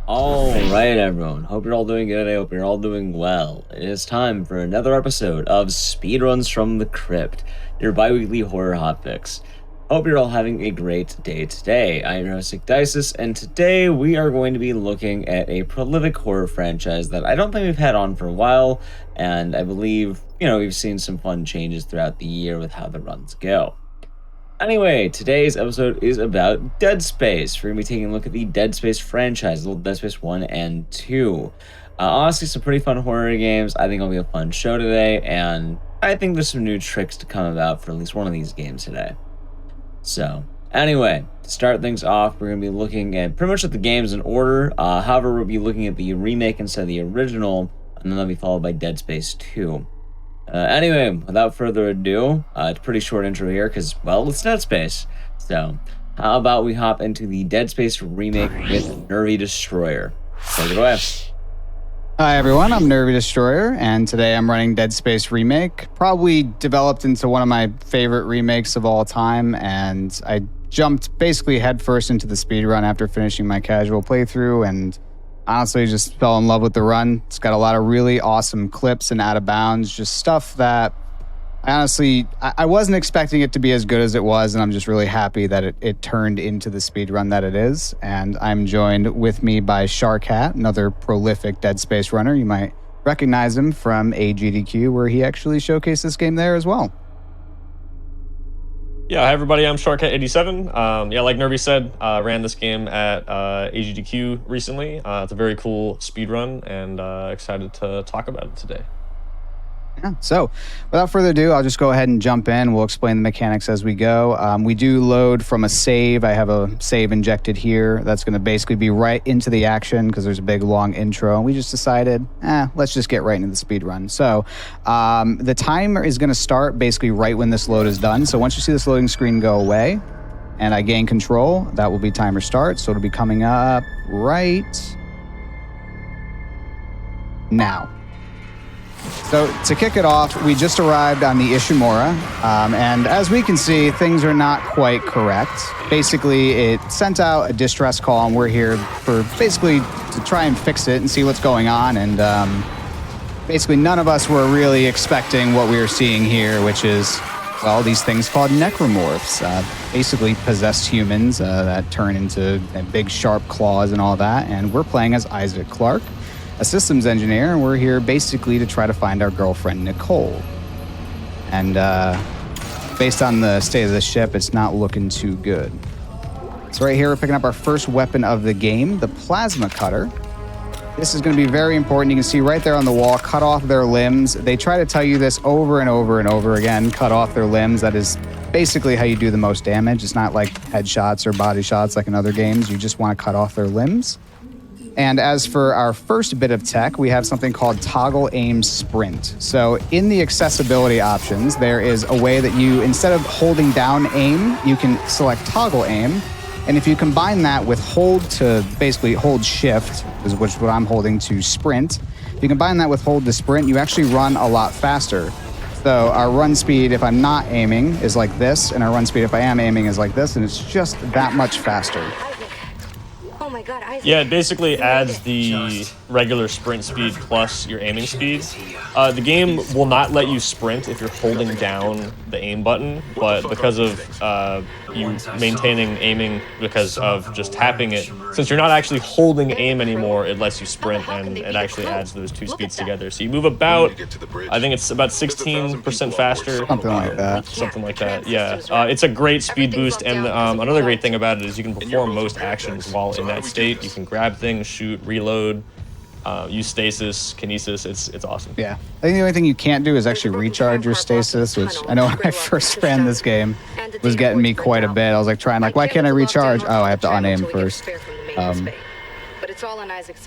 All right, everyone. Hope you're all doing good. I hope you're all doing well. It is time for another episode of Speedruns from the Crypt, your bi-weekly horror hotfix. Hope you're all having a great day today. I am your host, Dices, and today we are going to be looking at a prolific horror franchise that I don't think we've had on for a while, and I believe, we've seen some fun changes throughout the year with how the runs go. Anyway, today's episode is about Dead Space. We're going to be taking a look at the Dead Space franchise, little Dead Space 1 and 2. Honestly, some pretty fun horror games. I think it'll be a fun show today, and I think there's some new tricks to come about for at least one of these games today. So, anyway, to start things off, we're going to be looking at pretty much at the games in order. However, we'll be looking at the remake instead of the original, and then that'll be followed by Dead Space 2. Anyway, without further ado, it's a pretty short intro here because, well, it's Dead Space. So, how about we hop into the Dead Space remake with Nervy Destroyer. Take it away. Hi everyone, I'm Nervy Destroyer, and today I'm running Dead Space Remake. Probably developed into one of my favorite remakes of all time, and I jumped basically headfirst into the speedrun after finishing my casual playthrough, and honestly just fell in love with the run. It's got a lot of really awesome clips and out of bounds, just stuff that I wasn't expecting it to be as good as it was, and I'm just really happy that it turned into the speedrun that it is. And I'm joined with me by Sharkhat, another prolific Dead Space runner. You might recognize him from GDQ, where he actually showcased this game there as well. Yeah, hi everybody, I'm Sharkhat87. Like Nervy said, ran this game at GDQ recently. It's a very cool speedrun, and excited to talk about it today. Yeah. So, without further ado, I'll just go ahead and jump in. We'll explain the mechanics as we go. We do load from a save. I have a save injected here. That's going to basically be right into the action because there's a big, long intro. And we just decided, let's just get right into the speed run. So, the timer is going to start basically right when this load is done. So, once you see this loading screen go away and I gain control, that will be timer start. So, it'll be coming up right now. So to kick it off, we just arrived on the Ishimura, and as we can see, things are not quite correct. Basically, it sent out a distress call, and we're here for basically to try and fix it and see what's going on, and basically none of us were really expecting what we were seeing here, which is, well, these things called necromorphs, basically possessed humans that turn into big sharp claws and all that, and we're playing as Isaac Clarke, a systems engineer, and we're here basically to try to find our girlfriend, Nicole. And based on the state of the ship, it's not looking too good. So right here, we're picking up our first weapon of the game, the plasma cutter. This is going to be very important. You can see right there on the wall, cut off their limbs. They try to tell you this over and over and over again, cut off their limbs. That is basically how you do the most damage. It's not like headshots or body shots like in other games. You just want to cut off their limbs. And as for our first bit of tech, we have something called toggle aim sprint. So in the accessibility options, there is a way that you, instead of holding down aim, you can select toggle aim. And if you combine that with hold to basically hold shift, which is what I'm holding to sprint, if you combine that with hold to sprint, you actually run a lot faster. So our run speed, if I'm not aiming, is like this, and our run speed, if I am aiming, is like this, and it's just that much faster. Yeah, it basically adds the regular sprint speed plus your aiming speed. The game will not let you sprint if you're holding down the aim button, but because of you maintaining aiming because of just tapping it, since you're not actually holding aim anymore, it lets you sprint, and it actually adds those two speeds together. So you move about, I think it's about 16% faster. Something like that. Something like that, yeah. It's a great speed boost, and another great thing about it is you can perform most actions while in that state. You can grab things, shoot, reload, use stasis, kinesis. It's awesome. Yeah. I think the only thing you can't do is actually recharge your stasis, which I know when I first ran this game was getting me quite a bit. I was like why can't I recharge? Oh, I have to unaim first.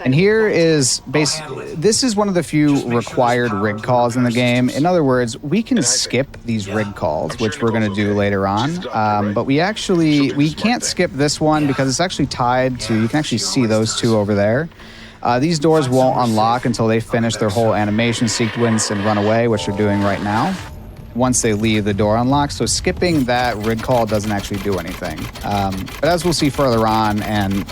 And here is basically, this is one of the few required rig calls in the game. In other words, we can skip these rig calls, which we're going to do later on. But we can't skip this one because it's actually tied to, you can actually see those two over there. These doors won't unlock until they finish their whole animation sequence and run away, which they're doing right now, once they leave, the door unlocks. So skipping that rig call doesn't actually do anything. But as we'll see further on, and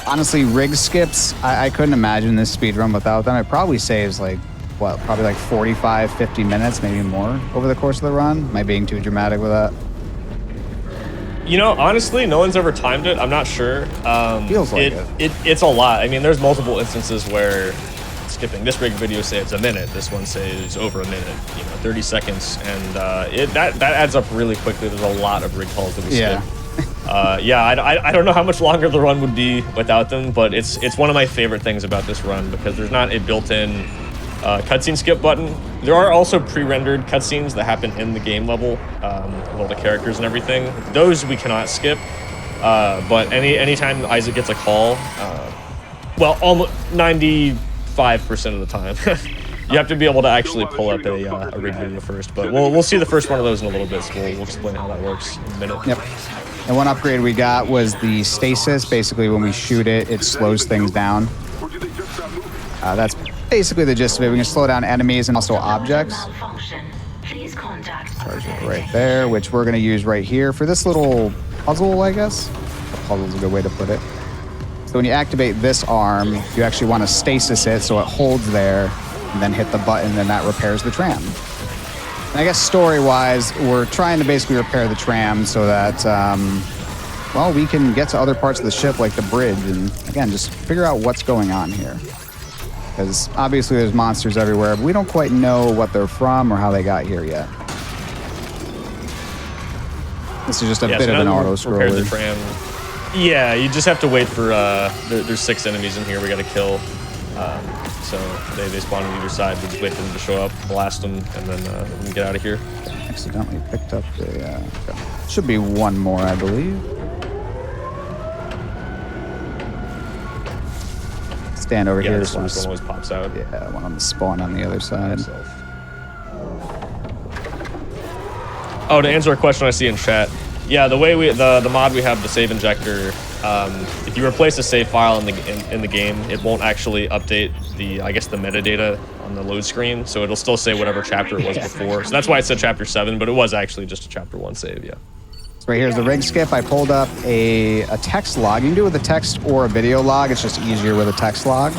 Honestly, rig skips, I couldn't imagine this speed run without them. It probably saves like, what, probably like 45, 50 minutes, maybe more over the course of the run. Am I being too dramatic with that? You know, honestly, no one's ever timed it. I'm not sure. Feels like it's a lot. I mean, there's multiple instances where skipping this rig video saves a minute. This one saves over a minute, 30 seconds. And that adds up really quickly. There's a lot of rig calls that we skip. I don't know how much longer the run would be without them, but it's one of my favorite things about this run because there's not a built-in cutscene skip button. There are also pre-rendered cutscenes that happen in the game level with all the characters and everything. Those we cannot skip, but anytime Isaac gets a call, well, almost 95% of the time, you have to be able to actually pull up a rig video first. But we'll see the first one of those in a little bit, so we'll explain how that works in a minute. Yep. And one upgrade we got was the stasis. Basically, when we shoot it, it slows things down. That's basically the gist of it. We can slow down enemies and also objects. Charge it right there, which we're going to use right here for this little puzzle, I guess. A puzzle's a good way to put it. So when you activate this arm, you actually want to stasis it so it holds there, and then hit the button, and that repairs the tram. And I guess story-wise, we're trying to basically repair the tram so that, well, we can get to other parts of the ship, like the bridge, and again, just figure out what's going on here. Because obviously there's monsters everywhere, but we don't quite know what they're from or how they got here yet. This is just a bit of an auto-scroller. Repair the tram. Yeah, you just have to wait for, there's 6 enemies in here we gotta kill. So they spawn on either side. We just wait for them to show up, blast them, and then we can get out of here. Accidentally picked up the... should be one more, I believe. Stand over here. This last one always pops out. Yeah, one on the spawn on the other side. Oh, to answer a question I see in chat. Yeah, the way the mod we have, the save injector, if you replace a save file in the game, it won't actually update the metadata on the load screen, so it'll still say whatever chapter it was before. So that's why it said chapter 7, but it was actually just a chapter 1 save, yeah. So right here's the rig skip. I pulled up a text log. You can do it with a text or a video log. It's just easier with a text log.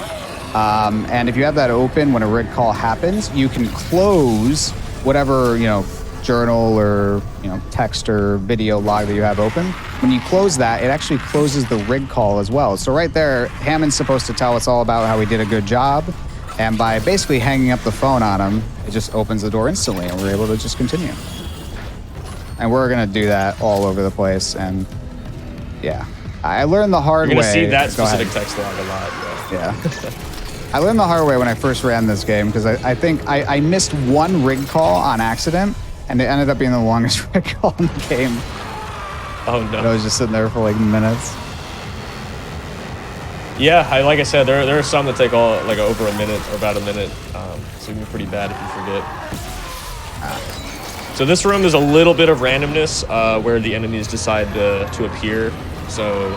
And if you have that open when a rig call happens, you can close whatever, journal or text or video log that you have open. When you close that, it actually closes the rig call as well. So right there, Hammond's supposed to tell us all about how we did a good job, and by basically hanging up the phone on him, it just opens the door instantly, and we're able to just continue. And we're gonna do that all over the place, and yeah, I learned the hard way. You're gonna see that specific text log a lot. Yeah. I learned the hard way when I first ran this game because I think I missed one rig call on accident, and it ended up being the longest rig call in the game. Oh no! And I was just sitting there for like minutes. Yeah, like I said, there are some that take over a minute or about a minute, so it can be pretty bad if you forget. So this room is a little bit of randomness where the enemies decide to appear. So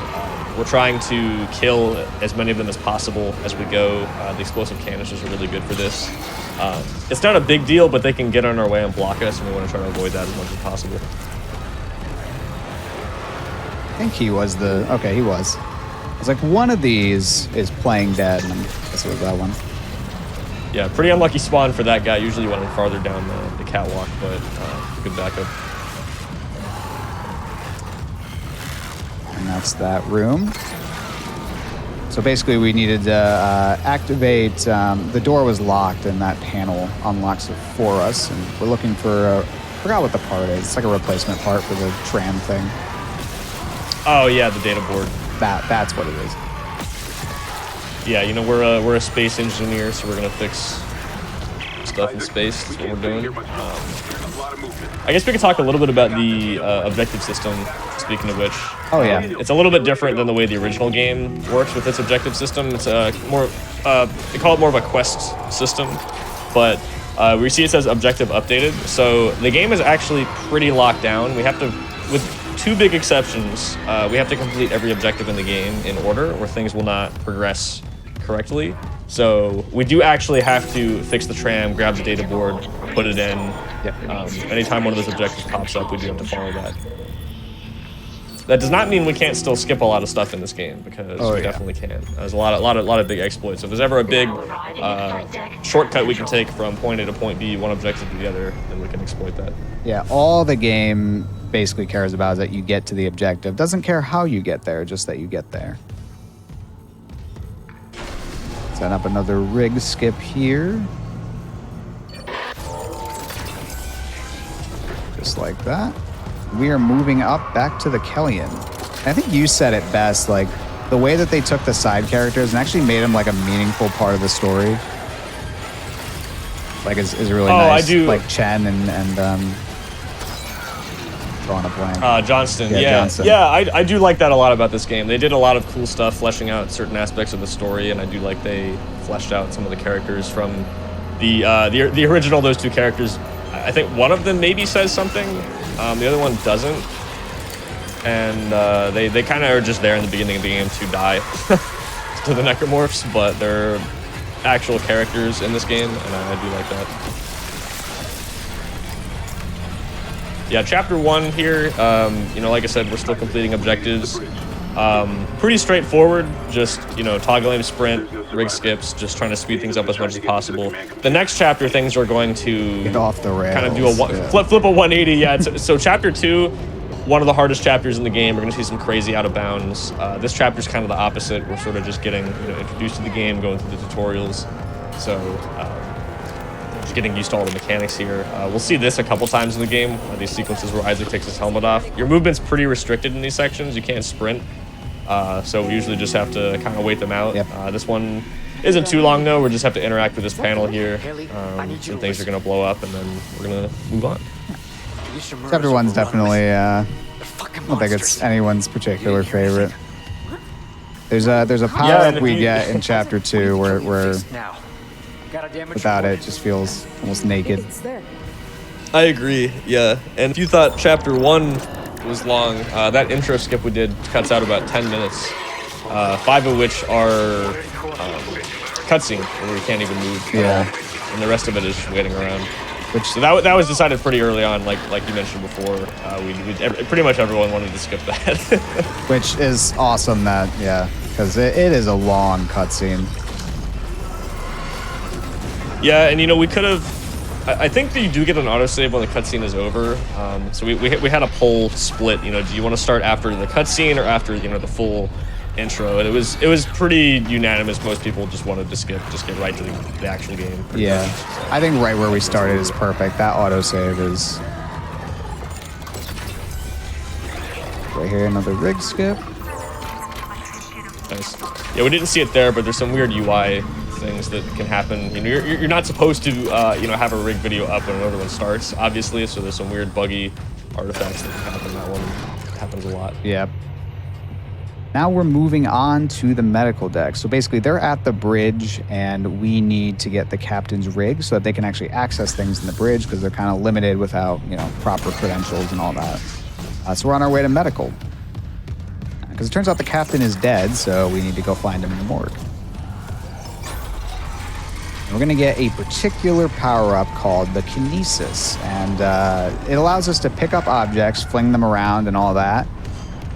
we're trying to kill as many of them as possible as we go. The explosive canisters are really good for this. It's not a big deal, but they can get on our way and block us, and we want to try to avoid that as much as possible. I think he was okay, he was. It's like one of these is playing dead, and I guess it was that one. Yeah, pretty unlucky spawn for that guy. Usually went farther down the catwalk, but good backup. And that's that room. So basically we needed to activate, the door was locked and that panel unlocks it for us. And we're looking for, I forgot what the part is. It's like a replacement part for the tram thing. Oh yeah, the data board. That's what it is. Yeah, we're a space engineer, so we're gonna fix stuff in space. That's what we're doing. I guess we could talk a little bit about the objective system, speaking of which. Oh, yeah. It's a little bit different than the way the original game works with its objective system. It's more, they call it more of a quest system, but we see it says objective updated. So the game is actually pretty locked down. We have to, with 2 big exceptions, we have to complete every objective in the game in order, or things will not progress correctly. So we do actually have to fix the tram, grab the data board, put it in. Anytime one of those objectives pops up, we do have to follow that. That does not mean we can't still skip a lot of stuff in this game, because we definitely can. There's a lot of big exploits. If there's ever a big shortcut we can take from point A to point B, one objective to the other, then we can exploit that. Yeah, all the game basically cares about is that you get to the objective. Doesn't care how you get there, just that you get there. Set up another rig skip here. Just like that. We are moving up back to the Kellyan. I think you said it best, like the way that they took the side characters and actually made them like a meaningful part of the story. Like is really nice. I do. Like Chen and drawing a blank. Johnston. Johnston. Yeah, I do like that a lot about this game. They did a lot of cool stuff, fleshing out certain aspects of the story, and I do like they fleshed out some of the characters from the original. Those two characters, I think one of them maybe says something, the other one doesn't, and they kind of are just there in the beginning of the game to die to the necromorphs, but they're actual characters in this game, and I do like that. Yeah, chapter 1 here, you know, like I said, we're still completing objectives. Pretty straightforward, just, you know, toggle aim, sprint, rig skips, just trying to speed things up as much as possible. The next chapter, things are going to get off the rails. Kind of do a flip a 180. Yeah, so chapter 2, one of the hardest chapters in the game. We're going to see some crazy out of bounds. This chapter is kind of the opposite. We're sort of just getting, you know, introduced to the game, going through the tutorials. So just getting used to all the mechanics here. We'll see this a couple times in the game. These sequences where Isaac takes his helmet off. Your movement's pretty restricted in these sections. You can't sprint. So we usually just have to kind of wait them out. Yep. This one isn't too long though. We just have to interact with this panel here. And things are going to blow up, and then we're going to move on. Chapter 1's definitely, I don't think it's anyone's particular favorite. There's a power-up we get in Chapter 2 where without it just feels almost naked. I agree, yeah. And if you thought Chapter 1 was long, that intro skip we did cuts out about 10 minutes, 5 of which are cutscene, where we can't even move at all. And the rest of it is just waiting around. So that was decided pretty early on, like you mentioned before. Pretty much everyone wanted to skip that. Which is awesome that, because it is a long cutscene. Yeah, and you know, we could have... I think that you do get an autosave when the cutscene is over. So we had a poll split, you know, do you want to start after the cutscene or after, you know, the full intro? And it was pretty unanimous. Most people just wanted to just get right to the actual game. Yeah, I think right where we started is perfect. That autosave is right here. Another rig skip. Nice. Yeah, we didn't see it there, but there's some weird UI things that can happen. You know, you're not supposed to you know, have a rig video up when another one starts, obviously. So there's some weird buggy artifacts that can happen. That one happens a lot. Yep. Now we're moving on to the medical deck. So basically they're at the bridge and we need to get the captain's rig so that they can actually access things in the bridge, because they're kind of limited without, you know, proper credentials and all that. So we're on our way to medical. Because it turns out the captain is dead, so we need to go find him in the morgue. And we're going to get a particular power-up called the Kinesis. And it allows us to pick up objects, fling them around and all that.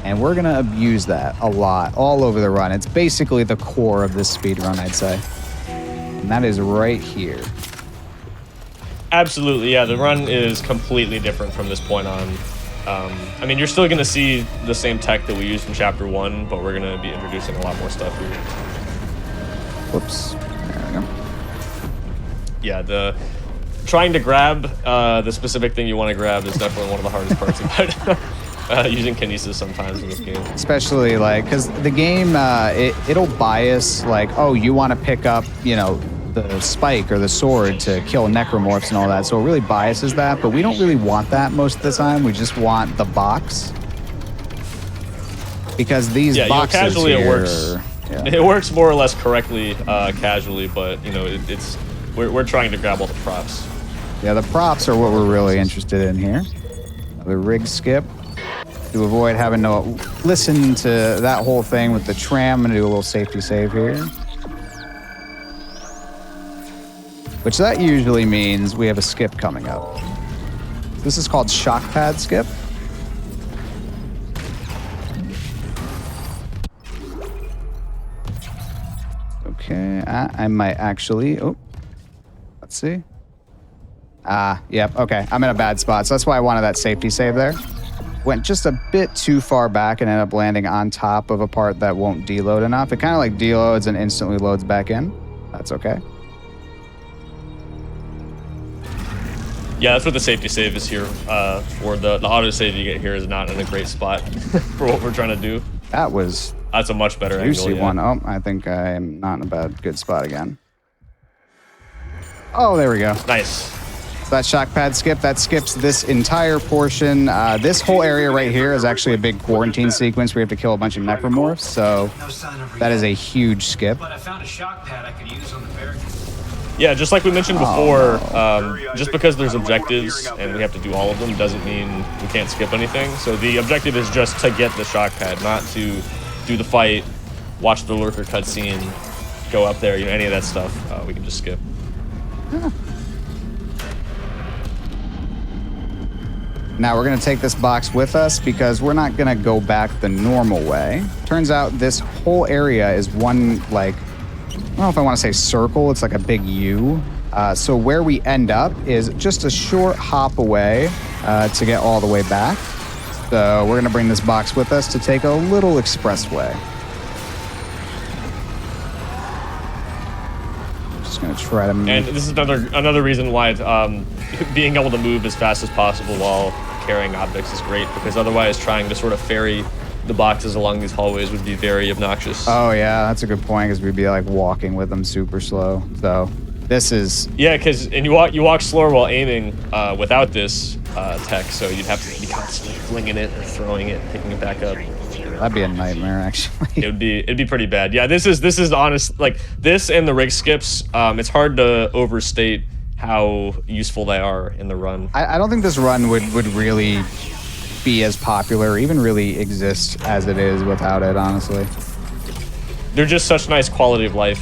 And we're going to abuse that a lot, all over the run. It's basically the core of this speedrun, I'd say. And that is right here. Absolutely, yeah. The run is completely different from this point on. I mean, you're still going to see the same tech that we used in Chapter 1, but we're going to be introducing a lot more stuff here. Whoops. There we go. Yeah, trying to grab the specific thing you want to grab is definitely one of the hardest parts about using Kinesis sometimes in this game. Especially, like, because the game, it'll bias, like, oh, you want to pick up, you know, the spike or the sword to kill necromorphs and all that. So it really biases that, but we don't really want that most of the time. We just want the box. Because these boxes casually here, it works. Yeah. It works more or less correctly casually, but, you know, we're trying to grab all the props. Yeah, the props are what we're really interested in here. The rig skip. To avoid having to listen to that whole thing with the tram, I'm going to do a little safety save here. Which that usually means we have a skip coming up. This is called shock pad skip. Okay, I might actually. Oh, let's see. Yep. Okay, I'm in a bad spot, so that's why I wanted that safety save there. Went just a bit too far back and ended up landing on top of a part that won't deload enough. It kind of like deloads and instantly loads back in. That's okay. Yeah, that's what the safety save is here for. The auto save you get here is not in a great spot for what we're trying to do. That's a much better juicy angle. Yeah. One. Oh, I think I am not in a good spot again. Oh, there we go. Nice. So that shock pad skip, that skips this entire portion. This whole area right here is actually a big quarantine sequence where you have to kill a bunch of necromorphs, so that is a huge skip. But I found a shock pad I could use on the barricade. Yeah, just like we mentioned before, just because there's objectives and we have to do all of them doesn't mean we can't skip anything. So the objective is just to get the shock pad, not to do the fight, watch the lurker cutscene, go up there, any of that stuff. We can just skip. Yeah. Now we're going to take this box with us because we're not going to go back the normal way. Turns out this whole area is one, like, I don't know if I want to say circle. It's like a big U. So where we end up is just a short hop away to get all the way back. So we're going to bring this box with us to take a little expressway. Just going to try to move. And this is another reason why being able to move as fast as possible while carrying objects is great, because otherwise trying to sort of ferry the boxes along these hallways would be very obnoxious. Oh yeah, that's a good point, because we'd be like walking with them super slow. So this is and you walk slower while aiming without this tech, so you'd have to be constantly flinging it or throwing it, picking it back up. That'd be a nightmare, actually. It'd be pretty bad. Yeah, this is honest, like this and the rig skips. It's hard to overstate how useful they are in the run. I don't think this run would really be as popular or even really exist as it is without it, honestly. They're just such nice quality of life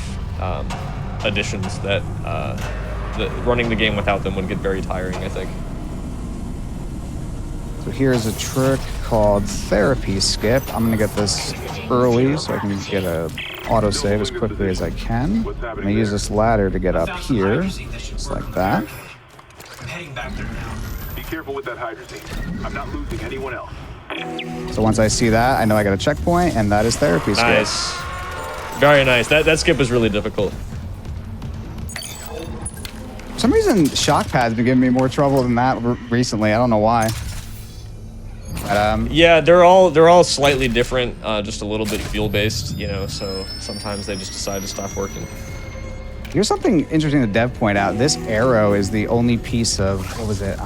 additions that running the game without them would get very tiring, I think. So here's a trick called therapy skip. I'm gonna get this early so I can get a autosave as quickly as I can. I'm gonna use this ladder to get up here, just like that. I'm heading back there now. Be careful with that hydrazine. I'm not losing anyone else. So once I see that, I know I got a checkpoint, and that is therapy skip. Nice. Very nice. That skip is really difficult. For some reason, shock pad's been giving me more trouble than that recently. I don't know why. But, yeah, they're all slightly different, just a little bit fuel-based, so sometimes they just decide to stop working. Here's something interesting that Dev pointed out. This arrow is the only piece of, what was it?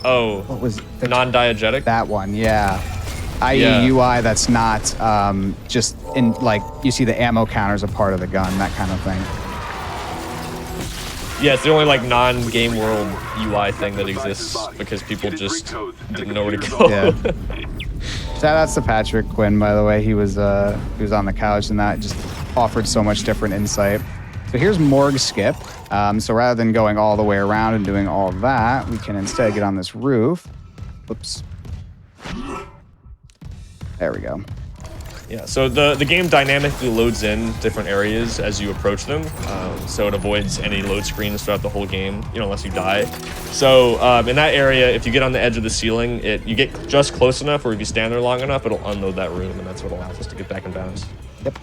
What was the non-diegetic? That one, yeah. i.e. UI that's not just in, like, you see the ammo counters a part of the gun, that kind of thing. Yeah, it's the only like non-game world UI thing that exists because people just didn't know where to go. Yeah. Shout outs to Patrick Quinn, by the way. He was on the couch, and that just offered so much different insight. So here's Morgue Skip. So rather than going all the way around and doing all that, we can instead get on this roof. Oops. There we go. Yeah, so the game dynamically loads in different areas as you approach them, so it avoids any load screens throughout the whole game, unless you die. So in that area, if you get on the edge of the ceiling, you get just close enough, or if you stand there long enough, it'll unload that room, and that's what allows us to get back in bounds. Yep.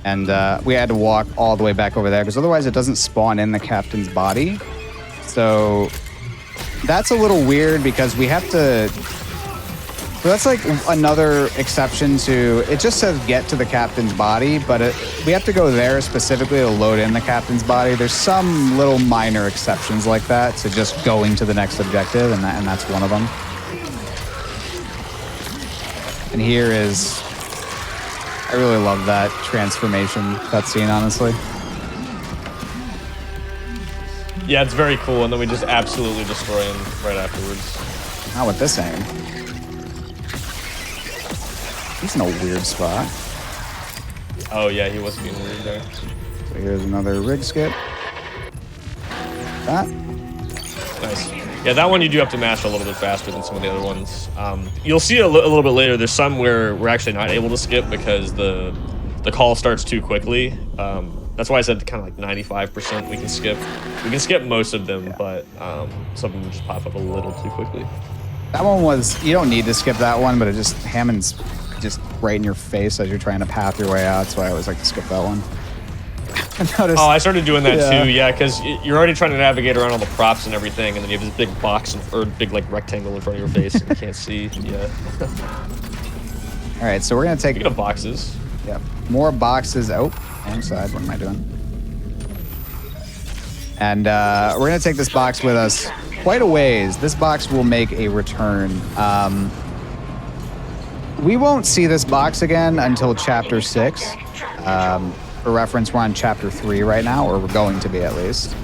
And we had to walk all the way back over there, because otherwise it doesn't spawn in the captain's body. So that's a little weird, because we have to... So that's like another exception to, it just says get to the captain's body, but we have to go there specifically to load in the captain's body. There's some little minor exceptions like that to just going to the next objective, and that's one of them. And here is, I really love that transformation cutscene, honestly. Yeah, it's very cool, and then we just absolutely destroy him right afterwards. Not with this aim. He's in a weird spot. Oh yeah, he was being weird there. So here's another rig skip. That. Nice. Yeah, that one you do have to master a little bit faster than some of the other ones. You'll see a little bit later, there's some where we're actually not able to skip because the the call starts too quickly. That's why I said kind of like 95% we can skip. We can skip most of them, but some of them just pop up a little too quickly. That one was, you don't need to skip that one, but it just, Hammond's just right in your face as you're trying to path your way out. That's why I always like to skip that one. Oh, I started doing that too, yeah, because you're already trying to navigate around all the props and everything, and then you have this big box or big like rectangle in front of your face and you can't see. Yeah. All right, so we're gonna take. Speaking of boxes. Yeah, more boxes. Oh, wrong side. What am I doing? And we're gonna take this box with us quite a ways. This box will make a return. We won't see this box again until Chapter 6. For reference, we're on Chapter 3 right now, or we're going to be at least.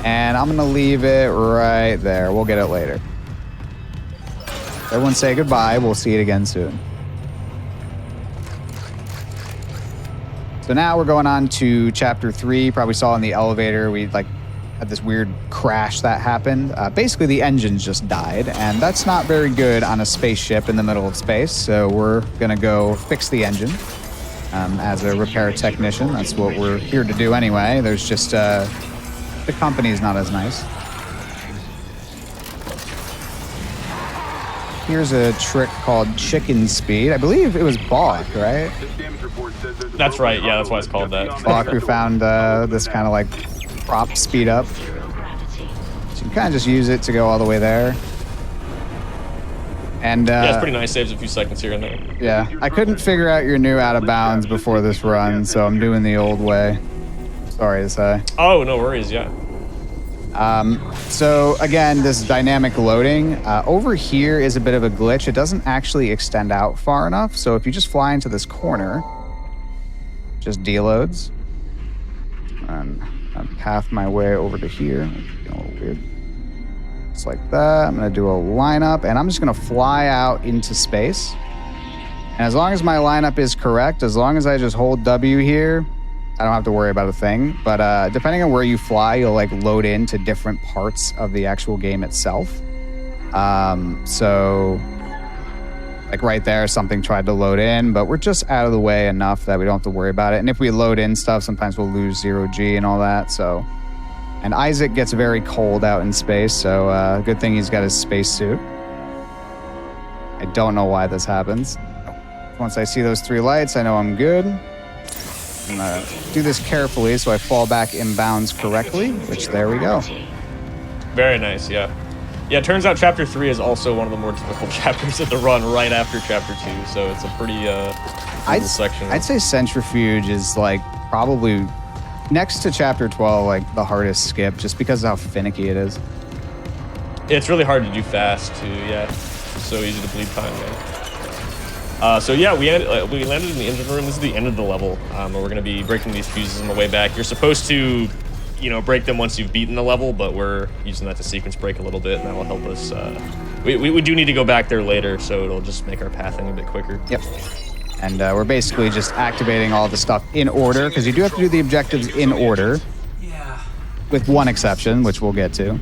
And I'm gonna leave it right there. We'll get it later. Everyone say goodbye. We'll see it again soon. So now we're going on to Chapter 3. Probably saw in the elevator, we like had this weird crash that happened. Basically, the engines just died, and that's not very good on a spaceship in the middle of space. So we're gonna go fix the engine as a repair technician. That's what we're here to do anyway. There's just the company's not as nice. Here's a trick called chicken speed. I believe it was Balk, right? That's right. Yeah, that's why it's called that. Balk who found this kind of like prop speed up. So you can kind of just use it to go all the way there. And yeah, it's pretty nice. Saves a few seconds here and there. Yeah, I couldn't figure out your new out of bounds before this run, so I'm doing the old way. Sorry to say. Oh, no worries. Yeah. So again, this dynamic loading over here is a bit of a glitch. It doesn't actually extend out far enough. So if you just fly into this corner, just deloads, and path my way over to here. A little weird. Just like that. I'm gonna do a lineup, and I'm just gonna fly out into space. And as long as my lineup is correct, as long as I just hold W here, I don't have to worry about a thing. But depending on where you fly, you'll like load into different parts of the actual game itself. So like right there, something tried to load in, but we're just out of the way enough that we don't have to worry about it. And if we load in stuff, sometimes we'll lose 0G and all that. So, and Isaac gets very cold out in space. So good thing he's got his spacesuit. I don't know why this happens. Once I see those 3 lights, I know I'm good. I'm gonna do this carefully so I fall back inbounds correctly, which there we go. Very nice, yeah. Yeah, it turns out Chapter 3 is also one of the more difficult chapters of the run right after Chapter 2, so it's a pretty cool section. I'd say Centrifuge is like probably next to Chapter 12, like the hardest skip, just because of how finicky it is. It's really hard to do fast too, yeah. It's so easy to bleed time, man. So yeah, we landed in the engine room. This is the end of the level, where we're going to be breaking these fuses on the way back. You're supposed to, you know, break them once you've beaten the level, but we're using that to sequence break a little bit, and that will help us. We do need to go back there later, so it'll just make our pathing a bit quicker. Yep. And we're basically just activating all the stuff in order, because you do have to do the objectives in order, with one exception, which we'll get to.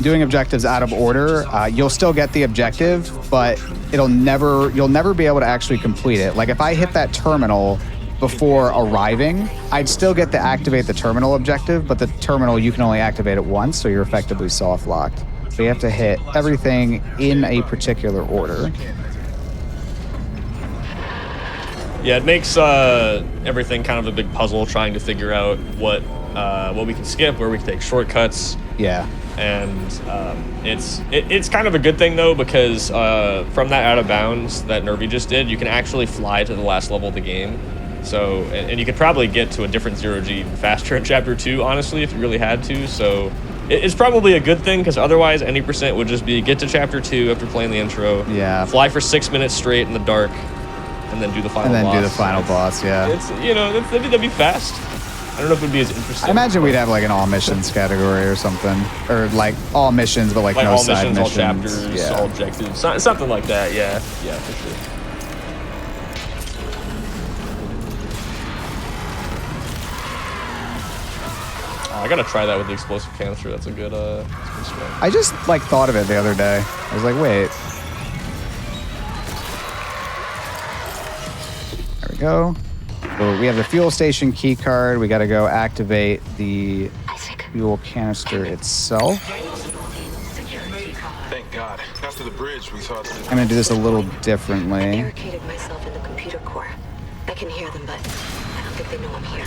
Doing objectives out of order, you'll still get the objective, but you'll never be able to actually complete it. Like if I hit that terminal before arriving, I'd still get to activate the terminal objective, but the terminal you can only activate it once, so you're effectively soft locked. So you have to hit everything in a particular order. Yeah, it makes everything kind of a big puzzle, trying to figure out what we can skip, where we can take shortcuts. Yeah. And it's kind of a good thing though, because from that out of bounds that Nervy just did, you can actually fly to the last level of the game. So and you could probably get to a different 0G even faster in Chapter 2, honestly, if you really had to. So it's probably a good thing, because otherwise any percent would just be get to Chapter 2 after playing the intro, fly for 6 minutes straight in the dark, and then do the final boss. Do the final boss, yeah. It's, you know, that'd be fast. I don't know if it would be as interesting. I imagine we'd have like an all missions category or something, or like all missions, but like no all side missions, all chapters, all objectives, something like that. Yeah, for sure. I gotta try that with the explosive canister. That's a good strat. I just like thought of it the other day. I was like, wait. There we go. So we have the fuel station key card. We got to go activate the fuel canister itself. Thank God. After the bridge, we thought. I'm going to do this a little differently. Barricaded myself in the computer core. I can hear them, but I don't think they know I'm here.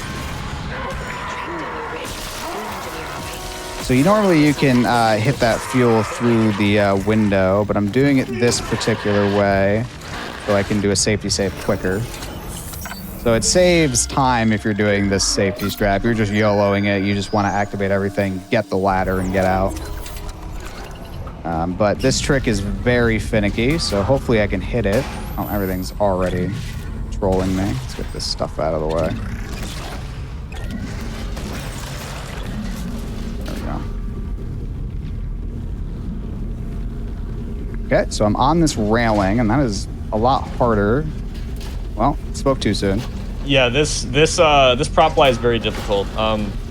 So you can hit that fuel through the window, but I'm doing it this particular way so I can do a safety save quicker. So it saves time if you're doing this safety strap. You're just YOLOing it. You just want to activate everything, get the ladder, and get out. But this trick is very finicky, so hopefully I can hit it. Oh, everything's already trolling me. Let's get this stuff out of the way. There we go. Okay, so I'm on this railing, and that is a lot harder. Well, spoke too soon. Yeah, this prop fly is very difficult.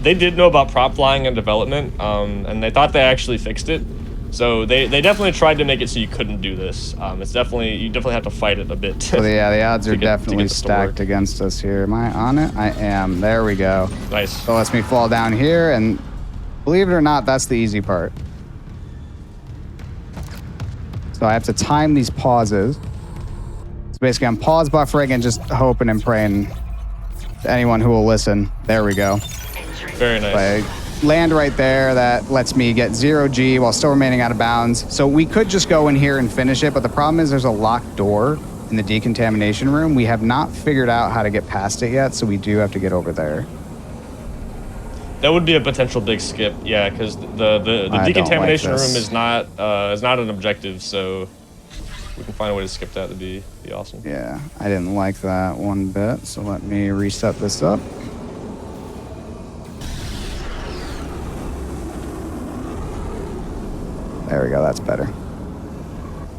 They did know about prop flying in development, and they thought they actually fixed it. So they definitely tried to make it so you couldn't do this. You definitely have to fight it a bit. So yeah, the odds are definitely stacked against us here. Am I on it? I am. There we go. Nice. So it lets me fall down here, and believe it or not, that's the easy part. So I have to time these pauses. So basically, I'm pause buffering and just hoping and praying to anyone who will listen. There we go. Very nice. Land right there. That lets me get 0G while still remaining out of bounds. So we could just go in here and finish it, but the problem is there's a locked door in the decontamination room. We have not figured out how to get past it yet, so we do have to get over there. That would be a potential big skip, yeah, because the decontamination room is not an objective, so if we can find a way to skip that, that'd be awesome. Yeah, I didn't like that one bit, so let me reset this up. There we go, that's better.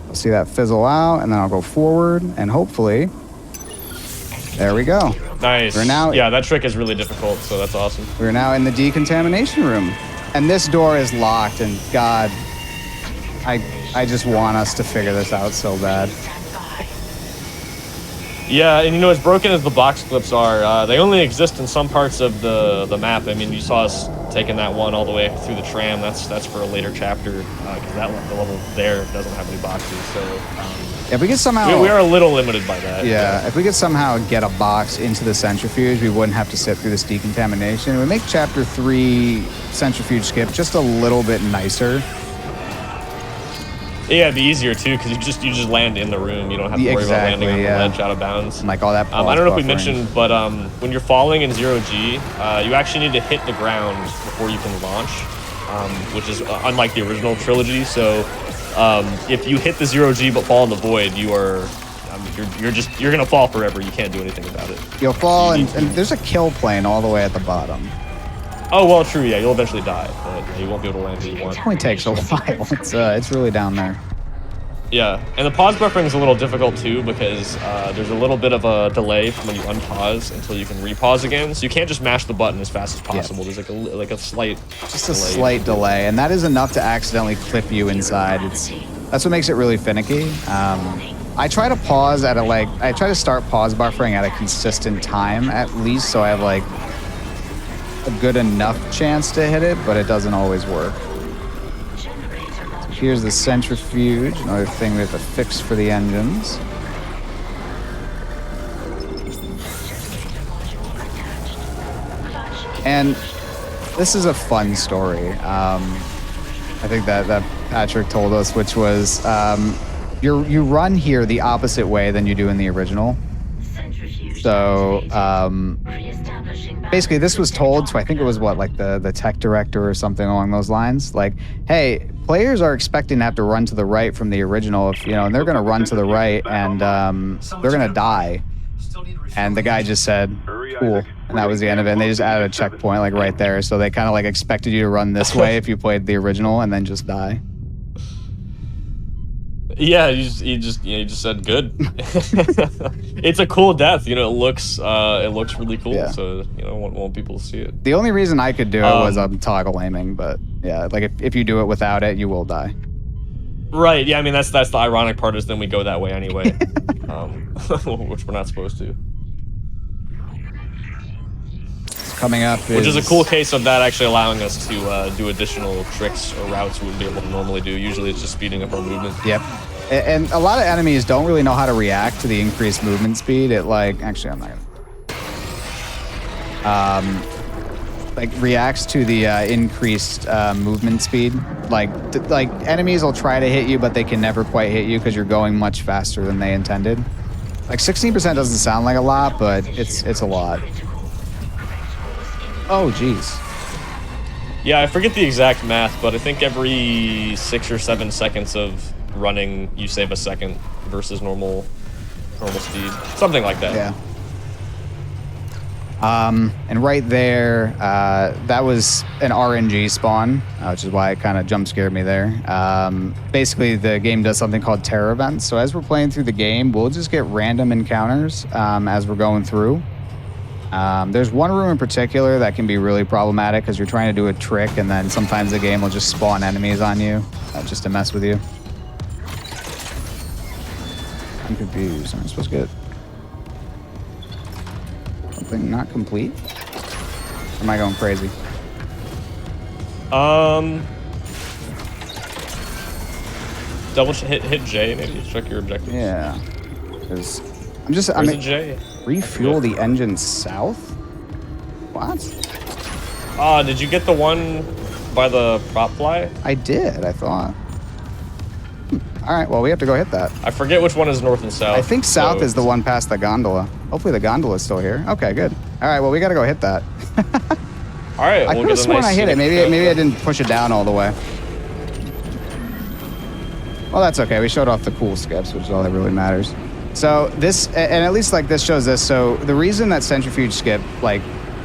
I'll see that fizzle out, and then I'll go forward, and hopefully, there we go. Nice. Yeah, that trick is really difficult, so that's awesome. We're now in the decontamination room. And this door is locked, and God, I just want us to figure this out so bad. Yeah, and as broken as the box clips are, they only exist in some parts of the map. I mean, you saw us taking that one all the way through the tram. That's for a later chapter, because the level there doesn't have any boxes. So if we could somehow, we are a little limited by that. Yeah, if we could somehow get a box into the centrifuge, we wouldn't have to sit through this decontamination. It would make Chapter 3 centrifuge skip just a little bit nicer. Yeah, it'd be easier too, because you just land in the room. You don't have to worry about landing on the ledge out of bounds. And like all that. I don't know if we mentioned, but when you're falling in 0G, you actually need to hit the ground before you can launch, which is unlike the original trilogy. So if you hit the 0G but fall in the void, you're gonna fall forever. You can't do anything about it. You'll fall, and there's a kill plane all the way at the bottom. Oh, well, true, yeah, you'll eventually die, but you won't be able to land where you want. It only takes a while. It's really down there. Yeah, and the pause buffering is a little difficult too, because there's a little bit of a delay from when you unpause until you can repause again, so you can't just mash the button as fast as possible. Yep. There's like a slight slight delay, and that is enough to accidentally clip you inside. That's what makes it really finicky. I try to pause at I try to start pause buffering at a consistent time at least, so I have like a good enough chance to hit it, but it doesn't always work. So here's the centrifuge, another thing we have to fix for the engines. And this is a fun story. I think that Patrick told us, which was you run here the opposite way than you do in the original. So basically this was told to, I think it was the tech director or something along those lines. Like, hey, players are expecting to have to run to the right from the original, and they're going to run to the right and they're going to die. And the guy just said, cool. And that was the end of it. And they just added a checkpoint right there. So they kind of expected you to run this way if you played the original and then just die. Yeah, he just said good. It's a cool death, it looks really cool. Yeah. So want people to see it. The only reason I could do it was toggle aiming, but yeah, if you do it without it, you will die. Right. Yeah. I mean that's the ironic part is then we go that way anyway, which we're not supposed to. Coming up Which is a cool case of that actually allowing us to do additional tricks or routes we wouldn't be able to normally do. Usually it's just speeding up our movement. Yep. And a lot of enemies don't really know how to react to the increased movement speed. It like, actually, I'm not gonna. Like reacts to the increased movement speed. Like enemies will try to hit you, but they can never quite hit you because you're going much faster than they intended. Like 16% doesn't sound like a lot, but it's a lot. Oh, geez. Yeah, I forget the exact math, but I think every 6 or 7 seconds of running, you save a second versus normal speed. Something like that. Yeah. And right there, that was an RNG spawn, which is why it kind of jump scared me there. Basically, the game does something called terror events. So as we're playing through the game, we'll just get random encounters as we're going through. There's one room in particular that can be really problematic because you're trying to do a trick and then sometimes the game will just spawn enemies on you just to mess with you. I'm confused. Am I supposed to get something not complete? Or am I going crazy? Hit J maybe. Check your objectives. Yeah. Because I Where's mean, the J? refuel the engine south? What? Did you get the one by the prop fly? I did, I thought. All right, well, we have to go hit that. I forget which one is north and south. I think south so is the one past the gondola. Hopefully the gondola is still here. Okay, good. All right, well, we got to go hit that. All right, I could have sworn I hit it. Maybe I didn't push it down all the way. Well, that's okay. We showed off the cool skips, which is all that really matters. So this, and at least like this shows this. So the reason that centrifuge skip, like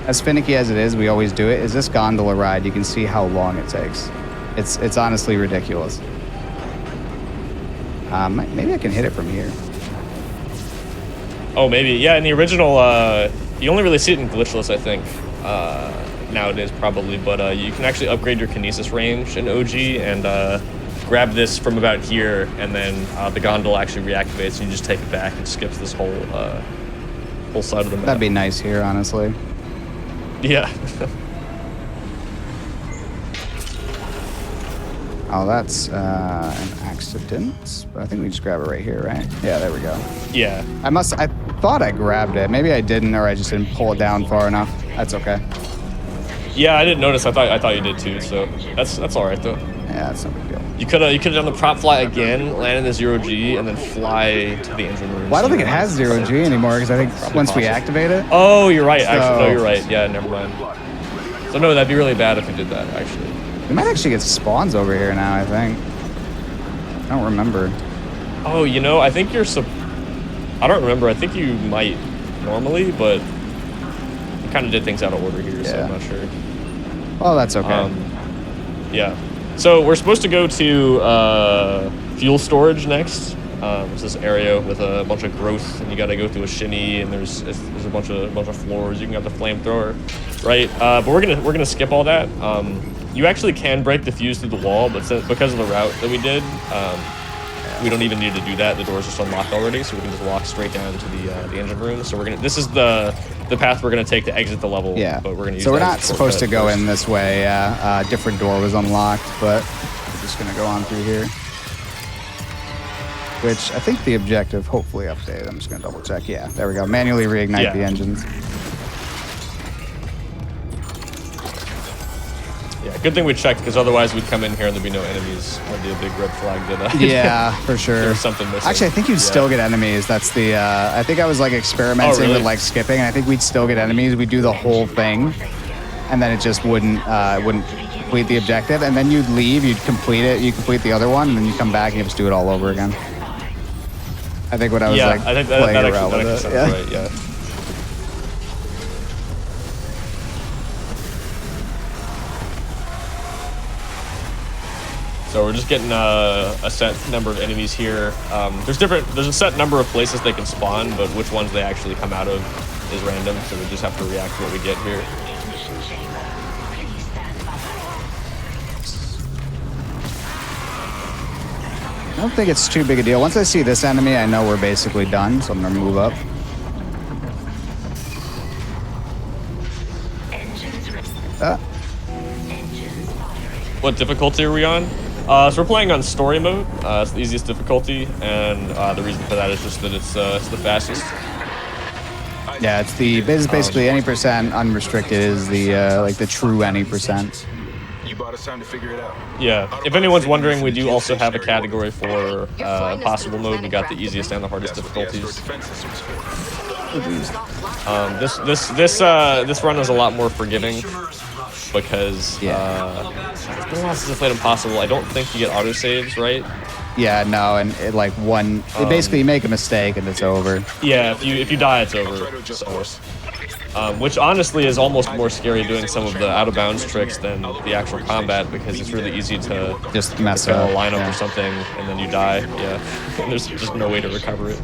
as finicky as it is, we always do it, is this gondola ride. You can see how long it takes. It's honestly ridiculous. Maybe I can hit it from here. Oh, maybe. Yeah, in the original, you only really see it in glitchless, I think. Nowadays, probably. But you can actually upgrade your kinesis range in OG and grab this from about here, and then the gondola actually reactivates, and you just take it back and skips this whole side of the map. That'd be nice here, honestly. Yeah. Oh, that's an accident, but I think we just grab it right here, right? Yeah, there we go. Yeah. I thought I grabbed it. Maybe I didn't, or I just didn't pull it down far enough. That's okay. Yeah, I didn't notice. I thought you did too. So that's all right though. Yeah, that's no big deal. You could have done the prop fly again, land in the 0G, and then fly to the engine room. Well, I don't think it has 0G anymore because I think once we activate it. Oh, you're right. Actually, no, you're right. Yeah, never mind. So no, that'd be really bad if you did that. Actually. We might actually get spawns over here now. I think. I don't remember. Oh, you know, I think I don't remember. I think you might normally, but you kind of did things out of order here, so I'm not sure. Well, that's okay. Yeah. So we're supposed to go to fuel storage next. It's this area with a bunch of growth, and you got to go through a shimmy, and there's a bunch of floors. You can have the flamethrower, right? But we're gonna skip all that. You actually can break the fuse through the wall, but because of the route that we did, we don't even need to do that. The door's just unlocked already, so we can just walk straight down to the engine room. So this is the path we're gonna take to exit the level. Yeah. But we're gonna use. So we're not supposed to go in this way. Yeah. Different door was unlocked, but we're just gonna go on through here. Which I think the objective hopefully updated. I'm just gonna double check. Yeah, there we go. Manually reignite the engines. Yeah, good thing we checked, because otherwise we'd come in here and there'd be no enemies. That'd be a big red flag that yeah, for sure. There's something missing. Actually, I think you'd still get enemies. That's the I think I was like experimenting with like skipping, and I think we'd still get enemies. We'd do the whole thing, and then it just wouldn't complete the objective, and then you'd leave, you'd complete it, you complete the other one, and then you come back and you just do it all over again. I think what I was like I think playing that around actually with sounds it. right, yeah. So we're just getting a set number of enemies here. There's a set number of places they can spawn, but which ones they actually come out of is random, so we just have to react to what we get here. I don't think it's too big a deal. Once I see this enemy, I know we're basically done, so I'm gonna move up. What difficulty are we on? So we're playing on story mode. It's the easiest difficulty, and the reason for that is just that it's the fastest. Yeah, it's basically any percent unrestricted is the like the true any percent. You bought us time to figure it out. Yeah. If anyone's wondering, we do also have a category for impossible mode. We got the easiest and the hardest difficulties. This run is a lot more forgiving because it's been a while since I played impossible. I don't think you get autosaves, right? Yeah, no, and it like basically you make a mistake and it's over. Yeah, if you die, it's over. So, which honestly is almost more scary doing some of the out of bounds tricks than the actual combat because it's really easy to just mess up a lineup or something and then you die. Yeah, there's just no way to recover it.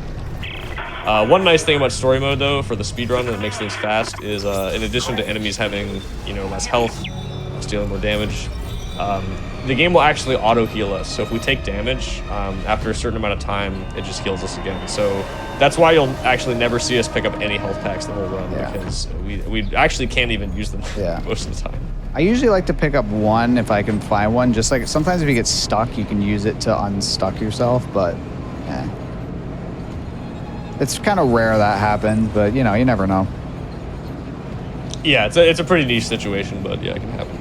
One nice thing about story mode though for the speedrun that makes things fast is in addition to enemies having less health, stealing more damage. The game will actually auto heal us. So if we take damage, after a certain amount of time, it just heals us again. So that's why you'll actually never see us pick up any health packs the whole run because we actually can't even use them most of the time. I usually like to pick up one if I can find one. Just like sometimes if you get stuck, you can use it to unstuck yourself, but it's kind of rare that happens, but you never know. Yeah, it's a pretty niche situation, but yeah, it can happen.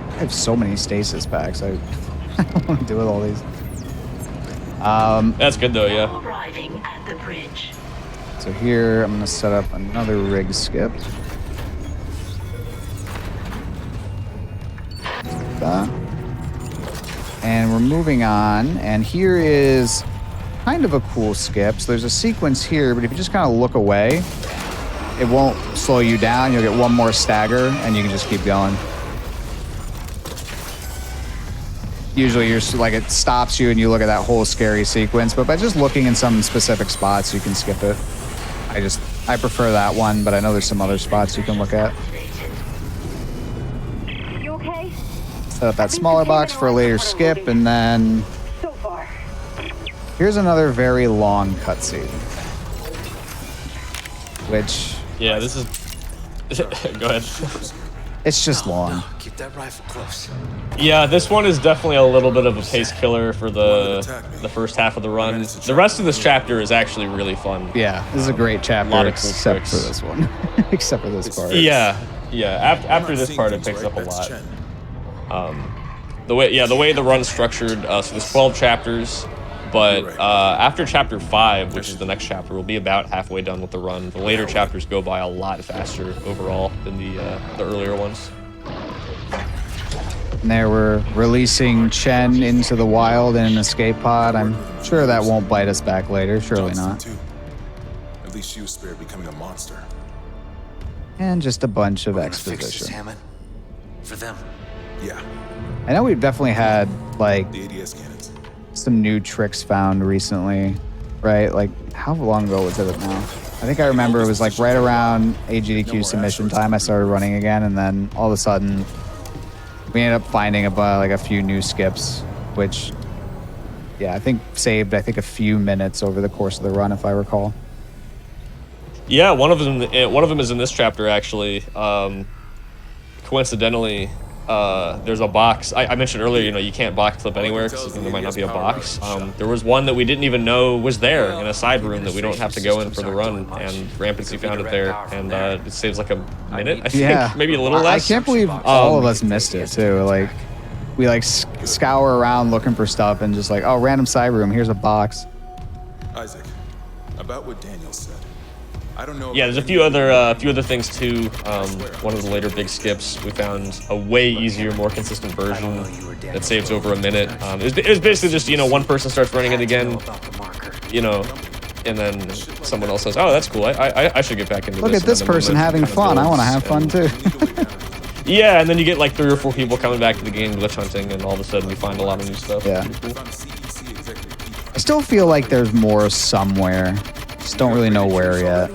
I have so many stasis packs. I don't want to deal with all these. That's good though, yeah. Arriving at the bridge. So here I'm gonna set up another rig skip. That. And we're moving on, and here is kind of a cool skip. So there's a sequence here, but if you just kind of look away, it won't slow you down. You'll get one more stagger, and you can just keep going. Usually you're like it stops you and you look at that whole scary sequence, but by just looking in some specific spots you can skip it. I prefer that one, but I know there's some other spots you can look at. You okay? Set up that smaller box for a later skip, and then So far. here's another very long cutscene. Which Yeah, this is go ahead. it's just long. Keep that rifle close. Yeah, this one is definitely a little bit of a pace killer for the first half of the run. The rest of this chapter is actually really fun. Yeah, this is a great chapter, lot of cool except tricks. for this one. Except for this part. Yeah. After this part, it picks up a lot. The way the run's structured. So there's 12 chapters, but after chapter 5, which is the next chapter, we'll be about halfway done with the run. The later chapters go by a lot faster overall than the earlier ones. And there we're releasing Chen into the wild in an escape pod. I'm sure that won't bite us back later. Surely not. At least she was spared becoming a monster. And just a bunch of We're gonna fix this, exposition. Hammond. For them. Yeah, I know we've definitely had like the ADS cannons. some new tricks found recently, right? Like how long ago was it now? I think I remember it was like right around AGDQ submission time I started running again, and then all of a sudden we ended up finding a few new skips, which I think saved a few minutes over the course of the run, if I recall. Yeah, one of them is in this chapter actually. Coincidentally, there's a box. I mentioned earlier, you can't box clip anywhere because there might not be a box. There was one that we didn't even know was there in a side room that we don't have to go in for the run, and Rampancy found it there, and it saves like a minute, I think, maybe a little less. I can't believe all of us missed it too. Like we scour around looking for stuff and just oh, random side room, here's a box. Isaac, about what Daniel said. I don't know. Yeah, there's a few other things too. One of the later big skips, we found a way easier, more consistent version that saves over a minute. It was basically just one person starts running it again, and then someone else says, "Oh, that's cool. I should get back into Look this." at this person having fun. I want to have fun too. Yeah, and then you get like 3 or 4 people coming back to the game glitch hunting, and all of a sudden you find a lot of new stuff. Yeah. I still feel like there's more somewhere. Just don't really know where yet.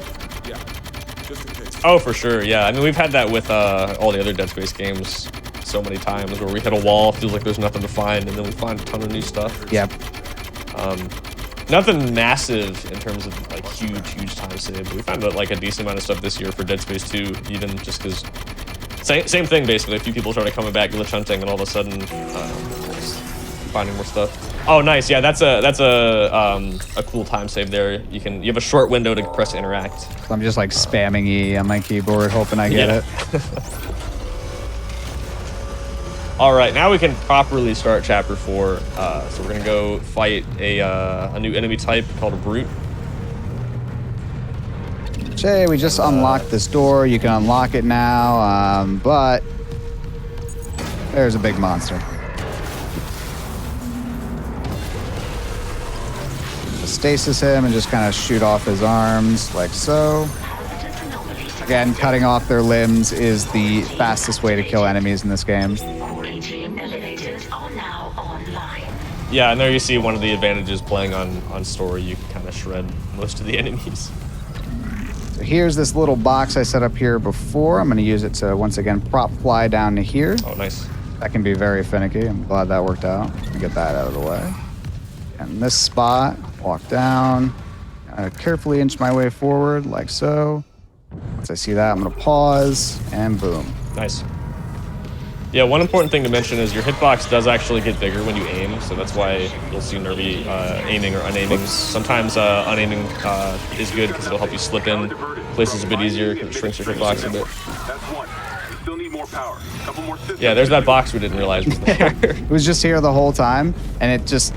Oh, for sure, yeah. I mean, we've had that with all the other Dead Space games so many times where we hit a wall, feels like there's nothing to find, and then we find a ton of new stuff. Yep. Nothing massive in terms of like huge time save, but we found a decent amount of stuff this year for Dead Space 2, even just because Same thing basically. A few people started coming back glitch hunting, and all of a sudden finding more stuff. Oh, nice. Yeah, that's a cool time save there. You have a short window to press interact. So I'm just like spamming E on my keyboard, hoping I get it. All right, now we can properly start chapter 4. So we're gonna go fight a new enemy type called a brute. Jay, we just unlocked this door. You can unlock it now, but there's a big monster. Stasis him and just kind of shoot off his arms like so. Again, cutting off their limbs is the fastest way to kill enemies in this game. Yeah, and there you see one of the advantages playing on story. You can kind of shred most of the enemies. So here's this little box I set up here before. I'm going to use it to, once again, prop fly down to here. Oh, nice. That can be very finicky. I'm glad that worked out. Let me get that out of the way. And this spot, walk down, carefully inch my way forward like so. Once I see that, I'm going to pause, and boom. Nice. Yeah, one important thing to mention is your hitbox does actually get bigger when you aim, so that's why you'll see Nervy aiming or unaiming. Oops. Sometimes unaiming is good because it'll help you slip in places a bit easier because it shrinks your hitbox a bit. That's one. We still need more power. A couple more systems. Yeah, there's that box we didn't realize was there. It was just here the whole time, and it just...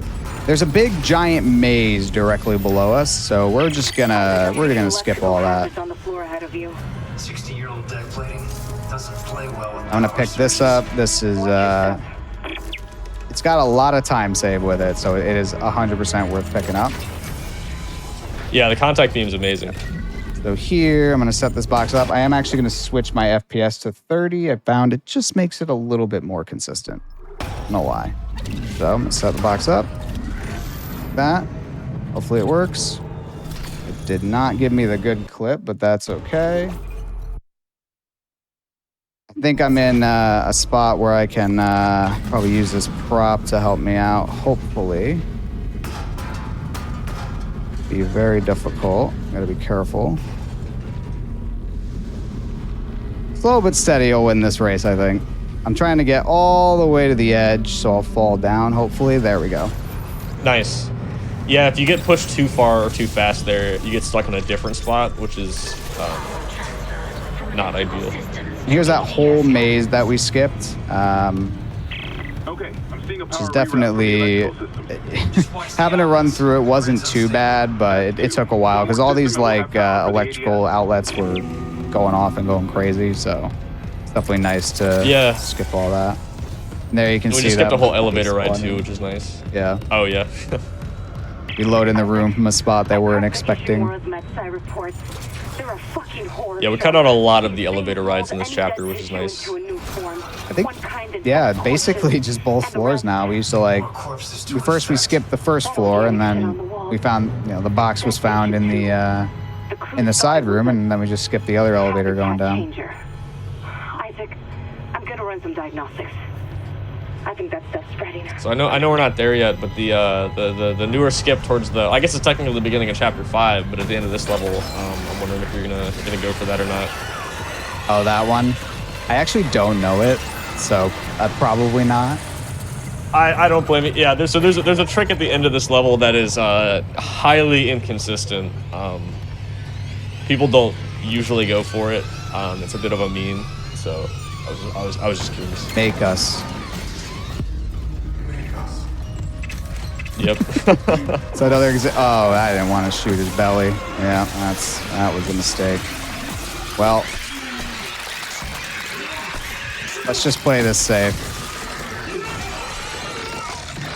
There's a big giant maze directly below us, so we're gonna skip all that. On the floor ahead of you. 60-year-old deck plating doesn't play well with I'm gonna pick this up. This is it's got a lot of time save with it, so it is 100% worth picking up. Yeah, the contact beam is amazing. So here, I'm gonna set this box up. I am actually gonna switch my FPS to 30. I found it just makes it a little bit more consistent. No lie. So I'm gonna set the box up. That. Hopefully it works. It did not give me the good clip, but that's okay. I think I'm in a spot where I can probably use this prop to help me out, hopefully. Be very difficult. Gotta be careful. Slow but steady will win this race, I think. I'm trying to get all the way to the edge, so I'll fall down, hopefully. There we go. Nice. Yeah, if you get pushed too far or too fast there, you get stuck in a different spot, which is not ideal. Here's that whole maze that we skipped. Okay, I'm seeing a Which power is definitely... having to run through it wasn't too bad, but it took a while, because all these like electrical outlets were going off and going crazy, so it's definitely nice to skip all that. And there you can see that. We just skipped a whole elevator ride too, which is nice. Yeah. Oh, yeah. We load in the room from a spot they weren't expecting. Yeah, we cut out a lot of the elevator rides in this chapter, which is nice. I think, yeah, basically just both floors now. We used to like, we skipped the first floor, and then we found, the box was found in the side room, and then we just skipped the other elevator going down. Isaac, I'm gonna run some diagnostics. I think that's spreading. So I know we're not there yet, but the newer skip towards the, I guess it's technically the beginning of chapter 5, but at the end of this level, I'm wondering if you're gonna go for that or not. Oh, that one? I actually don't know it, so probably not. I don't blame it. Yeah, there's a trick at the end of this level that is highly inconsistent. People don't usually go for it. It's a bit of a meme, so I was just curious. Make us. Yep. So another oh, I didn't want to shoot his belly. Yeah, that was a mistake. Well, let's just play this safe.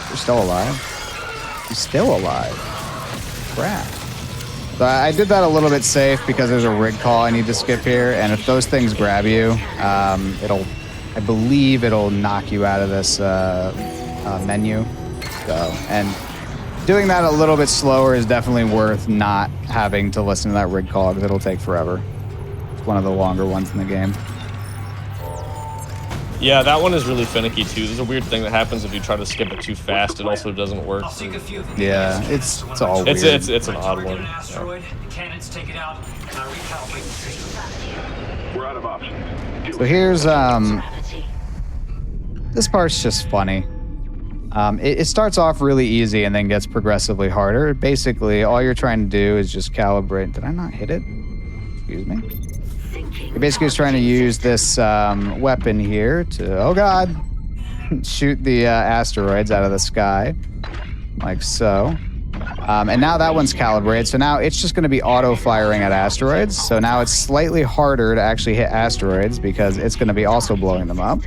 You're still alive? You're still alive. Crap. So I did that a little bit safe because there's a rig call I need to skip here, and if those things grab you, I believe it'll knock you out of this menu. So, and doing that a little bit slower is definitely worth not having to listen to that rig call because it'll take forever. It's one of the longer ones in the game. Yeah, that one is really finicky too. There's a weird thing that happens if you try to skip it too fast. It also doesn't work. Yeah, it's all weird. It's an odd one. Asteroid, the cannons take it out, and I recalibrate the system. We're out of options. So here's this part's just funny. It starts off really easy and then gets progressively harder. Basically, all you're trying to do is just calibrate. Did I not hit it? Excuse me. You're basically just trying to use this weapon here to, oh god, shoot the asteroids out of the sky, like so. And now that one's calibrated, so now it's just going to be auto-firing at asteroids. So now it's slightly harder to actually hit asteroids because it's going to be also blowing them up.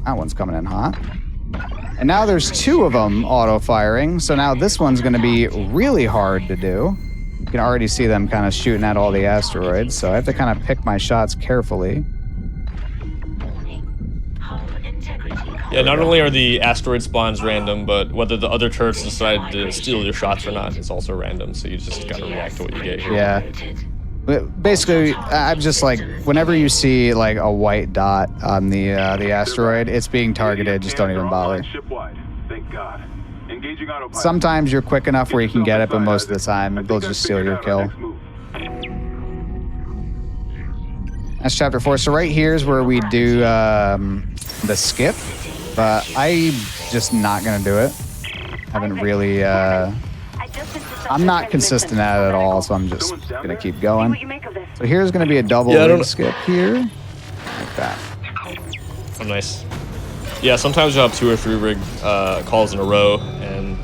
That one's coming in hot. And now there's 2 of them auto-firing, so now this one's going to be really hard to do. You can already see them kind of shooting at all the asteroids, so I have to kind of pick my shots carefully. Yeah, not only are the asteroid spawns random, but whether the other turrets decide to steal your shots or not is also random, so you just gotta react to what you get here. Yeah. But basically, I'm just like, whenever you see like a white dot on the asteroid, it's being targeted, just don't even bother. Thank God. Engaging autopilot. Sometimes you're quick enough where you can get it, but most of the time, they'll just steal your kill. That's chapter 4. So right here is where we do the skip, but I'm just not gonna do it. Haven't really. I'm not consistent at it at all, so I'm just gonna keep going. So here's gonna be a double rig skip here, like that. Oh, nice. Yeah, sometimes you'll have 2 or 3 rig calls in a row, and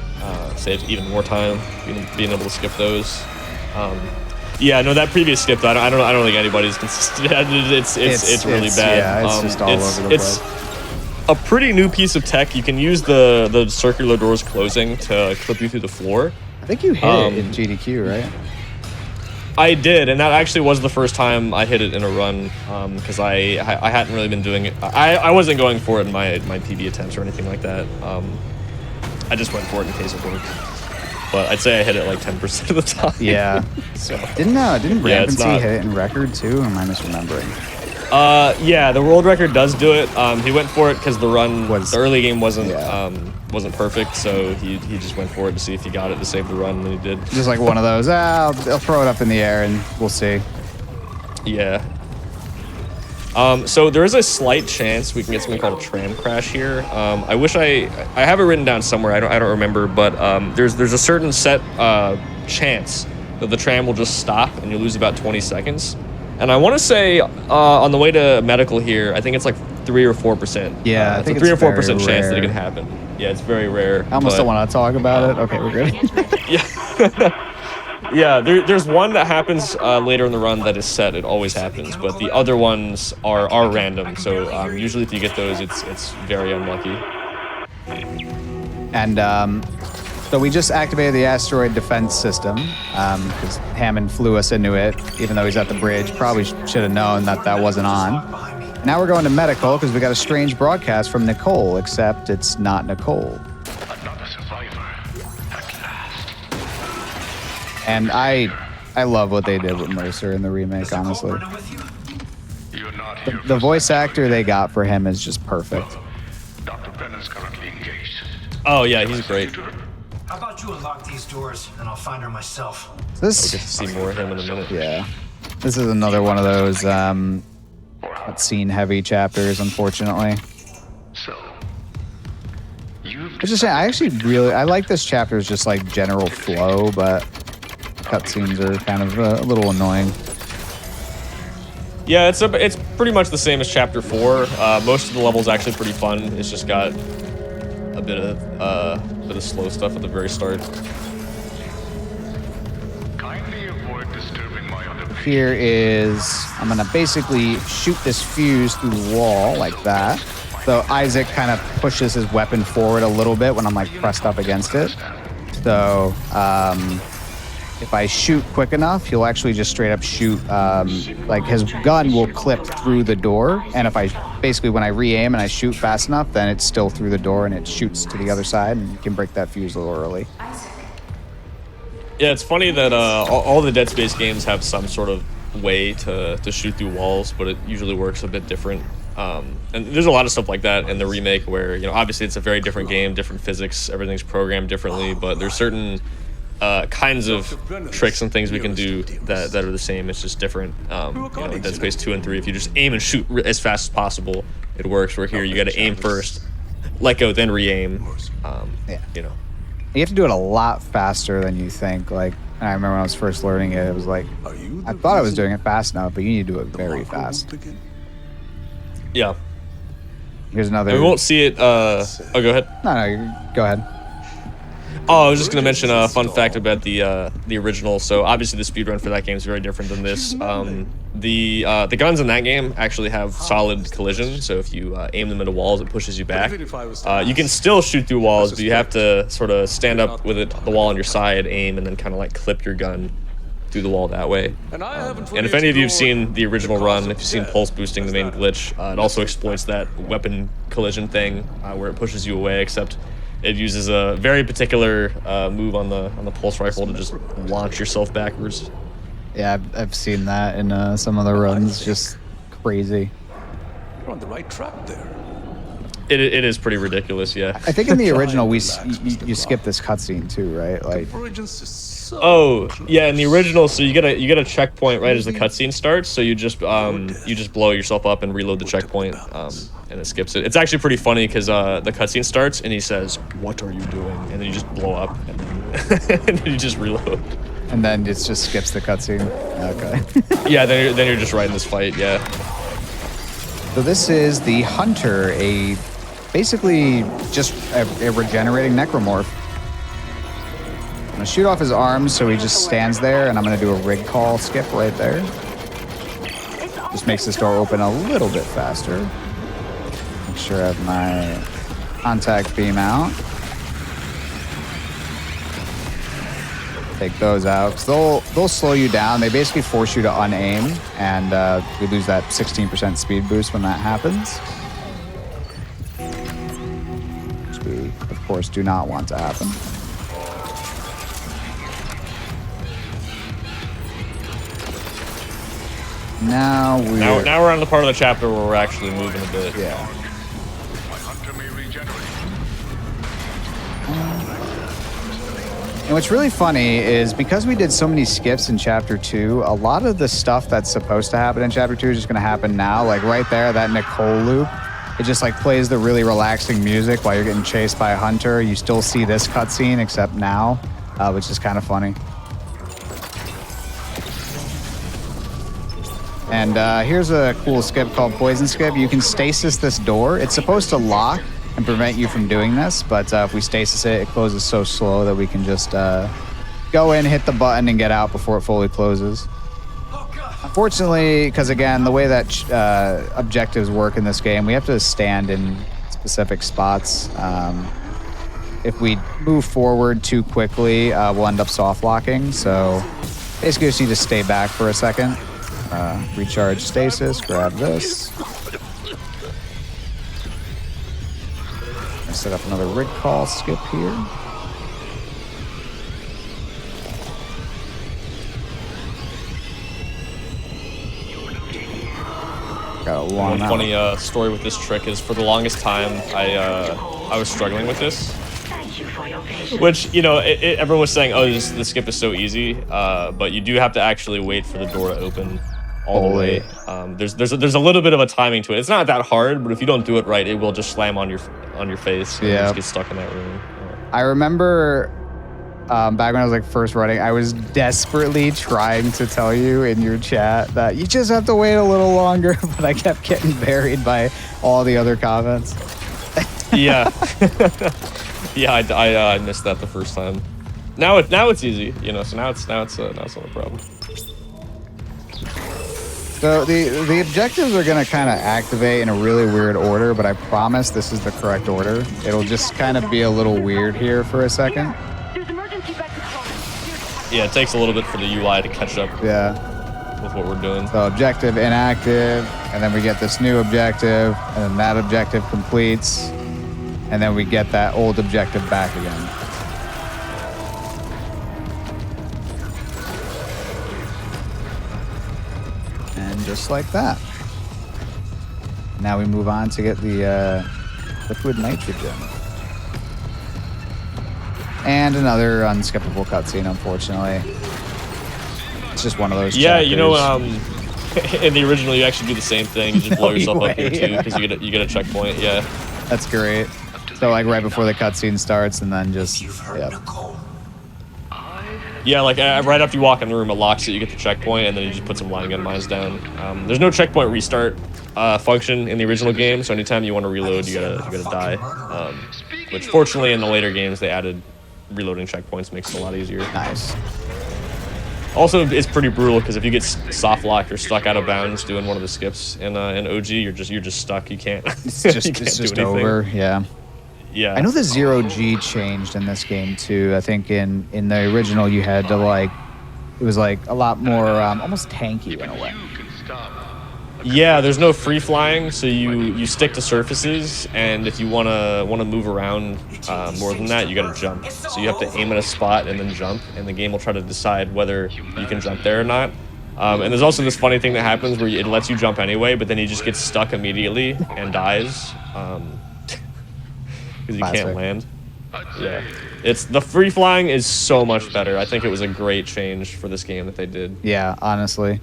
saves even more time being able to skip those. Yeah, no, that previous skip, though, I don't think anybody's consistent. It's really bad. Yeah, it's just all over the place. A pretty new piece of tech. You can use the circular doors closing to clip you through the floor. I think you hit it in GDQ, right? I did, and that actually was the first time I hit it in a run, because I hadn't really been doing it. I wasn't going for it in my PB attempts or anything like that. I just went for it in case it worked. But I'd say I hit it like 10% of the time. Yeah. So Didn't Rampancy hit it in record too? Or am I misremembering? Yeah, the world record does do it. He went for it because the early game wasn't perfect, so he just went for it to see if he got it to save the run, and he did. Just like one of those. I'll throw it up in the air and we'll see. Yeah. So there is a slight chance we can get something called a tram crash here. I wish I have it written down somewhere. I don't remember, but there's a certain set chance that the tram will just stop and you lose about 20 seconds. And I want to say on the way to medical here, I think it's like 3 or 4%. Yeah, I think it's a 3 or 4% very chance that it rare. can happen. Yeah, it's very rare. I almost don't want to talk about it. Okay, we're good. Yeah. Yeah, there's one that happens later in the run that is set. It always happens, but the other ones are random. So usually if you get those, it's very unlucky. And so we just activated the asteroid defense system because Hammond flew us into it, even though he's at the bridge. Probably should have known that wasn't on. Now we're going to medical because we got a strange broadcast from Nicole, except it's not Nicole. Another survivor at last. And I love what they did with Mercer in the remake, honestly. You're not here. The voice actor they got for him is just perfect. Dr. Brennan's currently engaged. Oh yeah, he's great. How about you unlock these doors and I'll find her myself? We'll get This, to see more of him in a minute. yeah, this is another one of those cutscene-heavy chapters, unfortunately. So, you've It's just I like this chapter's just like general flow, but cutscenes are kind of a little annoying. Yeah, it's pretty much the same as chapter 4. Most of the levels actually pretty fun. It's just got a bit of slow stuff at the very start. kindly avoid disturbing my underpants. Here is, I'm gonna basically shoot this fuse through the wall like that. So Isaac kind of pushes his weapon forward a little bit when I'm like pressed up against it. So if I shoot quick enough, he'll actually just straight up shoot, like his gun will clip through the door. And if I, basically when I re-aim and I shoot fast enough, then it's still through the door and it shoots to the other side and you can break that fuse a little early. Yeah, it's funny that all the Dead Space games have some sort of way to shoot through walls, but it usually works a bit different. And there's a lot of stuff like that in the remake where, you know, obviously it's a very different game, different physics, everything's programmed differently, but there's certain kinds of tricks and things we can do that are the same. It's just different. In Dead Space 2 and 3, if you just aim and shoot as fast as possible, it works. Where here, you got to aim first, let go, then re-aim. Yeah. You have to do it a lot faster than you think. Like, I remember when I was first learning it, it was like, I thought I was doing it fast enough, but you need to do it very fast. Yeah. Here's another. And we won't see it. Oh, go ahead. No, go ahead. Oh, I was just going to mention a fun fact about the original. So obviously the speedrun for that game is very different than this. The guns in that game actually have solid collision. So if you aim them into walls, it pushes you back. You can still shoot through walls, but you have to sort of stand up with the wall on your side, aim, and then kind of like clip your gun through the wall that way. And if any of you have seen the original run, if you've seen pulse boosting, the main glitch, it also exploits that weapon collision thing where it pushes you away, except it uses a very particular move on the pulse rifle to just launch yourself backwards. Yeah, I've seen that in some of the runs. Just crazy. You're on the right track there. It is pretty ridiculous, yeah. I think in the original you skip this cutscene too, right? Like. Oh yeah, in the original, so you get a checkpoint right as the cutscene starts. So you just blow yourself up and reload the checkpoint, and it skips it. It's actually pretty funny because the cutscene starts and he says, "What are you doing?" And then you just blow up, and then you just reload. And then it just skips the cutscene. Okay. Yeah, then you're just right in this fight. Yeah. So this is the Hunter, basically just a regenerating necromorph. I'm gonna shoot off his arms so he just stands there, and I'm gonna do a rig call skip right there. Just makes this door open a little bit faster. Make sure I have my contact beam out. Take those out, because they'll slow you down. They basically force you to unaim, and we lose that 16% speed boost when that happens. Which we, of course, do not want to happen. Now we're on the part of the chapter where we're actually moving a bit. Yeah. And what's really funny is because we did so many skips in Chapter 2, a lot of the stuff that's supposed to happen in Chapter 2 is just going to happen now. Like right there, that Nicole loop, it just like plays the really relaxing music while you're getting chased by a hunter. You still see this cutscene, except now, which is kind of funny. And here's a cool skip called Poison Skip. You can stasis this door. It's supposed to lock and prevent you from doing this, but if we stasis it, it closes so slow that we can just go in, hit the button, and get out before it fully closes. Unfortunately, because again, the way that objectives work in this game, we have to stand in specific spots. If we move forward too quickly, we'll end up soft locking. So basically, just need to stay back for a second. Recharge stasis, grab this. Set up another rig call skip here. Got a long One funny story with this trick is for the longest time I was struggling with this. Which, you know, everyone was saying, oh, the skip is so easy, but you do have to actually wait for the door to open all the way. There's a little bit of a timing to it. It's not that hard, but if you don't do it right, it will just slam on your face. And you just get stuck in that room. I remember back when I was like first running, I was desperately trying to tell you in your chat that you just have to wait a little longer, but I kept getting buried by all the other comments. Yeah. Yeah, I missed that the first time. Now it's easy, you know. So now it's not a problem. So the objectives are gonna kind of activate in a really weird order, but I promise this is the correct order. It'll just kind of be a little weird here for a second. Yeah, it takes a little bit for the UI to catch up. Yeah. With what we're doing. So objective inactive, and then we get this new objective, and then that objective completes. And then we get that old objective back again. And just like that. Now we move on to get the liquid nitrogen. And another unskippable cutscene, unfortunately. It's just one of those Yeah, chapters. you know, in the original, you actually do the same thing. You just blow yourself up here too, yeah. because you get a checkpoint. Yeah. That's great. So like right before the cutscene starts, and then just Yeah, like right after you walk in the room, it locks it. You get the checkpoint, and then you just put some line gun mines down. There's no checkpoint restart function in the original game, so anytime you want to reload, you gotta die. Which fortunately in the later games they added reloading checkpoints, makes it a lot easier. Nice. Also, it's pretty brutal because if you get soft locked or stuck out of bounds doing one of the skips in OG, you're just stuck. You can't. It's just over. Yeah. Yeah. I know the 0G changed in this game too. I think in the original you had to like, it was like a lot more almost tanky in a way. Yeah, there's no free flying, so you stick to surfaces, and if you wanna move around more than that, you gotta jump. So you have to aim at a spot and then jump, and the game will try to decide whether you can jump there or not. And there's also this funny thing that happens where it lets you jump anyway, but then you just get stuck immediately and dies. Because you can't land. Yeah, the free flying is so much better. I think it was a great change for this game that they did. Yeah, honestly,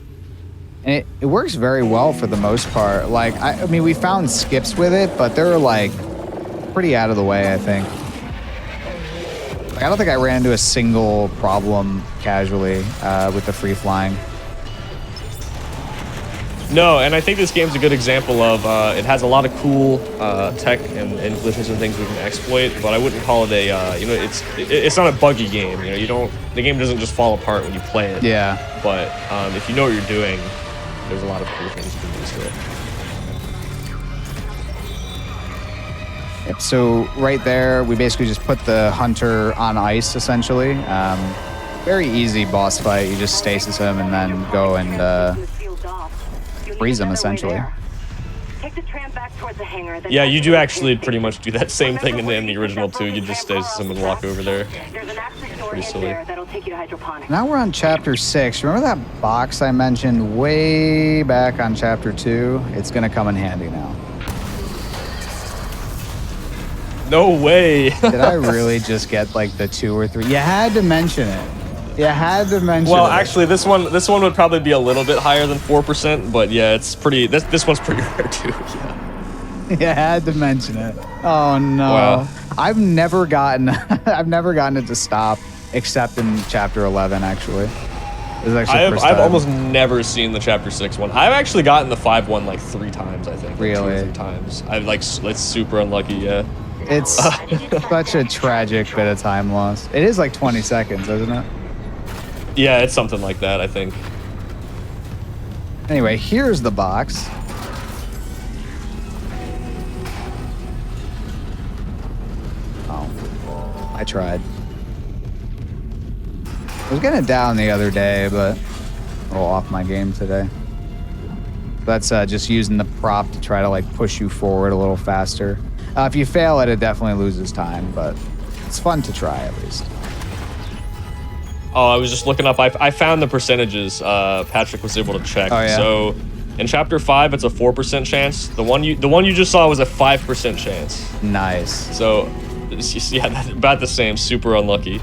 and it works very well for the most part. Like I mean, we found skips with it, but they're like pretty out of the way. I think. Like, I don't think I ran into a single problem casually with the free flying. No, and I think this game's a good example of it has a lot of cool tech and glitches and things we can exploit, but I wouldn't call it a it's not a buggy game. You know, the game doesn't just fall apart when you play it. Yeah. But if you know what you're doing, there's a lot of cool things you can do still. Yep, so right there, we basically just put the hunter on ice essentially. Very easy boss fight. You just stasis him and then go and freeze him essentially. Yeah, you do actually pretty much do that same thing in the original too. You just stasis him and walk over there. Pretty silly. Now we're on chapter 6. Remember that box I mentioned way back on chapter 2? It's gonna come in handy now. No way. Did I really just get like the 2 or 3? You had to mention it. You had to mention Well, it. actually, this one would probably be a little bit higher than 4%, but yeah, it's pretty. This one's pretty rare too. Yeah. You had to mention it. Oh no! Wow. I've never gotten it to stop except in chapter 11. Actually, this is actually the first I've time. almost never seen the chapter 6 one. I've actually gotten the 5 one like 3 times. I think. Really? Like 2 or 3 times. I've like it's super unlucky. Yeah. It's such a tragic bit of time lost. It is like 20 seconds, isn't it? Yeah, it's something like that, I think. Anyway, here's the box. Oh, I tried. I was getting it down the other day, but a little off my game today. That's just using the prop to try to like push you forward a little faster. If you fail it definitely loses time, but it's fun to try at least. Oh, I was just looking up. I found the percentages Patrick was able to check. Oh, yeah? So in chapter 5, it's a 4% chance. The one you just saw was a 5% chance. Nice. So yeah, that's about the same. Super unlucky.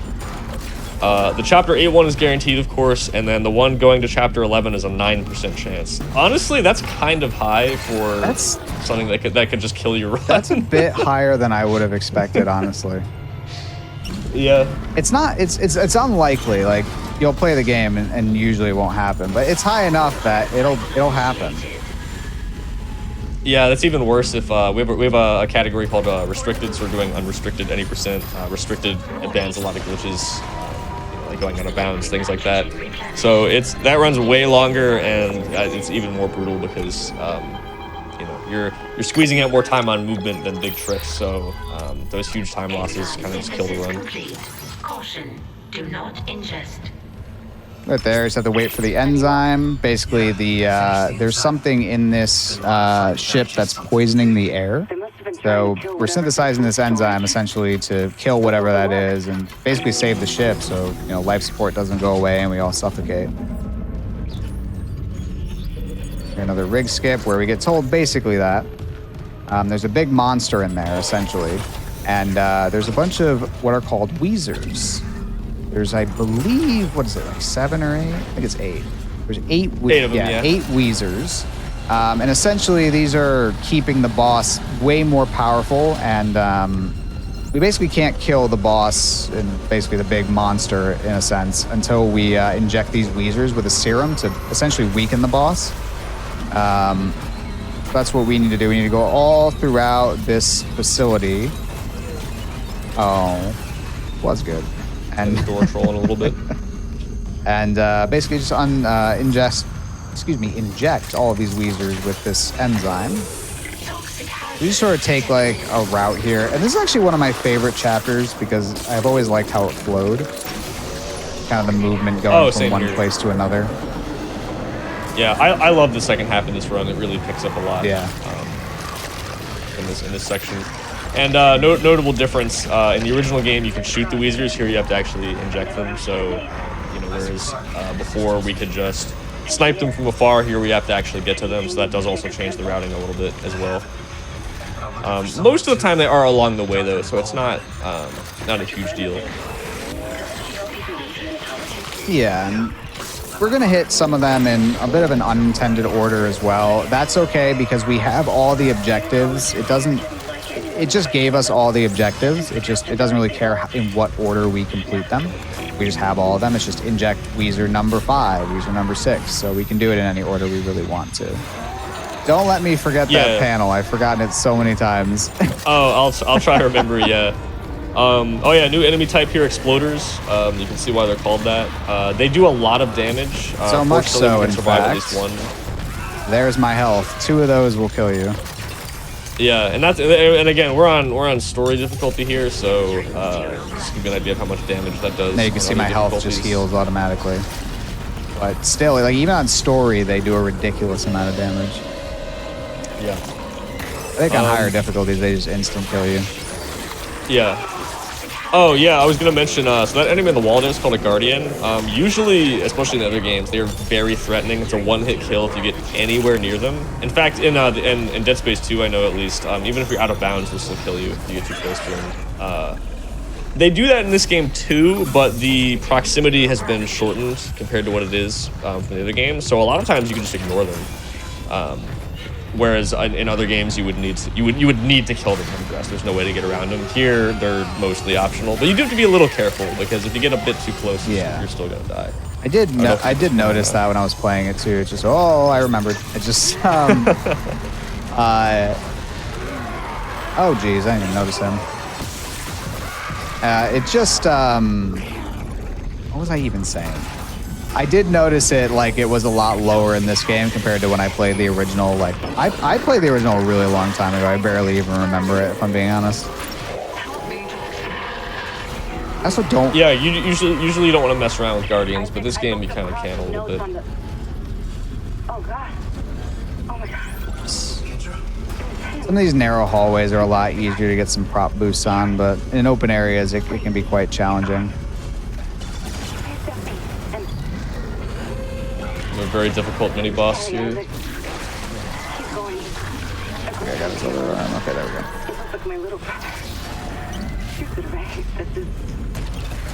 The chapter 8 one is guaranteed, of course, and then the one going to chapter 11 is a 9% chance. Honestly, that's kind of high for something that could just kill your run. That's a bit higher than I would have expected, honestly. Yeah. It's not. It's unlikely. Like you'll play the game and usually it won't happen, but it's high enough that it'll happen. Yeah, that's even worse if we have a category called restricted, so we're doing unrestricted any percent. Restricted, it bans a lot of glitches, like going out of bounds, things like that. So that runs way longer, and it's even more brutal because you're squeezing out more time on movement than big tricks. So those huge time losses kind of just kill the run. Caution, do not ingest. Right there, you just have to wait for the enzyme. Basically, there's something in this ship that's poisoning the air. So we're synthesizing this enzyme essentially to kill whatever that is and basically save the ship so life support doesn't go away and we all suffocate. Another rig skip where we get told basically that. There's a big monster in there essentially. And there's a bunch of what are called Weezers. There's, I believe, what is it, like 7 or 8? I think it's 8. There's 8. 8 of them, yeah. 8 Weezers. And essentially, these are keeping the boss way more powerful. And we basically can't kill the boss and basically the big monster, in a sense, until we inject these Weezers with a serum to essentially weaken the boss. That's what we need to do. We need to go all throughout this facility. Oh, was good. And the door trolling a little bit. And basically just inject all of these Weezers with this enzyme. We just sort of take like a route here. And this is actually one of my favorite chapters because I've always liked how it flowed. Kind of the movement going from one place to another. Yeah, I love the second half of this run. It really picks up a lot. Yeah. In this section. And notable difference, in the original game, you can shoot the Weezers. Here you have to actually inject them. So, you know, whereas before we could just snipe them from afar, here we have to actually get to them. So that does also change the routing a little bit as well. Most of the time they are along the way, though, so it's not a huge deal. Yeah, and we're going to hit some of them in a bit of an unintended order as well. That's okay because we have all the objectives. It just gave us all the objectives. It doesn't really care in what order we complete them. We just have all of them. It's just inject Weezer number 5, Weezer number 6. So we can do it in any order we really want to. Don't let me forget that panel. I've forgotten it so many times. Oh, I'll try to remember, yeah. Oh yeah, new enemy type here, Exploders. You can see why they're called that. They do a lot of damage. So much so, in fact. At least one. There's my health. 2 of those will kill you. Yeah, and again, we're on story difficulty here, so just give you an idea of how much damage that does. Now you can see my health just heals automatically. But still, like even on story, they do a ridiculous amount of damage. Yeah. I think on higher difficulties, they just instant kill you. Yeah. Oh yeah, I was gonna mention. So that enemy in the wall is called a Guardian. Usually, especially in other games, they are very threatening. It's a one-hit kill if you get anywhere near them. In fact, in Dead Space 2, I know at least, even if you're out of bounds, they'll still kill you if you get too close to them. They do that in this game too, but the proximity has been shortened compared to what it is from the other games. So a lot of times you can just ignore them. Whereas in other games you would need to kill them from grass. There's no way to get around them. Here they're mostly optional, but you do have to be a little careful because if you get a bit too close, you're still gonna die. I did notice that when I was playing it too. It's just I remembered. It just oh geez, I didn't even notice him. It just what was I even saying? I did notice it, like, it was a lot lower in this game compared to when I played the original. Like, I played the original a really long time ago. I barely even remember it, if I'm being honest. I also don't... Yeah, you usually you don't want to mess around with Guardians, but this game you kind of can a little bit. Oh, God. Oh, my God. Some of these narrow hallways are a lot easier to get some prop boosts on, but in open areas, it can be quite challenging. A very difficult mini boss here. Okay, I got his other arm. Okay, there we go. Look, my little brother.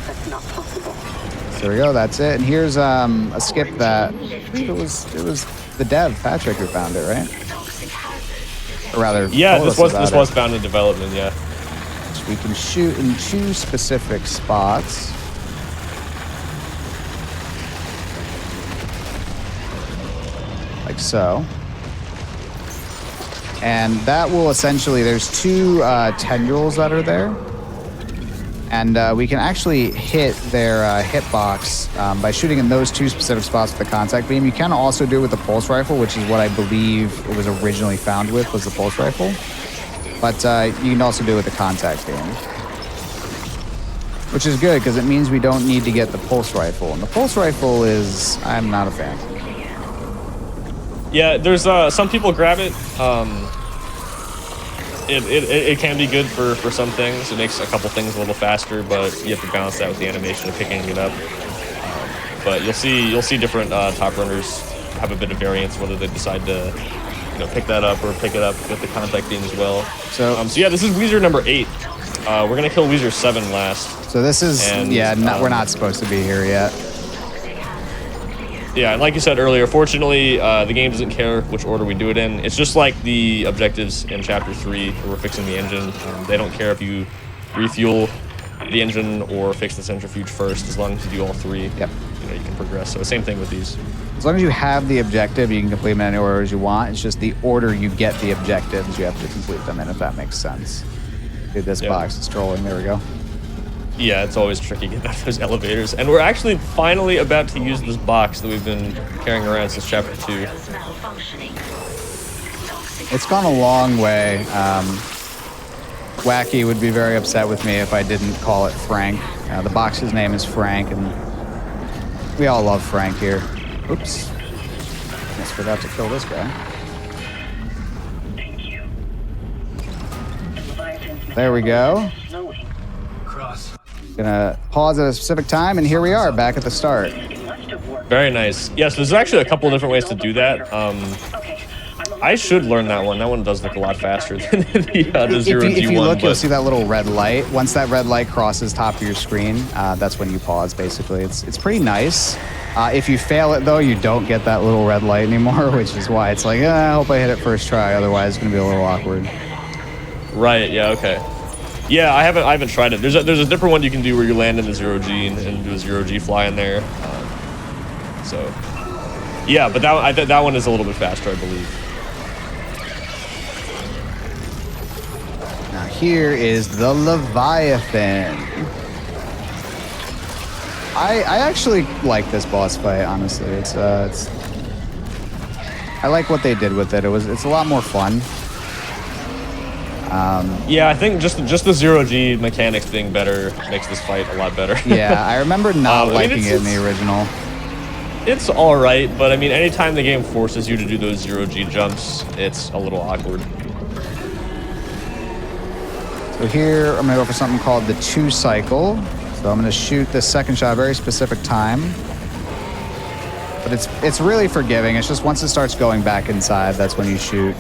That's not possible. So there we go. That's it. And here's a skip that I believe it was the dev Patrick who found it, right? Or rather, yeah, this was found in development. Yeah. So we can shoot in 2 specific spots. Like so. And that will essentially, there's 2 tendrils that are there. And we can actually hit their hitbox by shooting in those 2 specific spots with the contact beam. You can also do it with the pulse rifle, which is what I believe it was originally found with, was the pulse rifle. But you can also do it with the contact beam. Which is good, because it means we don't need to get the pulse rifle. And the pulse rifle is, I'm not a fan. Yeah, there's some people grab it. It can be good for some things. It makes a couple things a little faster, but you have to balance that with the animation of picking it up. But you'll see different top runners have a bit of variance whether they decide to pick that up or pick it up with the contact beam as well. So yeah, this is Weezer number 8. We're gonna kill Weezer 7 last. So this is, And, we're not supposed to be here yet. Yeah, and like you said earlier, fortunately, the game doesn't care which order we do it in. It's just like the objectives in Chapter 3, where we're fixing the engine. They don't care if you refuel the engine or fix the centrifuge first, as long as you do all three. Yep. You know, you can progress. So same thing with these. As long as you have the objective, you can complete them in any order as you want. It's just the order you get the objectives, you have to complete them in, if that makes sense. Dude, this box is trolling. There we go. Yeah, it's always tricky getting out of those elevators. And we're actually finally about to use this box that we've been carrying around since Chapter 2. It's gone a long way. Wacky would be very upset with me if I didn't call it Frank. The box's name is Frank, and we all love Frank here. Oops. Almost forgot to kill this guy. There we go. Gonna pause at a specific time, and here we are, back at the start. Very nice. Yes, there's actually a couple of different ways to do that. I should learn that one. That one does look a lot faster than the zero G1. If you look, you'll see that little red light. Once that red light crosses top of your screen, that's when you pause, basically. It's pretty nice. If you fail it, though, you don't get that little red light anymore, which is why it's like, I hope I hit it first try. Otherwise, it's going to be a little awkward. Right, yeah, okay. Yeah, I haven't tried it. There's a different one you can do where you land in the 0G and do a 0G fly in there. So, yeah, but that one is a little bit faster, I believe. Now here is the Leviathan. I actually like this boss fight, honestly. It's I like what they did with it. It's a lot more fun. Yeah, I think just the 0G mechanics being better makes this fight a lot better. Yeah, I remember not liking it in the original. It's all right, but I mean, anytime the game forces you to do those 0G jumps, it's a little awkward. So here, I'm gonna go for something called the 2 cycle. So I'm gonna shoot this second shot at a very specific time. But it's really forgiving. It's just once it starts going back inside, that's when you shoot.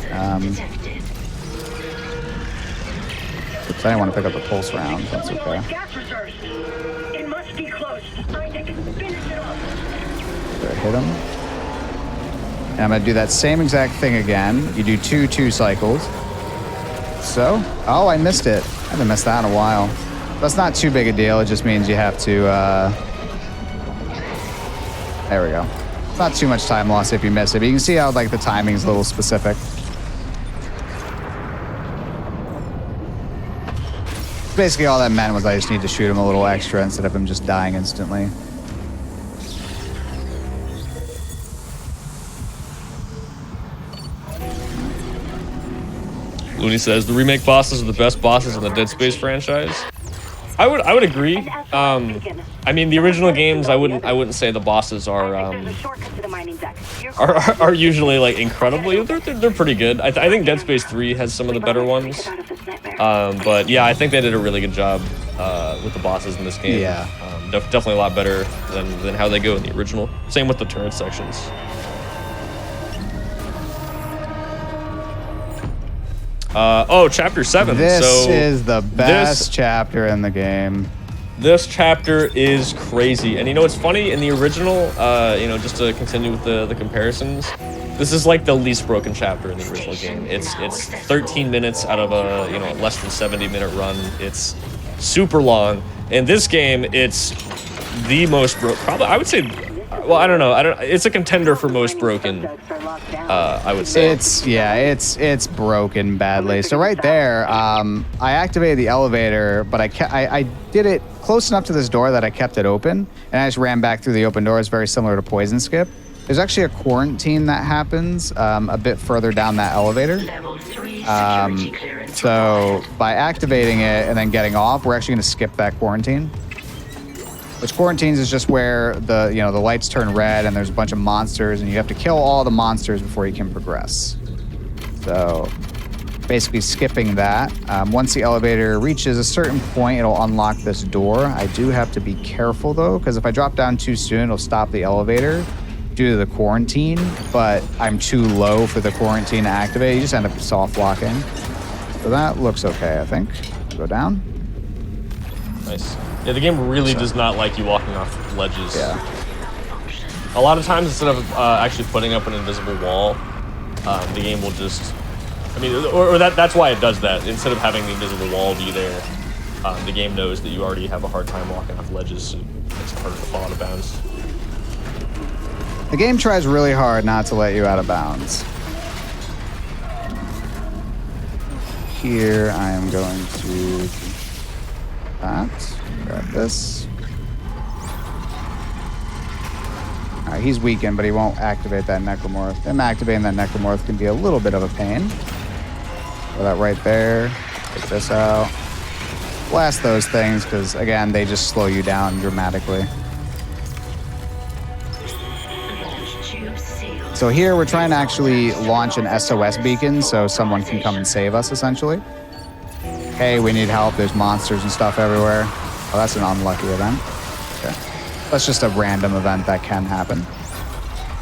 I didn't want to pick up the pulse round. That's okay. It must be close. Isaac, finish it off. Hit him. And I'm gonna do that same exact thing again. You do 2 cycles. So, oh, I missed it. I haven't missed that in a while. That's not too big a deal. It just means you have to, there we go. It's not too much time loss if you miss it, but you can see how, like, the timing's a little specific. Basically, all that meant was I just need to shoot him a little extra instead of him just dying instantly. Looney says the remake bosses are the best bosses in the Dead Space franchise. I would agree. I mean, the original games, I wouldn't say the bosses are usually like incredibly. They're pretty good. I think Dead Space 3 has some of the better ones. But yeah, I think they did a really good job with the bosses in this game. Yeah. Definitely a lot better than how they go in the original. Same with the turret sections. Chapter 7. This is the best chapter in the game. This chapter is crazy. And you know, it's funny, in the original, just to continue with the comparisons, this is like the least broken chapter in the original game. It's 13 minutes out of a, less than 70-minute run. It's super long. In this game, it's the most broken, probably, I would say, well, I don't know. It's a contender for most broken, I would say. It's broken badly. So right there, I activated the elevator, but I did it close enough to this door that I kept it open, and I just ran back through the open door. It's very similar to Poison Skip. There's actually a quarantine that happens a bit further down that elevator. So by activating it and then getting off, we're actually going to skip that quarantine. Which quarantines is just where the lights turn red and there's a bunch of monsters and you have to kill all the monsters before you can progress. So basically skipping that. Once the elevator reaches a certain point, it'll unlock this door. I do have to be careful though, because if I drop down too soon, it'll stop the elevator due to the quarantine, but I'm too low for the quarantine to activate. You just end up soft locking. So that looks okay, I think. Go down. Nice. Yeah, the game really does not like you walking off ledges. Yeah. A lot of times, instead of actually putting up an invisible wall, the game will just... I mean, or that's why it does that. Instead of having the invisible wall be there, the game knows that you already have a hard time walking off ledges, so it makes it harder to fall out of bounds. The game tries really hard not to let you out of bounds. Here, I am going to do that. Grab this. Alright, he's weakened, but he won't activate that necromorph. Him activating that necromorph can be a little bit of a pain. Throw that right there. Take this out. Blast those things, because again, they just slow you down dramatically. So here we're trying to actually launch an SOS beacon so someone can come and save us, essentially. Hey, we need help. There's monsters and stuff everywhere. Oh, that's an unlucky event. Okay. That's just a random event that can happen.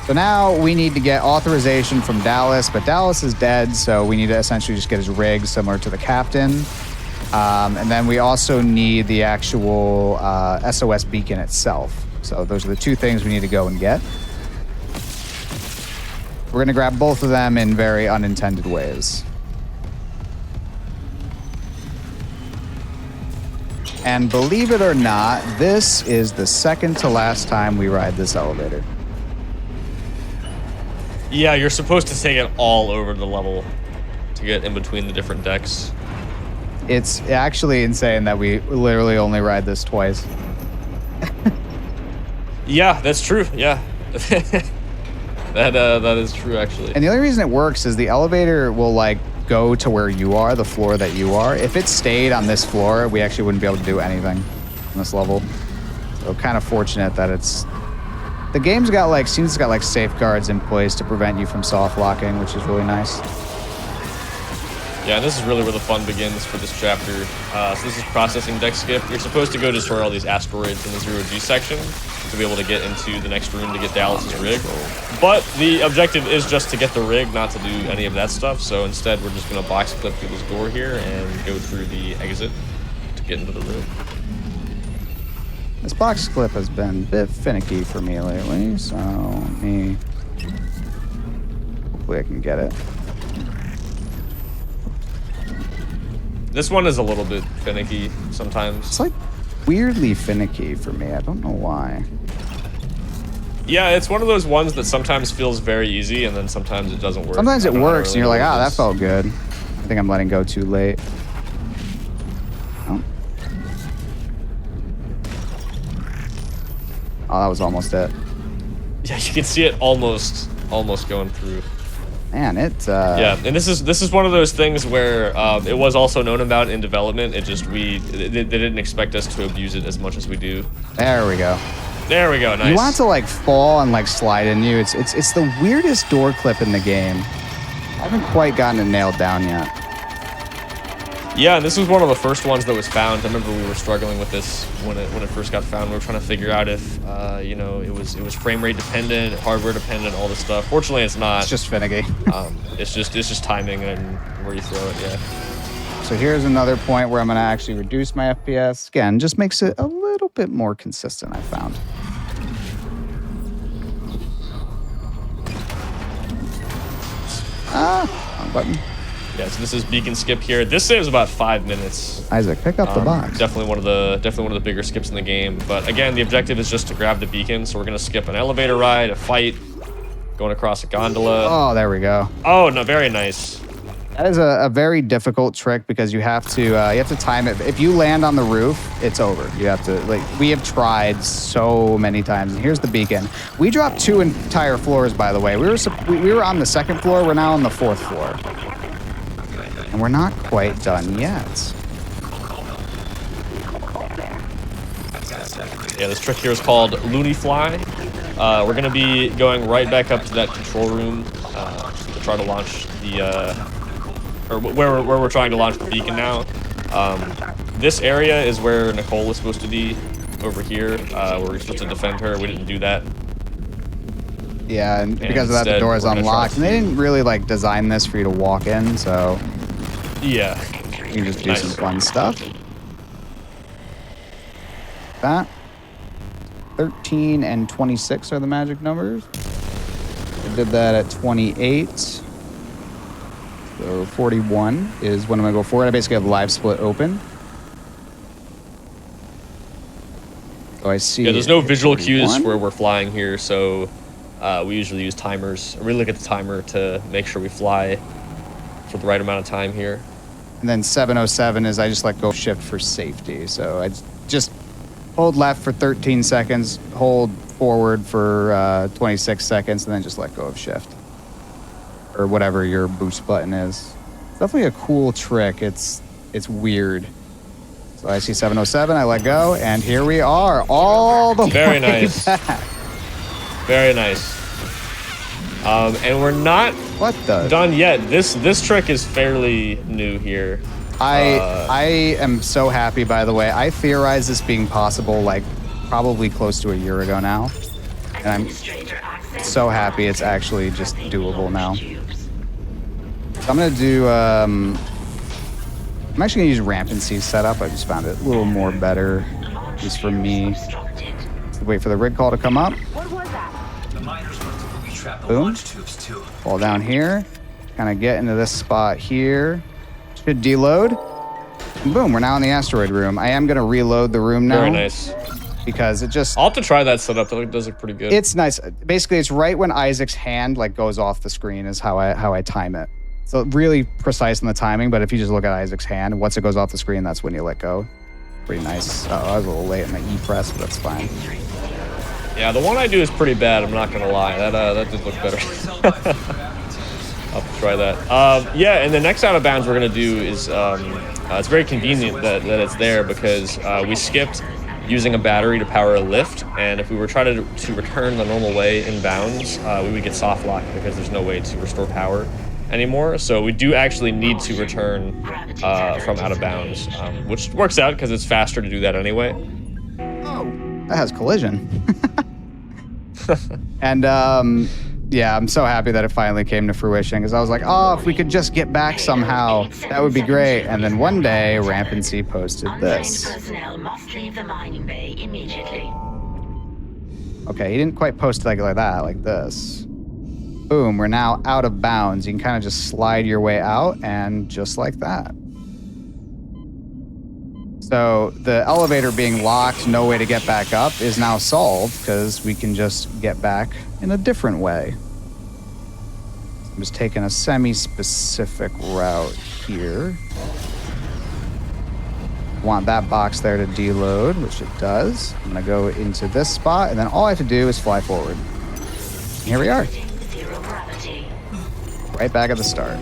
So now we need to get authorization from Dallas, but Dallas is dead, so we need to essentially just get his rig similar to the captain. And then we also need the actual SOS beacon itself. So those are the two things we need to go and get. We're going to grab both of them in very unintended ways. And believe it or not, this is the second to last time we ride this elevator. Yeah, you're supposed to take it all over the level to get in between the different decks. It's actually insane that we literally only ride this twice. Yeah, that's true. Yeah. That is true, actually. And the only reason it works is the elevator will like go to where you are, the floor that you are. If it stayed on this floor, we actually wouldn't be able to do anything on this level. So kind of fortunate that it's... The game's got like, seems it's got like safeguards in place to prevent you from soft locking, which is really nice. Yeah, this is really where the fun begins for this chapter. So this is processing deck skip. You're supposed to go destroy all these asteroids in the 0G section to be able to get into the next room to get Dallas's rig. But the objective is just to get the rig, not to do any of that stuff. So instead, we're just going to box clip through this door here and go through the exit to get into the room. This box clip has been a bit finicky for me lately, so hopefully I can get it. This one is a little bit finicky sometimes. It's like weirdly finicky for me. I don't know why. Yeah, it's one of those ones that sometimes feels very easy and then sometimes it doesn't work. Sometimes it works and you're like, ah, that felt good. I think I'm letting go too late. Oh. Oh, that was almost it. Yeah, you can see it almost going through. Man, yeah, and this is one of those things where it was also known about in development. It just they didn't expect us to abuse it as much as we do. There we go. There we go. Nice. You want it to like fall and like slide in you. It's the weirdest door clip in the game. I haven't quite gotten it nailed down yet. Yeah, this was one of the first ones that was found. I remember we were struggling with this when it first got found. We were trying to figure out if you know, it was frame rate dependent, hardware dependent, all this stuff. Fortunately, it's not. It's just finicky. It's just timing and where you throw it. Yeah. So here's another point where I'm going to actually reduce my FPS. Again, just makes it a little bit more consistent, I found. Wrong button. Yeah, so this is beacon skip here. This saves about 5 minutes. Isaac, pick up the box. Definitely one of the bigger skips in the game. But again, the objective is just to grab the beacon. So we're gonna skip an elevator ride, a fight, going across a gondola. Oh, there we go. Oh no, very nice. That is a very difficult trick because you have to time it. If you land on the roof, it's over. You have to we have tried so many times. And here's the beacon. We dropped 2 entire floors, by the way. We were on the 2nd floor. We're now on the 4th floor. And we're not quite done yet. Yeah, this trick here is called Looney Fly. We're going to be going right back up to that control room to try to launch the... or where we're trying to launch the beacon now. This area is where Nicole is supposed to be, over here, where we're supposed to defend her. We didn't do that. Yeah, and because of that, the door is unlocked. And they didn't really like design this for you to walk in, so... Yeah. You can just do some fun stuff. that. 13 and 26 are the magic numbers. I did that at 28. So 41 is when I'm going to go forward. I basically have live split open. So I see. Yeah, there's no visual 41. cues where we're flying here, so we usually use timers. We look at the timer to make sure we fly for the right amount of time here. And then 707 is I just let go of shift for safety. So I just hold left for 13 seconds, hold forward for 26 seconds, and then just let go of shift. Or whatever your boost button is. It's definitely a cool trick. It's weird. So I see 707, I let go, and here we are, all the Very way nice. back. Very nice. And we're not done yet. This trick is fairly new here. I am so happy, by the way. I theorized this being possible like probably close to a year ago now. And I'm so happy it's actually just doable now. So I'm going to do, I'm actually going to use rampancy setup. I just found it a little more better, at least for me. So wait for the rig call to come up. What was that? The miners must have booby-trapped the Boom. launch tubes too. Fall down here. Kind of get into this spot here. Should deload. And boom, we're now in the asteroid room. I am going to reload the room now. Very nice. Because it just... I'll have to try that setup. That does look pretty good. It's nice. Basically, it's right when Isaac's hand like goes off the screen is how I time it. So really precise in the timing, but if you just look at Isaac's hand, once it goes off the screen, that's when you let go. Pretty nice. Oh, I was a little late in the E press, but that's fine. Yeah, the one I do is pretty bad. I'm not gonna lie. That does look better. I'll have to try that. Yeah, and the next out of bounds we're gonna do is it's very convenient that it's there because we skipped using a battery to power a lift, and if we were trying to return the normal way in bounds, we would get soft locked because there's no way to restore power anymore. So we do actually need to return from out of bounds, which works out because it's faster to do that anyway. Oh, that has collision. And yeah, I'm so happy that it finally came to fruition because I was like, oh, if we could just get back somehow, that would be great. And then one day, Rampancy posted this. Personnel must leave the mining bay immediately. Okay, he didn't quite post it like that, like this. Boom, we're now out of bounds. You can kind of just slide your way out, and just like that. So the elevator being locked, no way to get back up, is now solved because we can just get back in a different way. I'm just taking a semi-specific route here. Want that box there to deload, which it does. I'm gonna go into this spot, and then all I have to do is fly forward. And here we are. Right back at the start.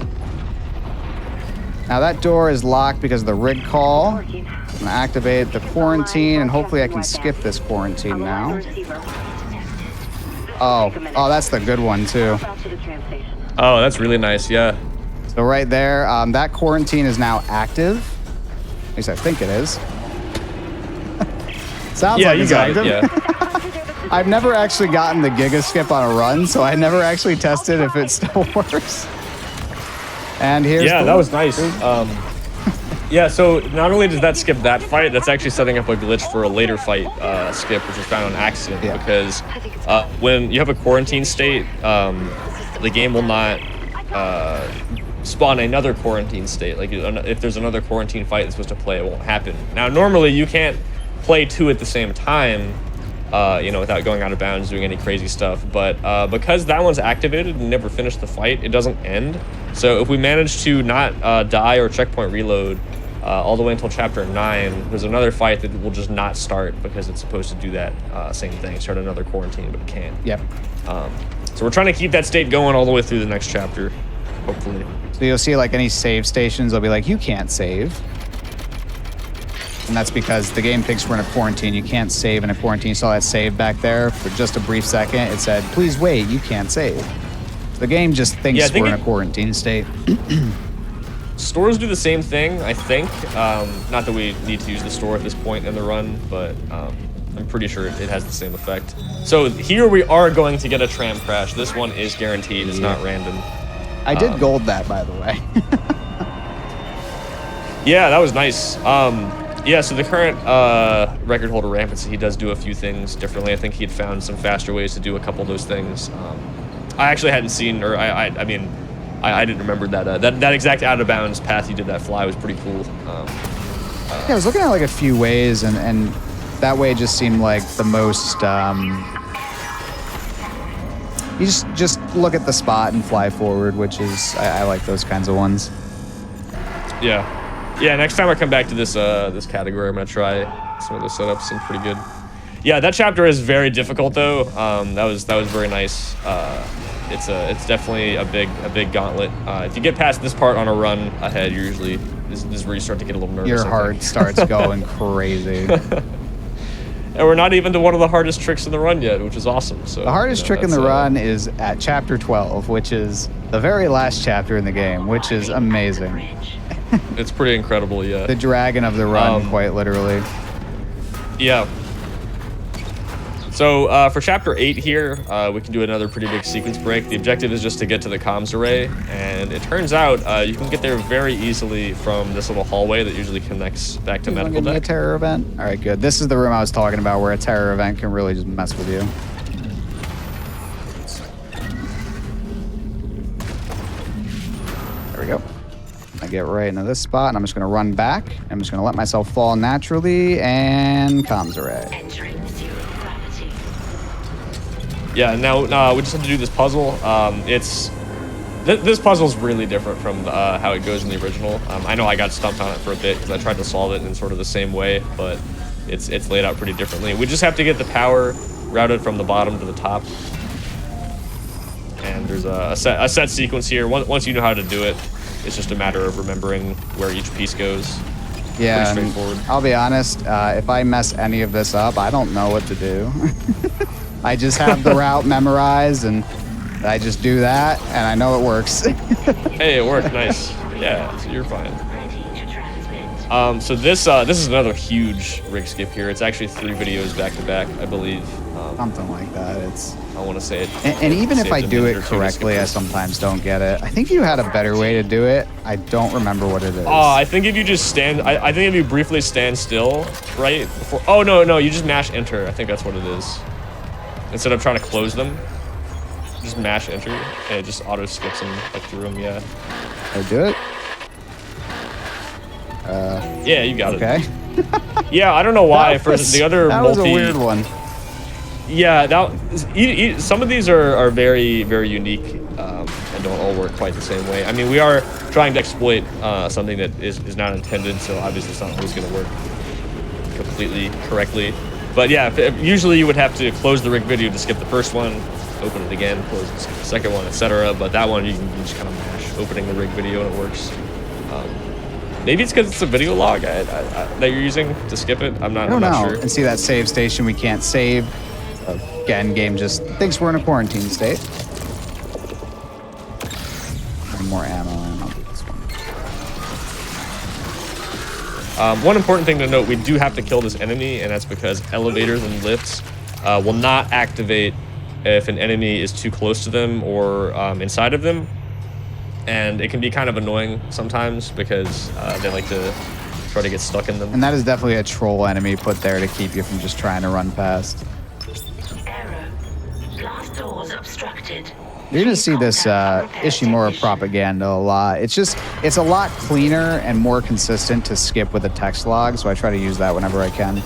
Now that door is locked because of the rig call. I'm gonna activate the quarantine, and hopefully I can skip this quarantine now. Oh, that's the good one too. Oh, that's really nice, yeah. So right there, that quarantine is now active. At least I think it is. Sounds like it's active. Yeah. I've never actually gotten the Giga Skip on a run, so I never actually tested if it still works. And here's that was nice. Yeah, so not only does that skip that fight, that's actually setting up a glitch for a later fight skip, which was found on accident, because when you have a quarantine state, the game will not spawn another quarantine state. Like, if there's another quarantine fight that's supposed to play, it won't happen. Now, normally you can't play two at the same time, without going out of bounds, doing any crazy stuff. But because that one's activated and never finished the fight, it doesn't end. So if we manage to not die or checkpoint reload all the way until chapter 9, there's another fight that will just not start because it's supposed to do that same thing, start another quarantine, but it can't. Yep. So we're trying to keep that state going all the way through the next chapter, hopefully. So you'll see like any save stations, they'll be like, you can't save. And that's because the game thinks we're in a quarantine. You can't save in a quarantine. You saw that save back there for just a brief second. It said, please wait, you can't save. The game just thinks we're in a quarantine state. Stores do the same thing, I think. Not that we need to use the store at this point in the run, but I'm pretty sure it has the same effect. So here we are going to get a tram crash. This one is guaranteed. It's not random. I did gold that, by the way. Yeah, that was nice. Yeah, so the current record holder rampancy, he does do a few things differently. I think he had found some faster ways to do a couple of those things. I actually hadn't seen, or I mean, I didn't remember that that exact out of bounds path he did that fly was pretty cool. Yeah, I was looking at like a few ways, and that way just seemed like the most. You just look at the spot and fly forward, which is I like those kinds of ones. Yeah, next time I come back to this this category, I'm gonna try some of the setups. Seem pretty good. Yeah, that chapter is very difficult though. That was very nice. It's definitely a big gauntlet. If you get past this part on a run ahead, you're usually this is where you start to get a little nervous. Your heart starts going crazy. And we're not even to one of the hardest tricks in the run yet, which is awesome. So the hardest trick in the run is at chapter 12, which is the very last chapter in the game, which is amazing. It's pretty incredible, yeah. The dragon of the run, quite literally. Yeah. So for chapter 8 here, we can do another pretty big sequence break. The objective is just to get to the comms array, and it turns out you can get there very easily from this little hallway that usually connects back to medical deck. A terror event? All right, good. This is the room I was talking about where a terror event can really just mess with you. There we go. I get right into this spot, and I'm just going to run back. I'm just going to let myself fall naturally, and comms array. Yeah, now we just have to do this puzzle. This puzzle is really different from how it goes in the original. I know I got stumped on it for a bit because I tried to solve it in sort of the same way, but it's laid out pretty differently. We just have to get the power routed from the bottom to the top. And there's a set sequence here. Once you know how to do it, it's just a matter of remembering where each piece goes. Yeah, pretty straightforward. I'll be honest, if I mess any of this up, I don't know what to do. I just have the route memorized, and I just do that, and I know it works. Hey, it worked. Nice. Yeah, so you're fine. So this is another huge rig skip here. It's actually 3 videos back to back, I believe. Something like that. I want to say it. And even if I do it correctly, I sometimes don't get it. I think you had a better way to do it. I don't remember what it is. I think if you just stand, I think if you briefly stand still, right before. Oh no, you just mash enter. I think that's what it is. Instead of trying to close them, just mash enter, and it just auto skips them like through them. Yeah. I do it. Yeah, you got it. Okay. Yeah, I don't know why. For the other that was a weird one. Yeah, some of these are very, very unique and don't all work quite the same way. I mean, we are trying to exploit something that is not intended, so obviously it's not always going to work completely correctly. But yeah, usually you would have to close the rig video to skip the first one, open it again, close the second one, etc. But that one you can just kind of mash opening the rig video and it works. Maybe it's because it's a video log that you're using to skip it. I'm not sure. And see that save station we can't save. Again, game just thinks we're in a quarantine state. More ammo, and I'll do this one. One important thing to note, we do have to kill this enemy, and that's because elevators and lifts will not activate if an enemy is too close to them or inside of them. And it can be kind of annoying sometimes because they like to try to get stuck in them. And that is definitely a troll enemy put there to keep you from just trying to run past. Obstructed. You're gonna see this Ishimura propaganda a lot. It's a lot cleaner and more consistent to skip with a text log, so I try to use that whenever I can.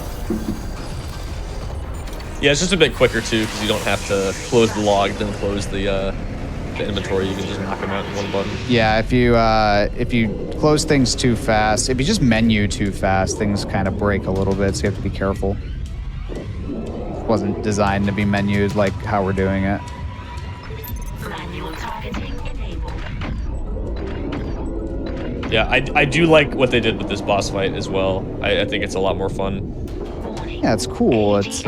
Yeah, it's just a bit quicker too, because you don't have to close the log, then close the inventory. You can just knock them out in one button. Yeah, if you close things too fast, if you just menu too fast, things kind of break a little bit, so you have to be careful. It wasn't designed to be menued like how we're doing it. Yeah, I do like what they did with this boss fight as well. I think it's a lot more fun. Yeah, it's cool. It's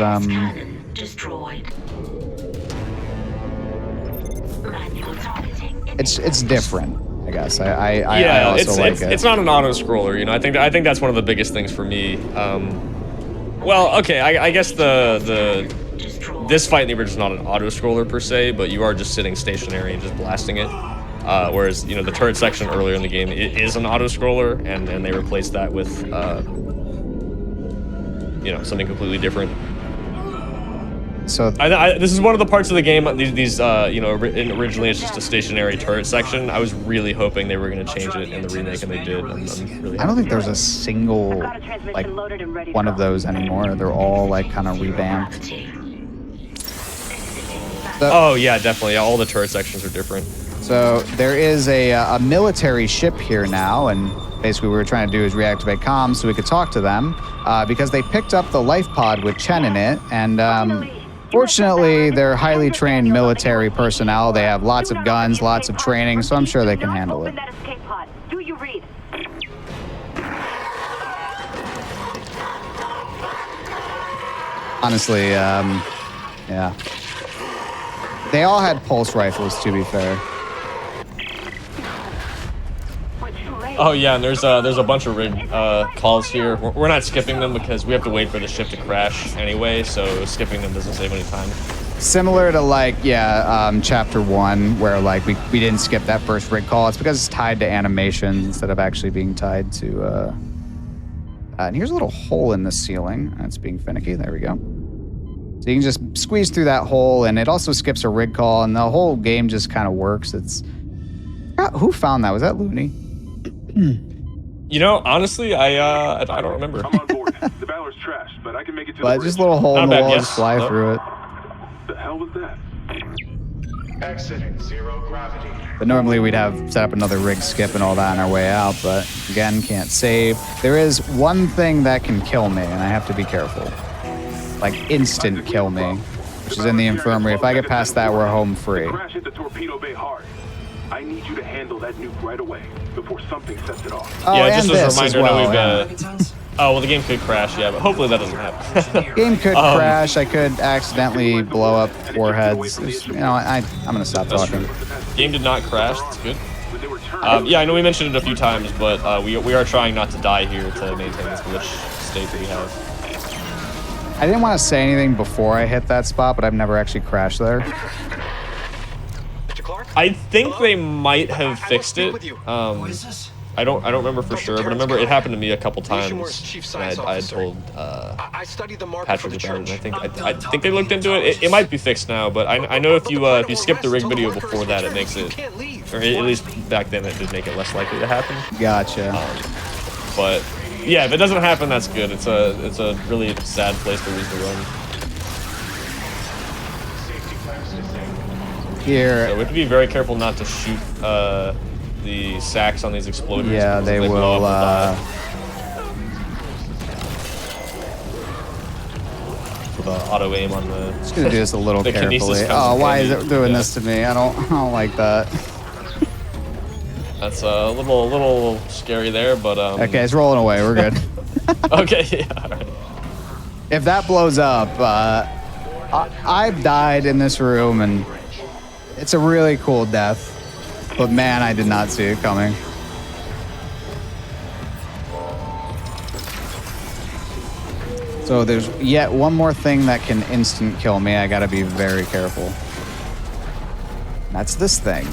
it's different, I guess. I also like it. It's not an auto scroller, you know. I think that's one of the biggest things for me. Well, okay, I guess this fight in the original is not an auto scroller per se, but you are just sitting stationary and just blasting it. Whereas, you know, the turret section earlier in the game it is an auto scroller, and they replaced that with you know, something completely different. So This is one of the parts of the game. These you know, originally it's just a stationary turret section. I was really hoping they were going to change it in the remake, and they did. I'm really I don't think happy. there's a single like one of those anymore. They're all like kind of revamped. Oh yeah, definitely. Yeah, all the turret sections are different. So there is a military ship here now, and basically what we were trying to do is reactivate comms so we could talk to them because they picked up the life pod with Chen in it, and fortunately they're highly trained military personnel. They have lots of guns, lots of training, so I'm sure they can handle it. Do you read? Honestly, yeah. They all had pulse rifles, to be fair. Oh yeah, and there's a bunch of rig calls here. We're not skipping them because we have to wait for the ship to crash anyway, so skipping them doesn't save any time. Similar to like, chapter 1, where like we didn't skip that first rig call. It's because it's tied to animation instead of actually being tied to, and here's a little hole in the ceiling. That's being finicky. There we go. So you can just squeeze through that hole, and it also skips a rig call, and the whole game just kind of works. It's, who found that? Was that Looney? You know, honestly, I don't remember. I'm on board. The Valor's trashed, but I can make it to But the just a bridge. little hole in Not the bad, wall, yes. just fly Nope. through it. The hell was that? Exiting zero gravity. But normally we'd have set up another rig skip and all that on our way out, but again, can't save. There is one thing that can kill me, and I have to be careful. Like instant kill me, which is in the infirmary. If I get past that, we're home free. Crash hit the torpedo bay hard. I need you to handle that nuke right away before something sets it off. Oh, Yeah, and just as a this as reminder, well, that yeah. we've oh well, the game could crash, yeah, but hopefully that doesn't happen. Game could crash. I could accidentally blow up warheads. You know, I'm gonna stop That's talking. true. Game did not crash. That's good. Yeah, I know we mentioned it a few times, but we are trying not to die here to maintain this glitch state that we have. I didn't want to say anything before I hit that spot, but I've never actually crashed there. I think they might have fixed it. I don't remember for sure, but I remember it happened to me a couple times, and I had told Patrick about it. And I think they looked into it. It might be fixed now, but I know if you skip the rig video before that, it makes it, or at least back then it did make it less likely to happen. Gotcha. But yeah, if it doesn't happen, that's good. It's a really sad place to lose the run. Here. So we have to be very careful not to shoot the sacks on these exploders. Yeah, they will. blow up with auto aim on the. Just gonna do this a little the kinesis carefully. comes Oh, in why is handy. it doing Yeah. this to me? I don't like that. That's a little scary there, but Okay, it's rolling away. We're good. Okay, yeah. All right. If that blows up, I've died in this room, and it's a really cool death. But man, I did not see it coming. So there's yet one more thing that can instant kill me. I gotta be very careful. That's this thing.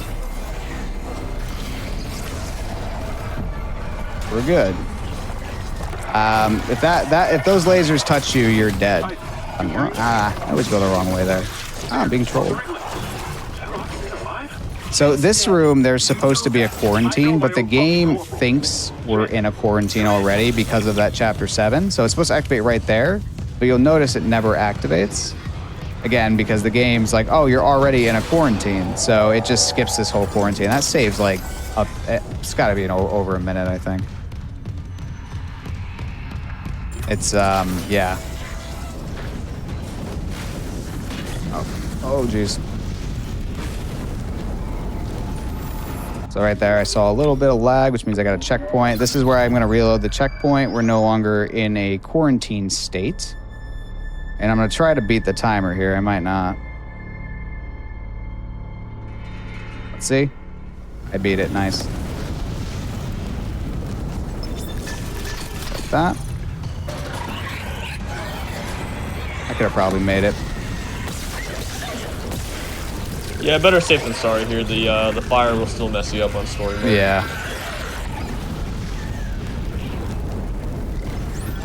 We're good. If those lasers touch you, you're dead. I always go the wrong way there. I'm being trolled. So this room, there's supposed to be a quarantine, but the game thinks we're in a quarantine already because of that chapter 7. So it's supposed to activate right there, but you'll notice it never activates. Again, because the game's like, oh, you're already in a quarantine. So it just skips this whole quarantine. That saves like, it's gotta be over a minute, I think. It's, yeah. Oh, geez. So right there, I saw a little bit of lag, which means I got a checkpoint. This is where I'm gonna reload the checkpoint. We're no longer in a quarantine state. And I'm gonna try to beat the timer here. I might not. Let's see. I beat it, nice. Like that. I could have probably made it. Yeah, better safe than sorry here. The fire will still mess you up on story mode. Yeah.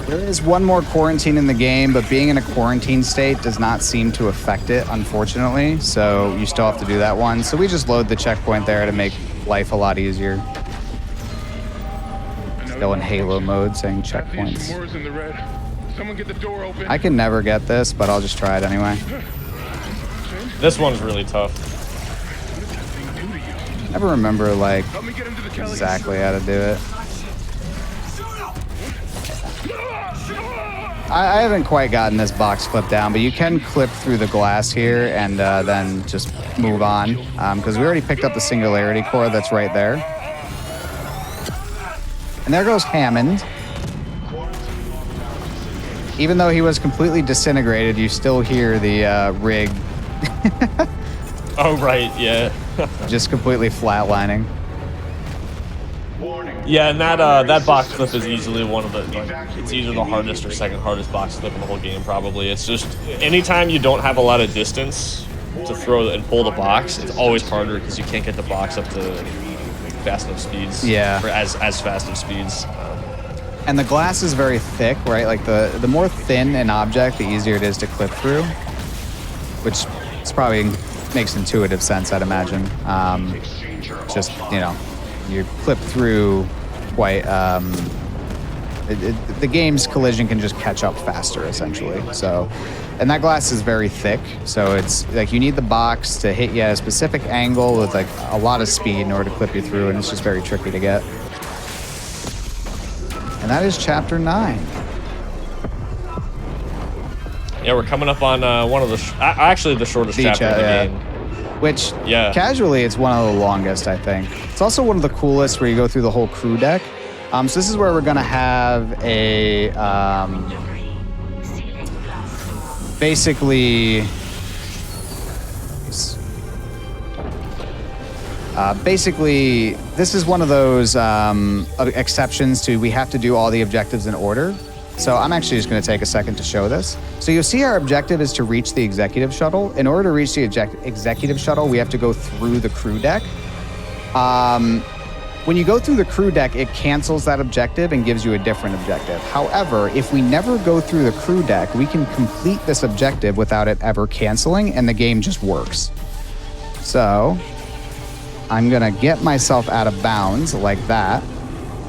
There is one more quarantine in the game, but being in a quarantine state does not seem to affect it, unfortunately. So you still have to do that one. So we just load the checkpoint there to make life a lot easier. Still in Halo mode, saying checkpoints. Someone get the door open. I can never get this, but I'll just try it anyway. This one's really tough. Never remember, like, exactly how to do it. I haven't quite gotten this box clip down, but you can clip through the glass here and then just move on. Because we already picked up the singularity core that's right there. And there goes Hammond. Even though he was completely disintegrated, you still hear the rig. Oh, right, yeah. Just completely flatlining. Yeah, and that box clip is easily one of the, like, it's either the hardest or second hardest box clip in the whole game, probably. It's just, anytime you don't have a lot of distance to throw and pull the box, it's always harder because you can't get the box up to fast enough speeds. Yeah. Or as fast of speeds. And the glass is very thick, right? Like the more thin an object, the easier it is to clip through, which is probably makes intuitive sense, I'd imagine. Just, you know, you clip through quite, the game's collision can just catch up faster, essentially. So, and that glass is very thick, so it's like you need the box to hit you at a specific angle with like a lot of speed in order to clip you through, and it's just very tricky to get. And that is chapter 9. Yeah, we're coming up on one of the, actually the shortest chapter in the game. Which, casually, it's one of the longest, I think. It's also one of the coolest where you go through the whole crew deck. So this is where we're going to have a, basically, this is one of those exceptions to we have to do all the objectives in order. So I'm actually just going to take a second to show this. So you'll see our objective is to reach the executive shuttle. In order to reach the executive shuttle, we have to go through the crew deck. When you go through the crew deck, it cancels that objective and gives you a different objective. However, if we never go through the crew deck, we can complete this objective without it ever canceling, and the game just works. So I'm going to get myself out of bounds like that.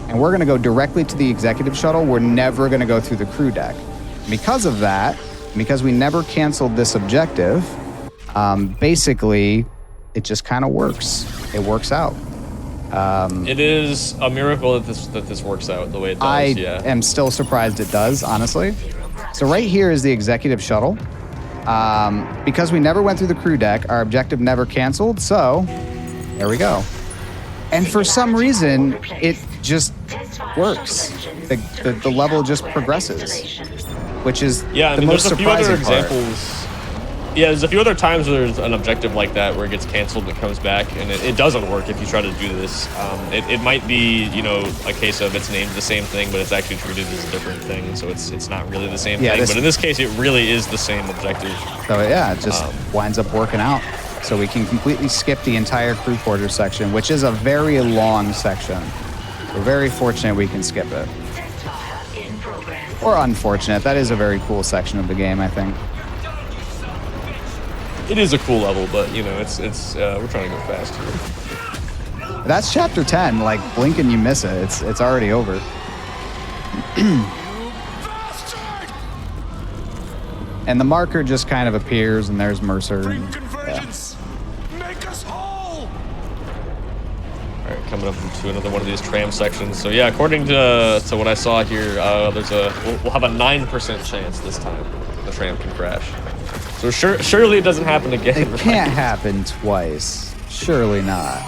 And we're going to go directly to the executive shuttle. We're never going to go through the crew deck. Because of that, because we never canceled this objective, basically, it just kind of works. It works out. It is a miracle that this works out the way it does, I am still surprised it does, honestly. So right here is the executive shuttle. Because we never went through the crew deck, our objective never canceled, so there we go. And for some reason, it just works. The level just progresses, which is the most surprising part. Yeah, there's a few other times where there's an objective like that where it gets canceled but comes back, and it doesn't work if you try to do this. It might be, you know, a case of it's named the same thing, but it's actually treated as a different thing, so it's not really the same thing. But in this case, it really is the same objective. So yeah, it just winds up working out. So we can completely skip the entire crew quarters section, which is a very long section. We're very fortunate we can skip it. Or unfortunate. That is a very cool section of the game, I think. It is a cool level, but you know, it's we're trying to go fast here. That's chapter 10. Like, blink and you miss it. It's already over. And the marker just kind of appears, and there's Mercer. And, Alright, coming up into another one of these tram sections. So yeah, according to what I saw here, we'll have a 9% chance this time the tram can crash. So surely it doesn't happen again. It can't happen twice. Surely not.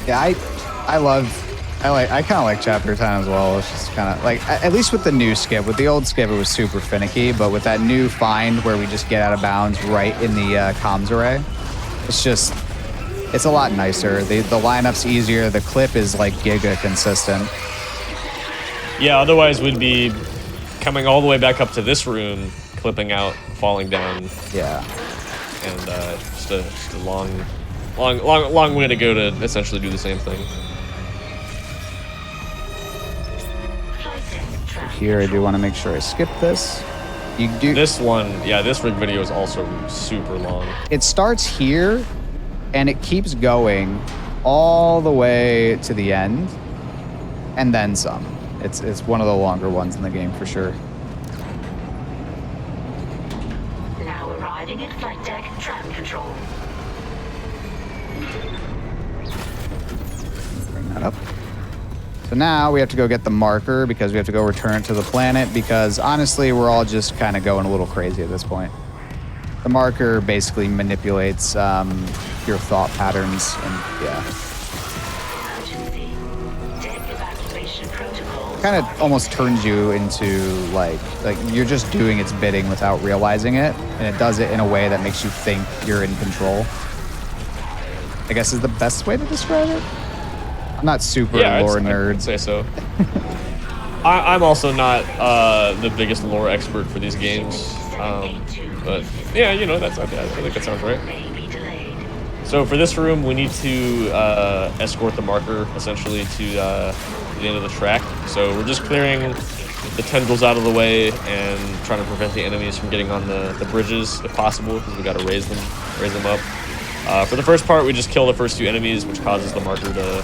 Yeah, I kind of like chapter 10 as well. It's just kind of like, at least with the new skip. With the old skip, it was super finicky, but with that new find where we just get out of bounds right in the comms array, it's a lot nicer. The lineup's easier. The clip is like giga consistent. Yeah, otherwise we'd be coming all the way back up to this room, clipping out, falling down. Yeah. And just a long way to go to essentially do the same thing. here, I do want to make sure I skip this. You do. This one, yeah, this rig video is also super long. It starts here, and it keeps going all the way to the end, and then some. It's one of the longer ones in the game for sure. Now arriving at flight deck trap control. Bring that up. So now we have to go get the marker because we have to go return it to the planet because honestly, we're all just kind of going a little crazy at this point. The marker basically manipulates your thought patterns and yeah. Kind of almost turns you into like you're just doing its bidding without realizing it, and it does it in a way that makes you think you're in control. I guess is the best way to describe it. I'm not super lore nerd. I'd say so. I'm also not the biggest lore expert for these games, but yeah, you know, I think that sounds right. So for this room, we need to escort the marker essentially to the end of the track. So we're just clearing the tendrils out of the way and trying to prevent the enemies from getting on the bridges if possible, because we got to raise them up. For the first part, we just kill the first two enemies, which causes the marker to.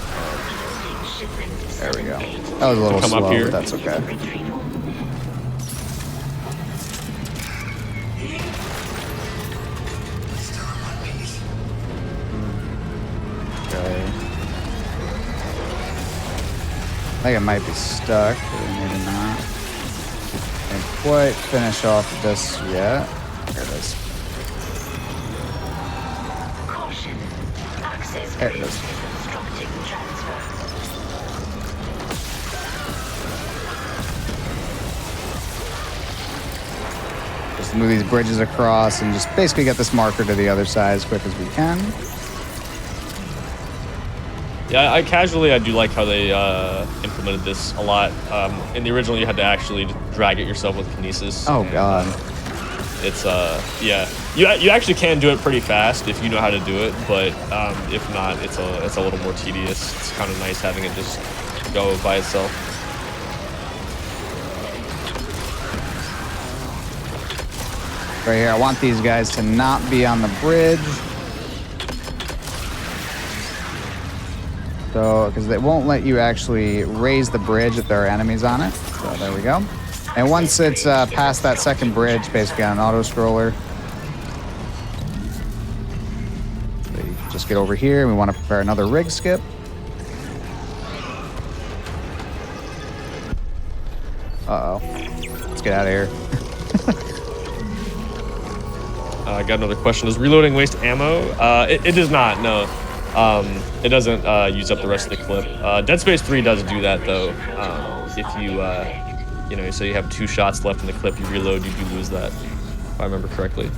There we go. That was a little slow, up here. But that's okay. Okay. I think it might be stuck, or maybe not. Can't quite finish off this yet. There it is. There it is. Just move these bridges across and just basically get this marker to the other side as quick as we can. Yeah, I do like how they implemented this a lot. In the original, you had to actually drag it yourself with kinesis. Oh god. It's yeah, you actually can do it pretty fast if you know how to do it, but if not, it's a little more tedious. It's kind of nice having it just go by itself. Right here, I want these guys to not be on the bridge. So, because they won't let you actually raise the bridge if there are enemies on it. So there we go. And once it's past that second bridge, basically on an auto-scroller, so you just get over here, and we want to prepare another rig skip. Uh-oh. Let's get out of here. I got another question. Does reloading waste ammo? It does not, no. It doesn't use up the rest of the clip. Dead Space 3 does do that, though. If you, you know, so you have 2 shots left in the clip, you reload, you do lose that, if I remember correctly.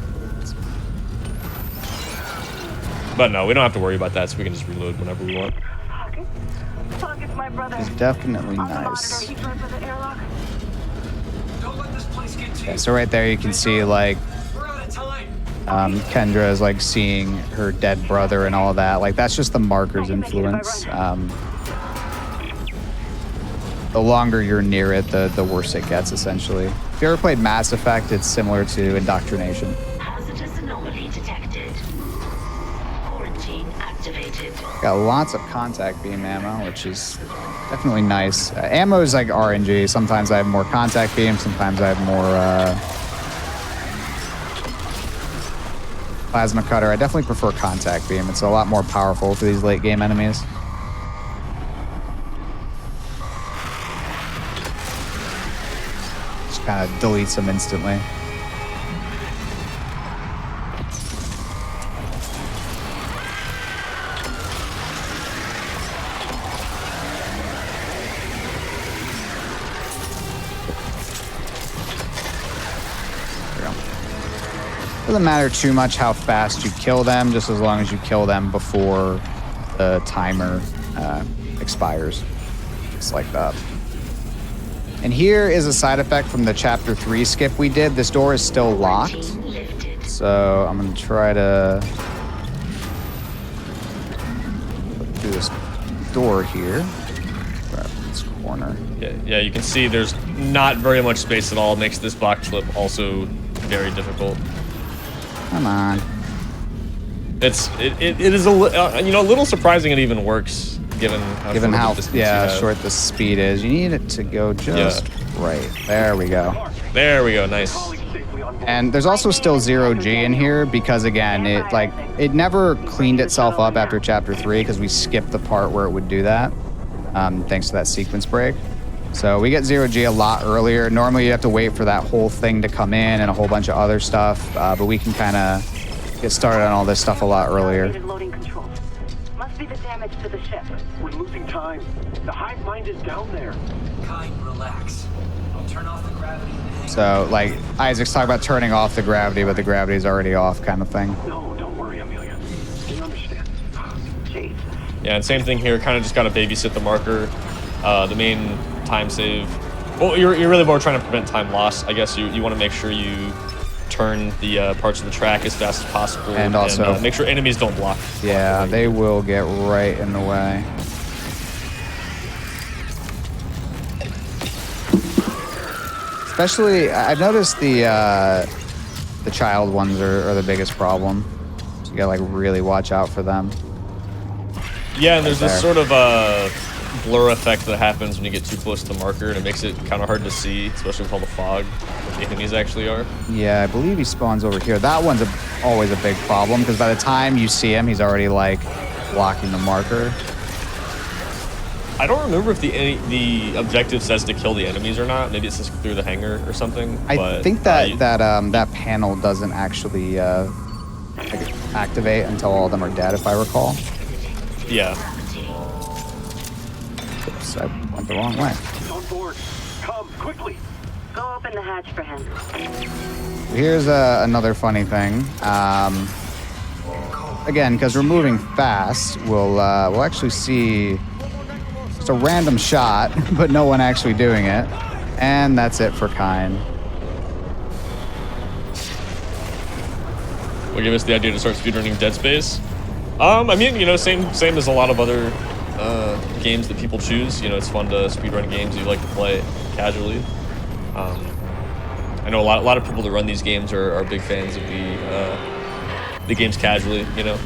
But no, we don't have to worry about that, so we can just reload whenever we want. It's definitely nice. Yeah, so right there you can see, like, Kendra is like seeing her dead brother and all of that. Like that's just the marker's influence. The longer you're near it, the worse it gets, essentially. If you ever played Mass Effect, it's similar to Indoctrination. Hazardous anomaly detected. Quarantine activated. Got lots of contact beam ammo, which is definitely nice. Ammo is like RNG. Sometimes I have more contact beam, sometimes I have more plasma cutter. I definitely prefer contact beam. It's a lot more powerful for these late game enemies. Just kind of deletes them instantly. Doesn't matter too much how fast you kill them, just as long as you kill them before the timer expires. Just like that. And here is a side effect from the Chapter 3 skip we did. This door is still locked. So I'm going to try to look through this door here. Grab this corner. corner. Yeah, you can see there's not very much space at all. Makes this box flip also very difficult. Come on. It is a little surprising it even works given how short the speed is. You need it to go just right. There we go. There we go. Nice. And there's also still 0G in here because again, it never cleaned itself up after chapter 3 because we skipped the part where it would do that, thanks to that sequence break. So we get 0G a lot earlier. Normally you have to wait for that whole thing to come in and a whole bunch of other stuff, but we can kind of get started on all this stuff a lot earlier. Must be the damage to the ship. We're losing time. The hive mind is down there. Kai, relax. I'll turn off the gravity in the hangar. So, like, Isaac's talking about turning off the gravity, but the gravity's already off kind of thing. No, don't worry, Amelia. You understand. Jesus. Yeah, and same thing here. Kind of just got to babysit the marker. The main time save. Well, you're really more trying to prevent time loss. I guess you want to make sure you turn the parts of the track as fast as possible, and also make sure enemies don't block. Yeah, they will get right in the way. Especially, I've noticed the child ones are the biggest problem. So you gotta like really watch out for them. Yeah, and there's this sort of blur effect that happens when you get too close to the marker, and it makes it kind of hard to see, especially with all the fog, what the enemies actually are. Yeah, I believe he spawns over here. That one's always a big problem, because by the time you see him, he's already, like, blocking the marker. I don't remember if the objective says to kill the enemies or not. Maybe it says through the hangar or something. I think that that panel doesn't actually activate until all of them are dead, if I recall. Yeah. Oops, I went the wrong way. On board. Come, quickly. Go open the hatch for him. Here's another funny thing. Again, because we're moving fast, we'll actually see just a random shot, but no one actually doing it. And that's it for Kine. Will give us the idea to start speedrunning Dead Space. I mean, you know, same as a lot of other games that people choose. You know, it's fun to speedrun games you like to play casually. I know a lot of people that run these games are big fans of the games casually. You know,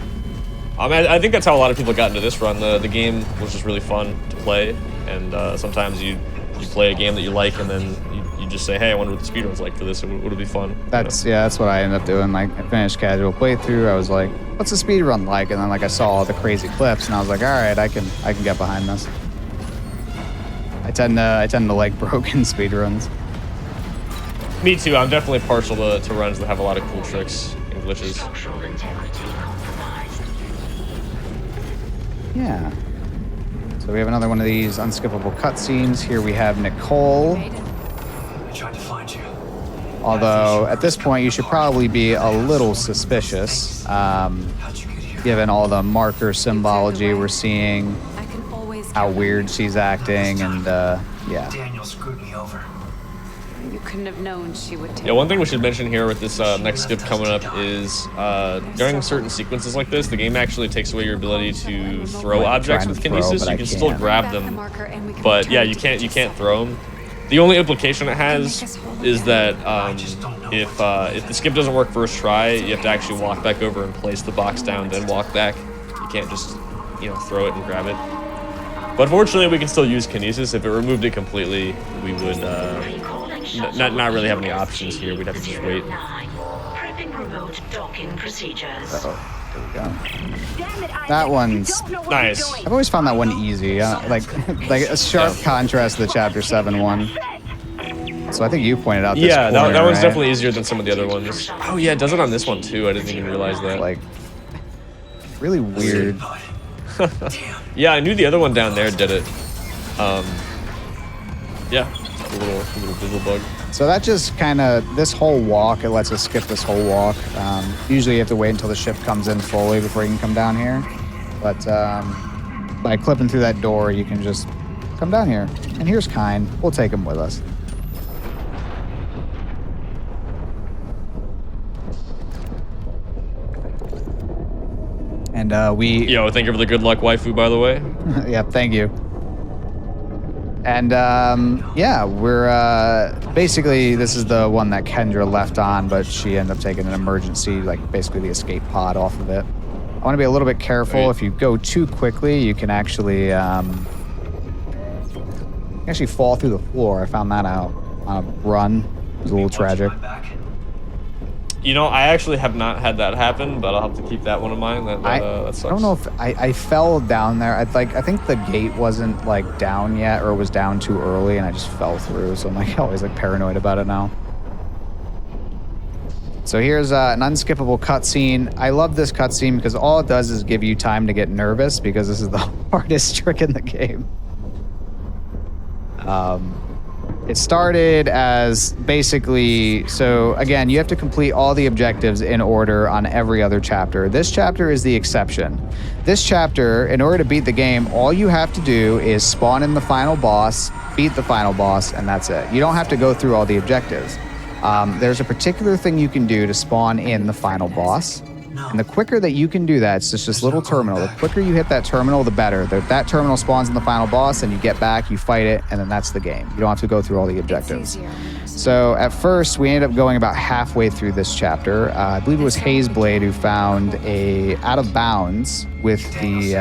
I think that's how a lot of people got into this run. The game was just really fun to play, and sometimes you play a game that you like, and then you just say, hey, I wonder what the speedrun's like for this. Would it be fun? That's what I ended up doing. Like, I finished casual playthrough. I was like, what's the speedrun like? And then like I saw all the crazy clips, and I was like, all right, I can get behind this. I tend to like broken speedruns. Me too. I'm definitely partial to runs that have a lot of cool tricks and glitches. Yeah. So we have another one of these unskippable cutscenes. Here we have Nicole. I tried to find you. Although at this point you should probably be a little suspicious, given all the marker symbology we're seeing, how weird she's acting, and yeah. Daniel screwed me over. You couldn't have known she would take. Yeah, one thing we should mention here with this next skip coming up is during certain sequences like this, the game actually takes away your ability to throw objects with kinesis. You can still grab them, but yeah, you can't throw them. The only implication it has is that if the skip doesn't work first try, you have to actually walk back over and place the box down, then walk back. You can't just, throw it and grab it. But fortunately, we can still use kinesis. If it removed it completely, we would not really have any options here. We'd have to just wait. Prepping remote docking procedures. There we go. That one's nice. I've always found that one easy. Like a sharp contrast to the Chapter 7 one. So I think you pointed out this corner, that one's right? definitely easier than some of the other ones. Oh yeah, it does it on this one too. I didn't even realize that. Like, really weird. Yeah, I knew the other one down there did it. Yeah, a little visual bug. So that just this whole walk, it lets us skip this whole walk. Usually you have to wait until the ship comes in fully before you can come down here. But by clipping through that door, you can just come down here. And here's Kine. We'll take him with us. And we... Yo, thank you for the good luck waifu, by the way. Yeah, thank you. And yeah, we're basically, this is the one that Kendra left on, but she ended up taking an emergency, like basically the escape pod off of it. I want to be a little bit careful. If you go too quickly, you can actually fall through the floor. I found that out on a run. It was a little tragic. You know, I actually have not had that happen, but I'll have to keep that one in mind. That sucks. I don't know if I fell down there. I think the gate wasn't like down yet, or was down too early, and I just fell through. So I'm like always like paranoid about it now. So here's an unskippable cutscene. I love this cutscene because all it does is give you time to get nervous, because this is the hardest trick in the game. It started as basically, so again, you have to complete all the objectives in order on every other chapter. This chapter is the exception. This chapter, in order to beat the game, all you have to do is spawn in the final boss, beat the final boss, and that's it. You don't have to go through all the objectives. There's a particular thing you can do to spawn in the final boss. And the quicker that you can do that, it's just this little terminal. The quicker you hit that terminal, the better. That terminal spawns in the final boss, and you get back, you fight it, and then that's the game. You don't have to go through all the objectives. So at first, we ended up going about halfway through this chapter. I believe it was Hazeblade who found a out of bounds with the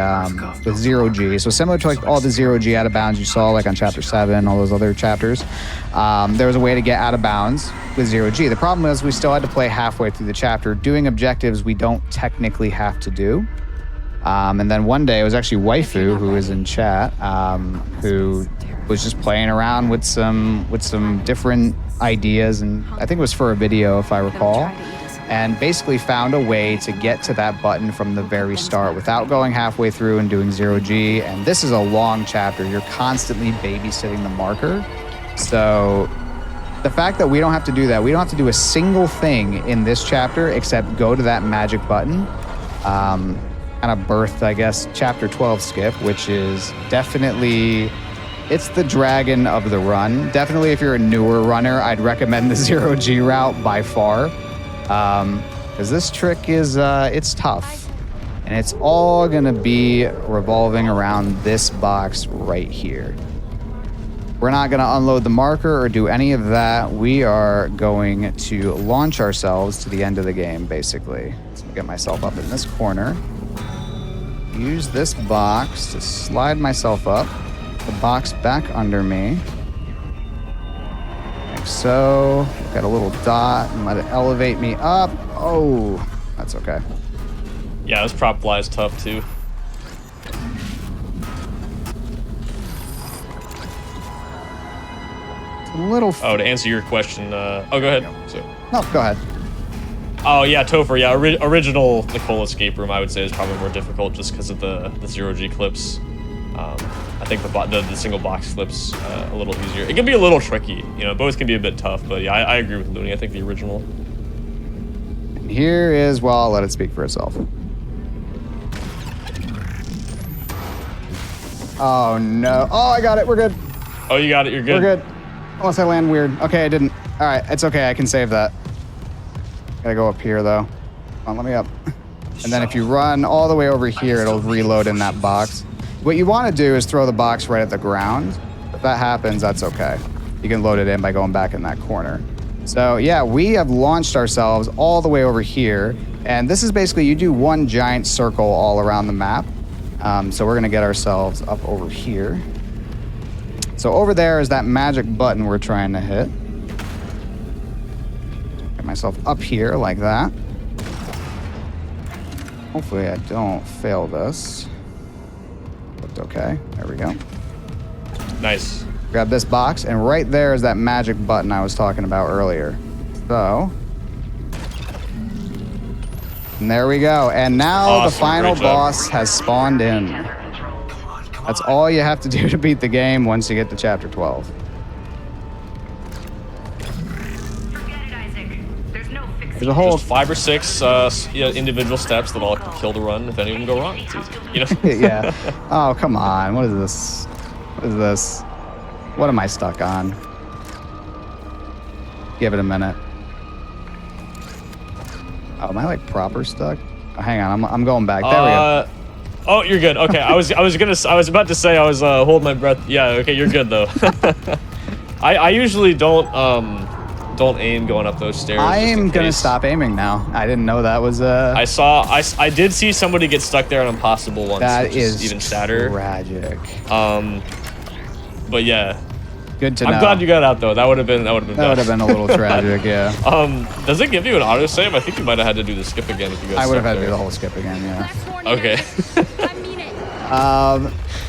with zero G. So similar to like all the zero G out of bounds you saw like on chapter 7, all those other chapters. There was a way to get out of bounds with zero G. The problem is we still had to play halfway through the chapter. Doing objectives we don't technically have to do. And then one day it was actually Waifu, who is in chat, who was just playing around with some different ideas, and I think it was for a video if I recall, and basically found a way to get to that button from the very start without going halfway through and doing zero G. And this is a long chapter. You're constantly babysitting the marker. So the fact that we don't have to do that, we don't have to do a single thing in this chapter except go to that magic button, kind of birthed, I guess, chapter 12 skip, which is definitely, it's the dragon of the run. Definitely if you're a newer runner, I'd recommend the zero G route by far. Because this trick is, it's tough. And it's all gonna be revolving around this box right here. We're not gonna unload the marker or do any of that. We are going to launch ourselves to the end of the game, basically. So get myself up in this corner. Use this box to slide myself up. The box back under me. Like so. Got a little dot and let it elevate me up. Oh, that's okay. Yeah, this prop fly is tough too. It's a little. Oh, to answer your question, oh, go ahead. So. No, go ahead. Oh yeah, Topher. Yeah, original Nicole escape room I would say is probably more difficult just because of the zero G clips. I think the single box clips a little easier. It can be a little tricky, you know. Both can be a bit tough, but yeah, I agree with Looney. I think the original. And here is, well, I'll let it speak for itself. Oh no! Oh, I got it. We're good. Oh, you got it. You're good. We're good. Unless I land weird. Okay, I didn't. All right, it's okay. I can save that. Gotta go up here though. Come on, let me up. And then if you run all the way over here, it'll reload in that box. What you want to do is throw the box right at the ground. If that happens, that's okay. You can load it in by going back in that corner. So yeah, we have launched ourselves all the way over here. And this is basically, you do one giant circle all around the map. So we're gonna get ourselves up over here. So over there is that magic button we're trying to hit. Get myself up here like that. Hopefully I don't fail this. Looked okay. There we go. Nice. Grab this box, and right there is that magic button I was talking about earlier. So, and there we go. And now awesome. The final boss has spawned in. That's all you have to do to beat the game once you get to chapter 12. There's a whole just 5 or 6 individual steps that all can kill the run if any of them go wrong. It's easy, you know? Yeah. Oh, come on. What is this? What is this? What am I stuck on? Give it a minute. Oh, am I like proper stuck? Oh, hang on. I'm going back. There we go. Oh, you're good. Okay, I was about to say I was holding my breath. Yeah, okay, you're good though. I usually don't aim going up those stairs. I am gonna stop aiming now. I didn't know that was I did see somebody get stuck there on impossible once. That which is even sadder. Tragic. But yeah. Good to know. I'm glad you got out though. That would have been That would have been a little tragic, yeah. Does it give you an autosave? I think you might have had to do the skip again if you got I would have had there. to do the whole skip again, yeah. Okay.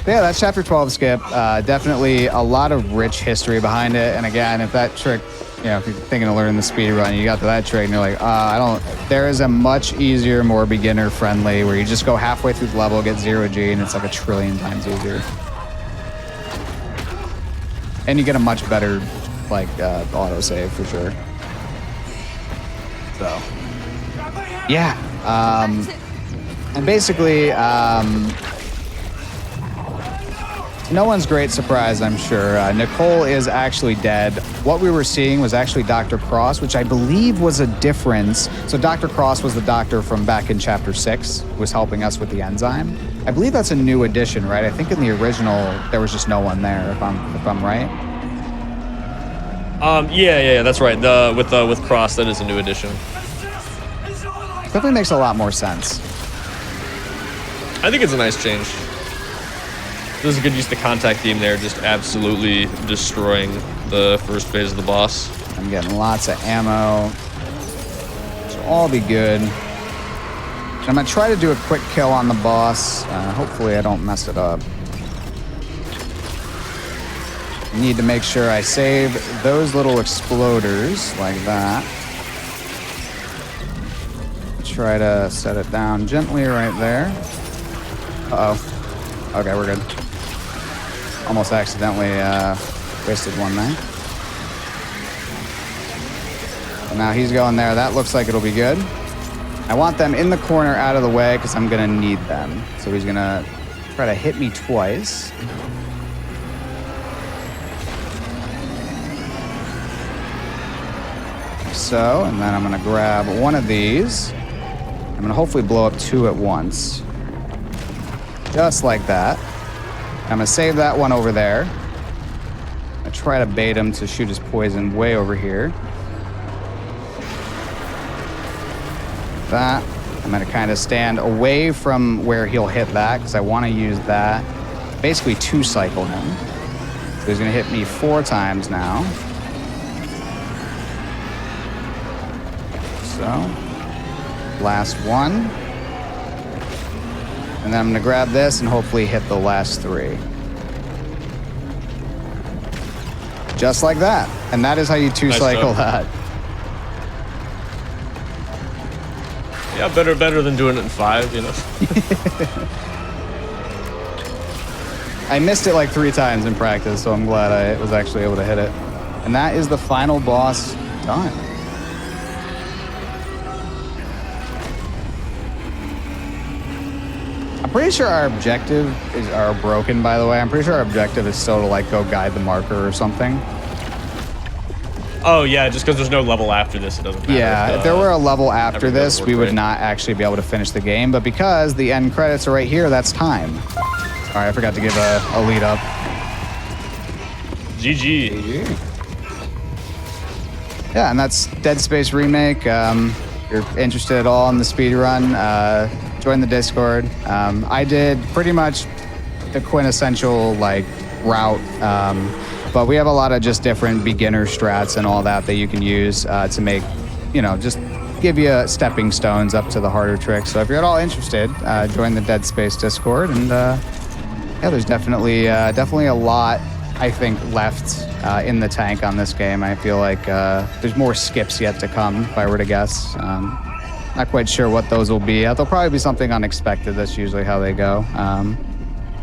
Yeah, that's chapter 12 skip. Definitely a lot of rich history behind it. And again, if that trick, you know, if you're thinking of learning the speed run, you got to that trick and you're like, there is a much easier, more beginner friendly where you just go halfway through the level, get 0G, and it's like 1,000,000,000 times easier. And you get a much better, like, autosave for sure. So, yeah. And basically, no one's great surprise, I'm sure. Nicole is actually dead. What we were seeing was actually Dr. Cross, which I believe was a difference. So Dr. Cross was the doctor from back in chapter 6, who was helping us with the enzyme. I believe that's a new addition, right? I think in the original, there was just no one there, if I'm right. Yeah, that's right. With Cross, that is a new addition. Definitely makes a lot more sense. I think it's a nice change. This is a good use of the contact theme there, just absolutely destroying the first phase of the boss. I'm getting lots of ammo. So all be good. I'm gonna try to do a quick kill on the boss. Hopefully I don't mess it up. Need to make sure I save those little exploders like that. Try to set it down gently right there. Uh-oh. Okay, we're good. Almost accidentally wasted one there. So now he's going there. That looks like it'll be good. I want them in the corner out of the way because I'm going to need them. So he's going to try to hit me twice. So, and then I'm going to grab one of these. I'm going to hopefully blow up 2 at once. Just like that. I'm going to save that one over there. I try to bait him to shoot his poison way over here. That. I'm going to kind of stand away from where he'll hit that because I want to use that. Basically 2-cycle him. So he's going to hit me 4 times now. So, last one. And then I'm going to grab this and hopefully hit the last 3. Just like that. And that is how you 2-cycle that. Yeah, better than doing it in 5, you know? I missed it like 3 times in practice, so I'm glad I was actually able to hit it. And that is the final boss done. I'm pretty sure our objective are broken, by the way. I'm pretty sure our objective is still to like go guide the marker or something. Oh yeah, just because there's no level after this, it doesn't matter. Yeah, if there were a level after this, we would not actually be able to finish the game. But because the end credits are right here, that's time. All right, I forgot to give a lead up. GG. Yeah, and that's Dead Space Remake. If you're interested at all in the speedrun, join the Discord. I did pretty much the quintessential like route, but we have a lot of just different beginner strats and all that you can use to make, you know, just give you stepping stones up to the harder tricks. So if you're at all interested, join the Dead Space Discord. And yeah, there's definitely a lot, I think, left in the tank on this game. I feel like there's more skips yet to come, if I were to guess. Not quite sure what those will be. There'll probably be something unexpected. That's usually how they go.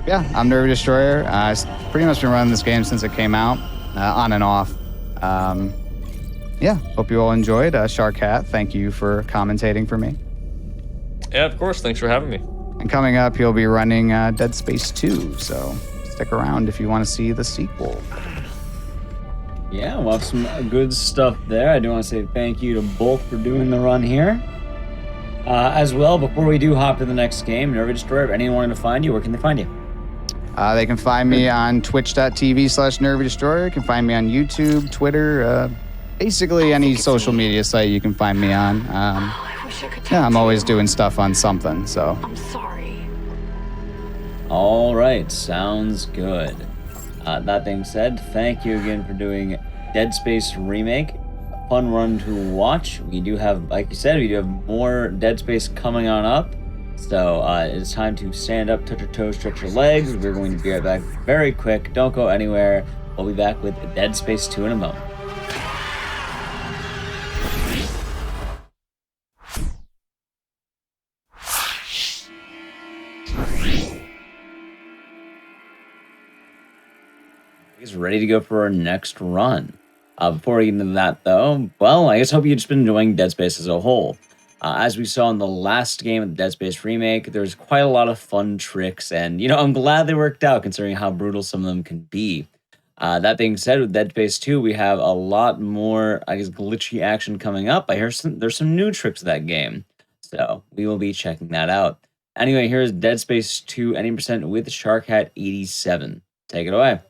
Yeah, I'm Nervy Destroyer. I've pretty much been running this game since it came out, on and off. Yeah, hope you all enjoyed. Shark Hat, thank you for commentating for me. Yeah, of course. Thanks for having me. And coming up, you'll be running Dead Space 2, so stick around if you want to see the sequel. Yeah, we'll have some good stuff there. I do want to say thank you to both for doing the run here. As well, before we do hop to the next game, Nervy Destroyer, if anyone wanting to find you, where can they find you? They can find me on twitch.tv/NervyDestroyer. You can find me on YouTube, Twitter, basically any social media site you can find me on. Yeah, I'm always doing stuff on something, so. I'm sorry. All right, sounds good. That being said, thank you again for doing Dead Space Remake. Fun run to watch. We do have, like you said, we do have more Dead Space coming on up. So it's time to stand up, touch your toes, stretch your legs. We're going to be right back very quick. Don't go anywhere. We'll be back with Dead Space 2 in a moment. He's ready to go for our next run. Before we get into that, though, well, I guess hope you've just been enjoying Dead Space as a whole. As we saw in the last game of the Dead Space remake, there's quite a lot of fun tricks, and, I'm glad they worked out considering how brutal some of them can be. That being said, with Dead Space 2, we have a lot more, I guess, glitchy action coming up. I hear there's some new tricks to that game, so we will be checking that out. Anyway, here's Dead Space 2 any% with SharkHat87. Take it away.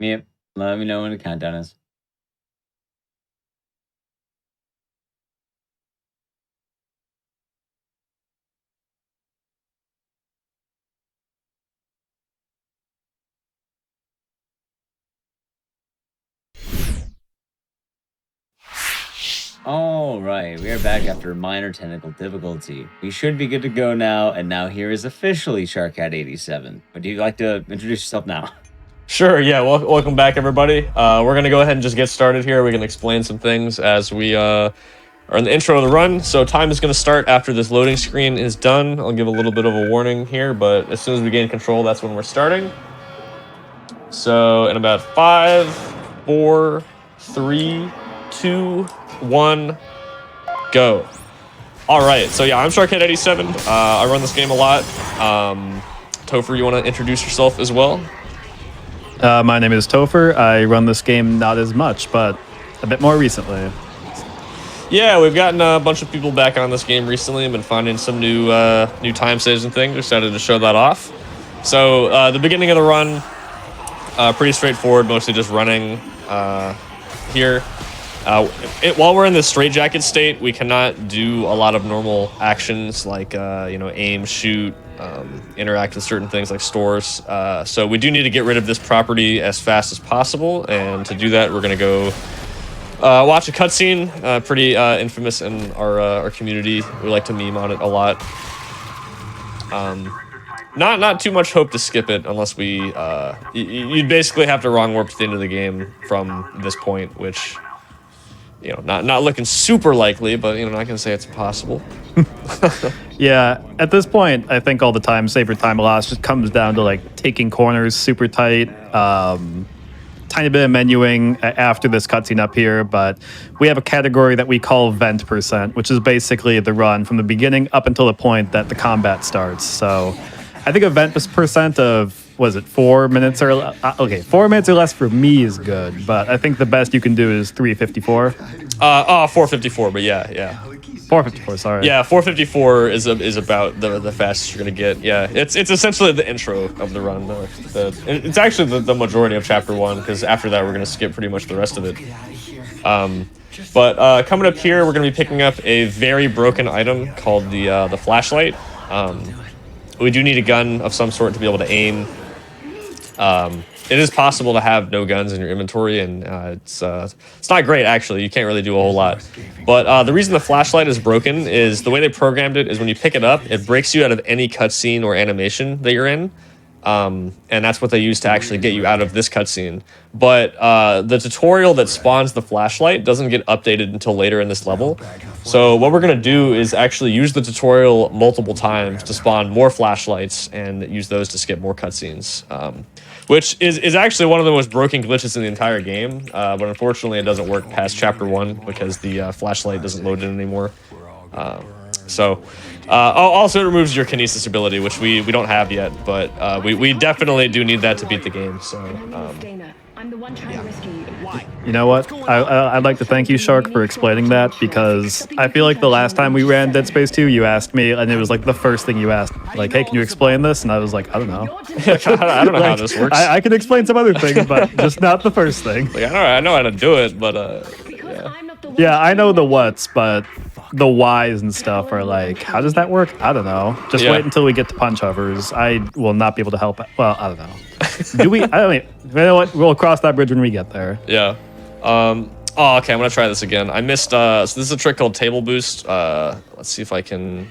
Yep. Let me know when the countdown is. All right, we are back after minor technical difficulty. We should be good to go now, and now here is officially SharkHat87. Would you like to introduce yourself now? Sure, yeah, welcome back, everybody. We're going to go ahead and just get started here. We can explain some things as we are in the intro of the run. So time is going to start after this loading screen is done. I'll give a little bit of a warning here, but as soon as we gain control, that's when we're starting. So in about 5, 4, 3, 2, 1, go. All right, so yeah, I'm SharkHat87. I run this game a lot. Topher, you want to introduce yourself as well? My name is Topher. I run this game not as much, but a bit more recently. Yeah, we've gotten a bunch of people back on this game recently and been finding some new time saves and things. Excited to show that off. So the beginning of the run, pretty straightforward, mostly just running here. While we're in this straitjacket state, we cannot do a lot of normal actions like aim, shoot, interact with certain things like stores. So we do need to get rid of this property as fast as possible, and to do that, we're going to go watch a cutscene, pretty infamous in our community. We like to meme on it a lot. Not too much hope to skip it unless we you'd basically have to wrong warp to the end of the game from this point, which you know, not looking super likely, but you know, not gonna say it's impossible. Yeah, at this point, I think all the time saver time loss just comes down to like taking corners super tight. Tiny bit of menuing after this cutscene up here, but we have a category that we call vent %, which is basically the run from the beginning up until the point that the combat starts. So I think a vent % of, was it 4 minutes or okay, 4 minutes or less for me is good, but I think the best you can do is 3:54. 4:54, but yeah. 4:54, sorry. Yeah, 4:54 is about the fastest you're gonna get. Yeah, it's essentially the intro of the run. It's actually the majority of chapter 1, because after that we're gonna skip pretty much the rest of it. But coming up here, we're gonna be picking up a very broken item called the flashlight. We do need a gun of some sort to be able to aim. It is possible to have no guns in your inventory, and it's not great, actually. You can't really do a whole lot. But the reason the flashlight is broken is the way they programmed it is when you pick it up, it breaks you out of any cutscene or animation that you're in. And that's what they use to actually get you out of this cutscene. But the tutorial that spawns the flashlight doesn't get updated until later in this level. So what we're going to do is actually use the tutorial multiple times to spawn more flashlights and use those to skip more cutscenes. Which is actually one of the most broken glitches in the entire game, but unfortunately it doesn't work past chapter 1 because the flashlight doesn't load in anymore. Also it removes your kinesis ability, which we don't have yet, but we definitely do need that to beat the game. So you know what? I'd like to thank you, Shark, for explaining that, because I feel like the last time we ran Dead Space 2, you asked me, and it was like the first thing you asked, like, hey, can you explain this? And I was like, I don't know. I don't know how this works. I can explain some other things, but just not the first thing. Like, I know how to do it, but yeah, I know the whats, but the whys and stuff are like, how does that work? I don't know. Just wait until we get to punch hovers. I will not be able to help. Well, I don't know. Do we? I don't mean, you know what? We'll cross that bridge when we get there. Yeah. Oh, okay. I'm gonna try this again. I missed. So this is a trick called table boost. Let's see if I can.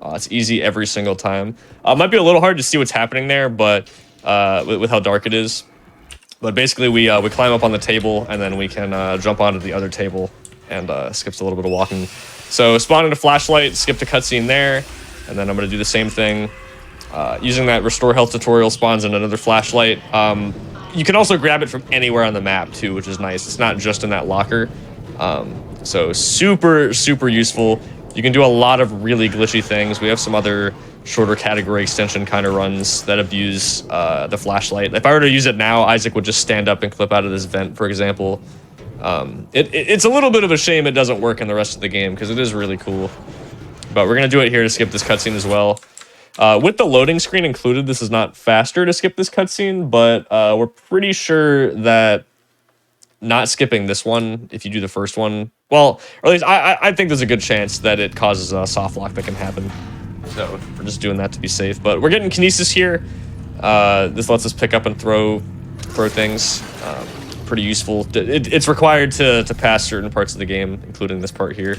It's easy every single time. It might be a little hard to see what's happening there, but with how dark it is. But basically, we climb up on the table and then we can jump onto the other table, and skips a little bit of walking. So spawn in a flashlight, skip the cutscene there, and then I'm gonna do the same thing. Using that restore health tutorial spawns in another flashlight. You can also grab it from anywhere on the map too, which is nice. It's not just in that locker. So super useful. You can do a lot of really glitchy things. We have some other shorter category extension kind of runs that abuse the flashlight. If I were to use it now, Isaac would just stand up and clip out of this vent, for example. It's a little bit of a shame it doesn't work in the rest of the game, because it is really cool. But we're going to do it here to skip this cutscene as well. With the loading screen included, this is not faster to skip this cutscene, but we're pretty sure that not skipping this one, if you do the first one, well, or at least I think there's a good chance that it causes a soft lock that can happen. So we're just doing that to be safe. But we're getting kinesis here. This lets us pick up and throw things. Pretty useful. It's required to pass certain parts of the game, including this part here.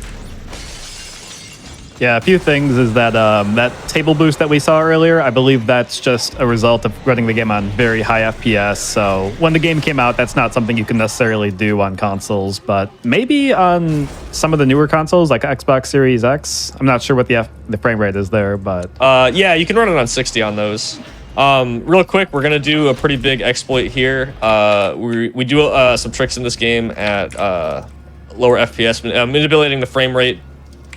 Yeah, a few things is that that table boost that we saw earlier, I believe that's just a result of running the game on very high FPS. So when the game came out, that's not something you can necessarily do on consoles, but maybe on some of the newer consoles like Xbox Series X. I'm not sure what the frame rate is there, but yeah, you can run it on 60 on those. Real quick, we're gonna do a pretty big exploit here. We do some tricks in this game at lower FPS. Manipulating the frame rate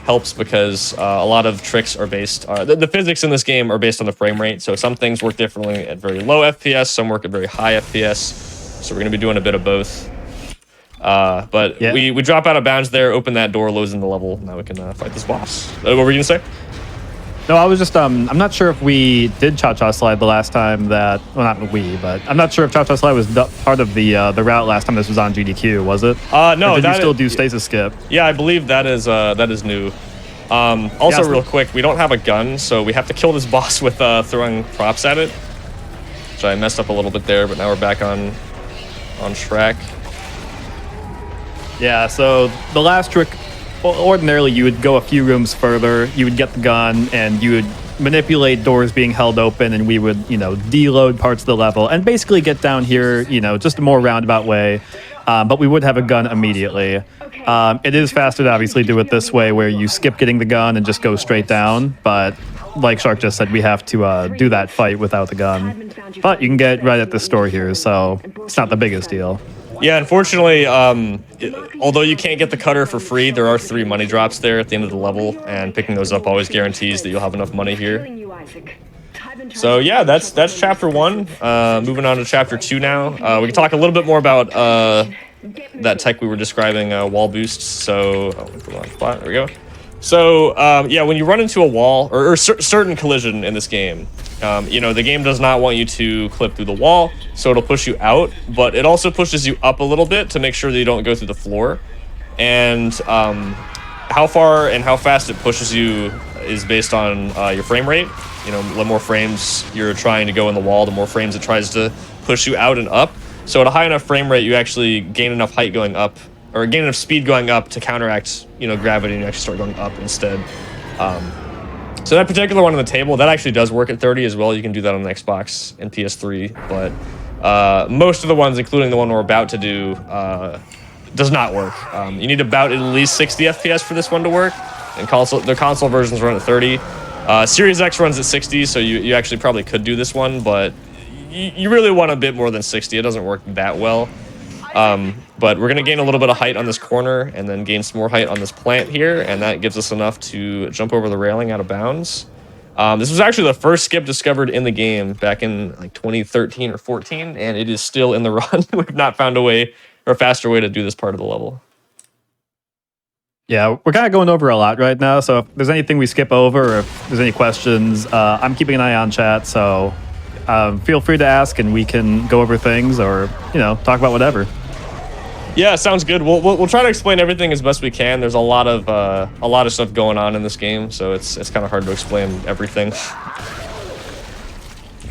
helps because a lot of tricks are based, the physics in this game are based on the frame rate. So some things work differently at very low FPS, some work at very high FPS. So we're gonna be doing a bit of both. But yeah. we drop out of bounds there, open that door, loads in the level. Now we can fight this boss. What were you gonna say? No, I was just, I'm not sure if we did Cha-Cha Slide the last time that, well, not we, but I'm not sure if Cha-Cha Slide was part of the route last time this was on GDQ, was it? No, or did you still do Stasis Skip? Yeah, I believe that is new. Also, real quick, we don't have a gun, so we have to kill this boss with throwing props at it, which I messed up a little bit there, but now we're back on track. Yeah, so the last trick, ordinarily you would go a few rooms further, you would get the gun, and you would manipulate doors being held open, and we would, deload parts of the level, and basically get down here, just a more roundabout way. but we would have a gun immediately. It is faster to obviously do it this way, where you skip getting the gun and just go straight down. But like Shark just said, we have to do that fight without the gun. But you can get right at the store here, so it's not the biggest deal. Yeah, unfortunately, although you can't get the cutter for free, there are 3 money drops there at the end of the level, and picking those up always guarantees that you'll have enough money here. So yeah, that's chapter 1. Moving on to chapter 2 now. We can talk a little bit more about that tech we were describing, wall boosts. So, there we go. So yeah, when you run into a wall or certain collision in this game, you know, the game does not want you to clip through the wall, so it'll push you out, but it also pushes you up a little bit to make sure that you don't go through the floor. And how far and how fast it pushes you is based on your frame rate. You know, the more frames you're trying to go in the wall, the more frames it tries to push you out and up. So at a high enough frame rate, you actually gain enough height going up, or gain enough speed going up to counteract, you know, gravity, and you actually start going up instead. So that particular one on the table, that actually does work at 30 as well. You can do that on the Xbox and PS3, but most of the ones, including the one we're about to do, does not work. You need about at least 60 FPS for this one to work, and the console versions run at 30. Series X runs at 60, so you actually probably could do this one, but you really want a bit more than 60. It doesn't work that well. But we're going to gain a little bit of height on this corner and then gain some more height on this plant here, and that gives us enough to jump over the railing out of bounds. This was actually the first skip discovered in the game back in like 2013 or 14, and it is still in the run. We've not found a way or a faster way to do this part of the level. Yeah, we're kind of going over a lot right now, so if there's anything we skip over or if there's any questions, I'm keeping an eye on chat, so feel free to ask and we can go over things or, you know, talk about whatever. Yeah, sounds good. We'll try to explain everything as best we can. There's a lot of stuff going on in this game, so it's kind of hard to explain everything.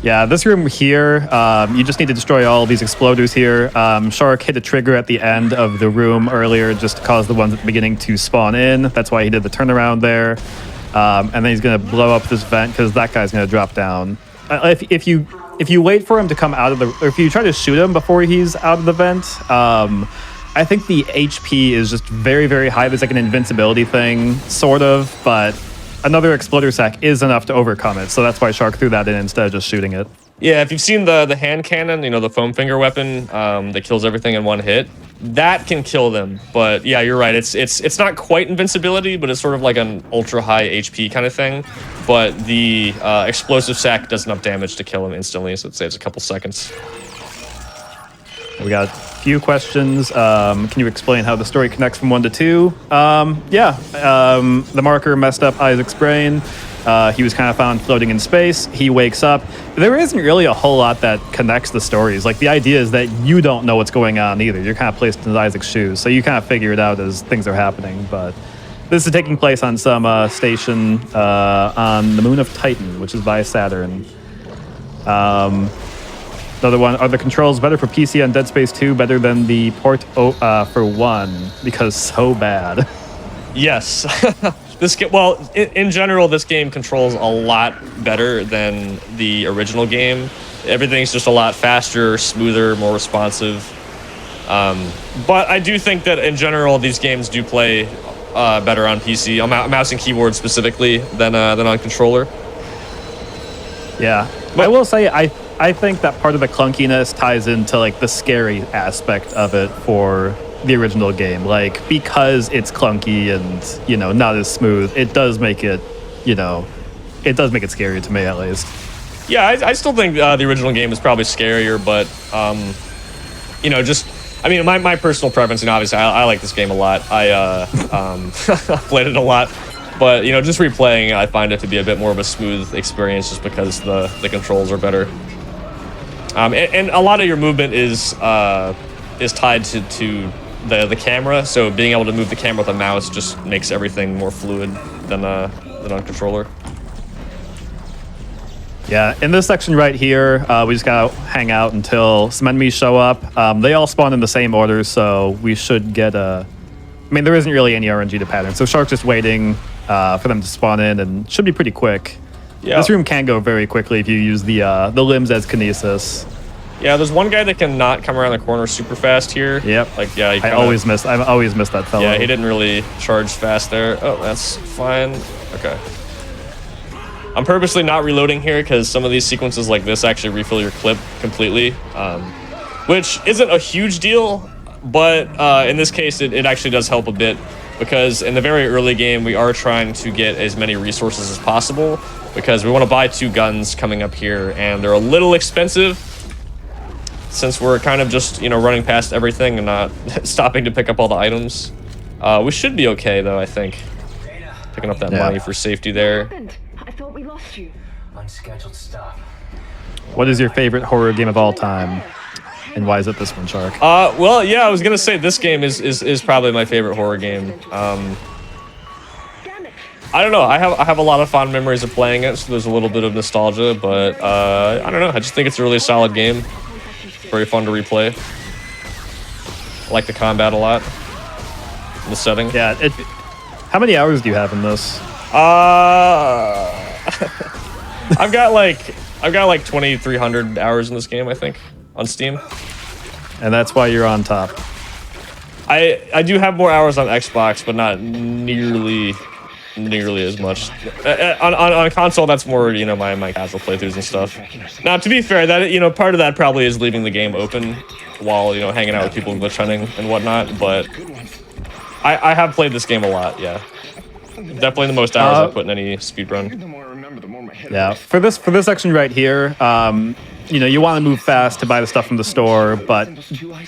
Yeah, this room here, you just need to destroy all these exploders here. Shark hit a trigger at the end of the room earlier just to cause the ones at the beginning to spawn in. That's why he did the turnaround there. And then he's going to blow up this vent because that guy's going to drop down. If you wait for him to come out of the, or if you try to shoot him before he's out of the vent, I think the HP is just very, very high. There's like an invincibility thing, sort of, but another exploder sack is enough to overcome it. So that's why Shark threw that in instead of just shooting it. Yeah, if you've seen the hand cannon, you know, the foam finger weapon that kills everything in one hit, that can kill them. But yeah, you're right. It's not quite invincibility, but it's sort of like an ultra high HP kind of thing. But the explosive sack does enough damage to kill him instantly, so it saves a couple seconds. We got a few questions. Can you explain how the story connects from 1 to 2? The marker messed up Isaac's brain. He was kind of found floating in space. He wakes up. There isn't really a whole lot that connects the stories. Like, the idea is that you don't know what's going on either. You're kind of placed in Isaac's shoes, so you kind of figure it out as things are happening. But this is taking place on some station on the moon of Titan, which is by Saturn. Another one, are the controls better for PC on Dead Space 2, better than the port for 1? Because so bad. Yes. In general, this game controls a lot better than the original game. Everything's just a lot faster, smoother, more responsive. But I do think that in general, these games do play better on PC, on mouse and keyboard specifically, than on controller. Yeah, but I will say I think that part of the clunkiness ties into like the scary aspect of it for the original game. Like, because it's clunky and, you know, not as smooth, it does make it, you know, it does make it scary to me at least. Yeah, I still think the original game is probably scarier, but you know, just, I mean, my personal preference, and obviously I like this game a lot. I played it a lot. But, you know, just replaying, I find it to be a bit more of a smooth experience just because the controls are better. And a lot of your movement is tied to the camera, so being able to move the camera with a mouse just makes everything more fluid than on controller. Yeah, in this section right here, we just gotta hang out until some enemies show up. They all spawn in the same order, so we should get a... I mean, there isn't really any RNG to pattern, so Shark's just waiting for them to spawn in, and should be pretty quick. Yeah. This room can go very quickly if you use the limbs as kinesis. Yeah, there's one guy that can not come around the corner super fast here. Yep. Like, yeah, I always miss that fellow. Yeah, he didn't really charge fast there. Oh, that's fine. Okay. I'm purposely not reloading here because some of these sequences like this actually refill your clip completely, which isn't a huge deal, but in this case, it actually does help a bit because in the very early game, we are trying to get as many resources as possible because we want to buy 2 guns coming up here, and they're a little expensive since we're kind of just, you know, running past everything and not stopping to pick up all the items. We should be okay, though, I think. Picking up that money for safety there. I thought we lost you. Unscheduled stop. What is your favorite horror game of all time? And why is it this one, Shark? Well, yeah, I was gonna say this game is probably my favorite horror game. I don't know. I have a lot of fond memories of playing it, so there's a little bit of nostalgia, but I don't know. I just think it's a really solid game. Very fun to replay. I like the combat a lot. The setting. Yeah. How many hours do you have in this? I've got like 2,300 hours in this game, I think, on Steam. And that's why you're on top. I do have more hours on Xbox, but not nearly as much. On console, that's more, you know, my casual playthroughs and stuff. Now, to be fair, that, you know, part of that probably is leaving the game open while, you know, hanging out with people glitch hunting and whatnot, but I have played this game a lot, yeah. Definitely the most hours I've put in any speedrun. Yeah, for this section right here, you know, you want to move fast to buy the stuff from the store, but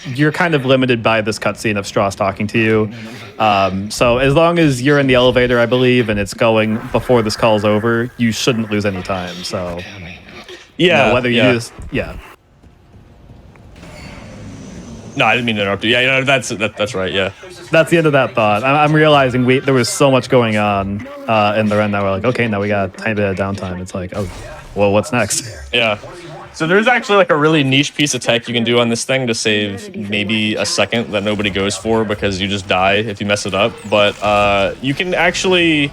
you're kind of limited by this cutscene of Strauss talking to you. So as long as you're in the elevator, I believe, and it's going before this call's over, you shouldn't lose any time. So yeah, you know, whether you just No, I didn't mean to interrupt you. Yeah, you know, that's right. Yeah, that's the end of that thought. I'm realizing there was so much going on in the run. Now we're like, okay, now we got a tiny bit of downtime. It's like, oh, well, what's next? Yeah. So there's actually like a really niche piece of tech you can do on this thing to save maybe a second that nobody goes for because you just die if you mess it up. But you can actually,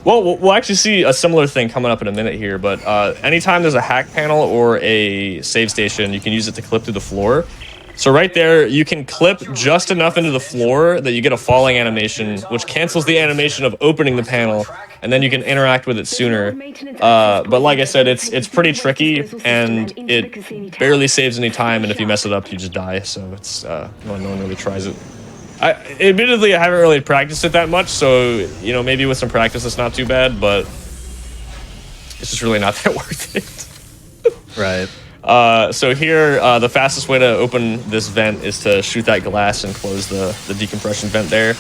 well, we'll actually see a similar thing coming up in a minute here. But anytime there's a hack panel or a save station, you can use it to clip through the floor. So right there, you can clip just enough into the floor that you get a falling animation, which cancels the animation of opening the panel, and then you can interact with it sooner. But like I said, it's pretty tricky, and it barely saves any time, and if you mess it up, you just die. So it's no one really tries it. Admittedly, I haven't really practiced it that much, so you know, maybe with some practice, it's not too bad, but it's just really not that worth it. Right. So here, the fastest way to open this vent is to shoot that glass and close the decompression vent there.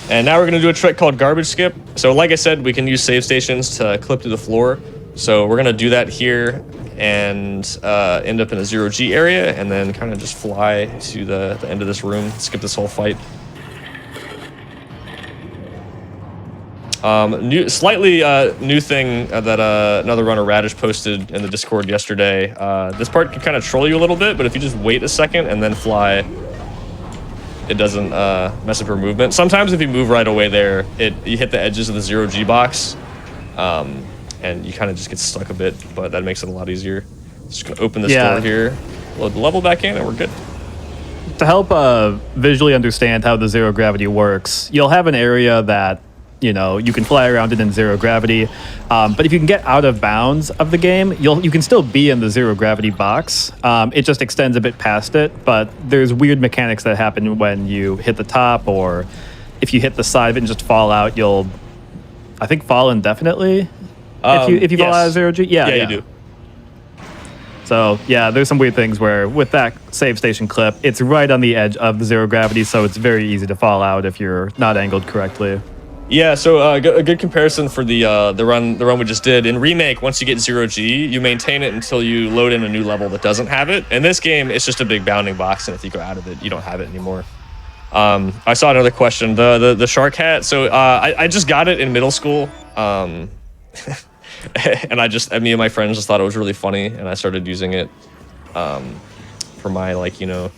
And now we're going to do a trick called garbage skip. So like I said, we can use save stations to clip through the floor. So we're going to do that here and end up in a 0G area and then kind of just fly to the end of this room, skip this whole fight. Slightly new thing that another runner, Radish, posted in the Discord yesterday. This part can kind of troll you a little bit, but if you just wait a second and then fly, it doesn't mess up your movement. Sometimes if you move right away there, you hit the edges of the 0G box, and you kind of just get stuck a bit, but that makes it a lot easier. Just gonna open this door here, load the level back in, and we're good. To help visually understand how the zero gravity works, you'll have an area that, you know, you can fly around it in zero gravity, but if you can get out of bounds of the game, you can still be in the zero gravity box. It just extends a bit past it, but there's weird mechanics that happen when you hit the top, or if you hit the side of it and just fall out, you'll, I think, fall indefinitely. If you fall out of zero G, yeah, you do. So yeah, there's some weird things where with that save station clip, it's right on the edge of the zero gravity, so it's very easy to fall out if you're not angled correctly. Yeah, so a good comparison for the run we just did. In Remake, once you get 0G, you maintain it until you load in a new level that doesn't have it. In this game, it's just a big bounding box, and if you go out of it, you don't have it anymore. I saw another question, the shark hat. So I just got it in middle school, and me and my friends just thought it was really funny, and I started using it for my, like, you know,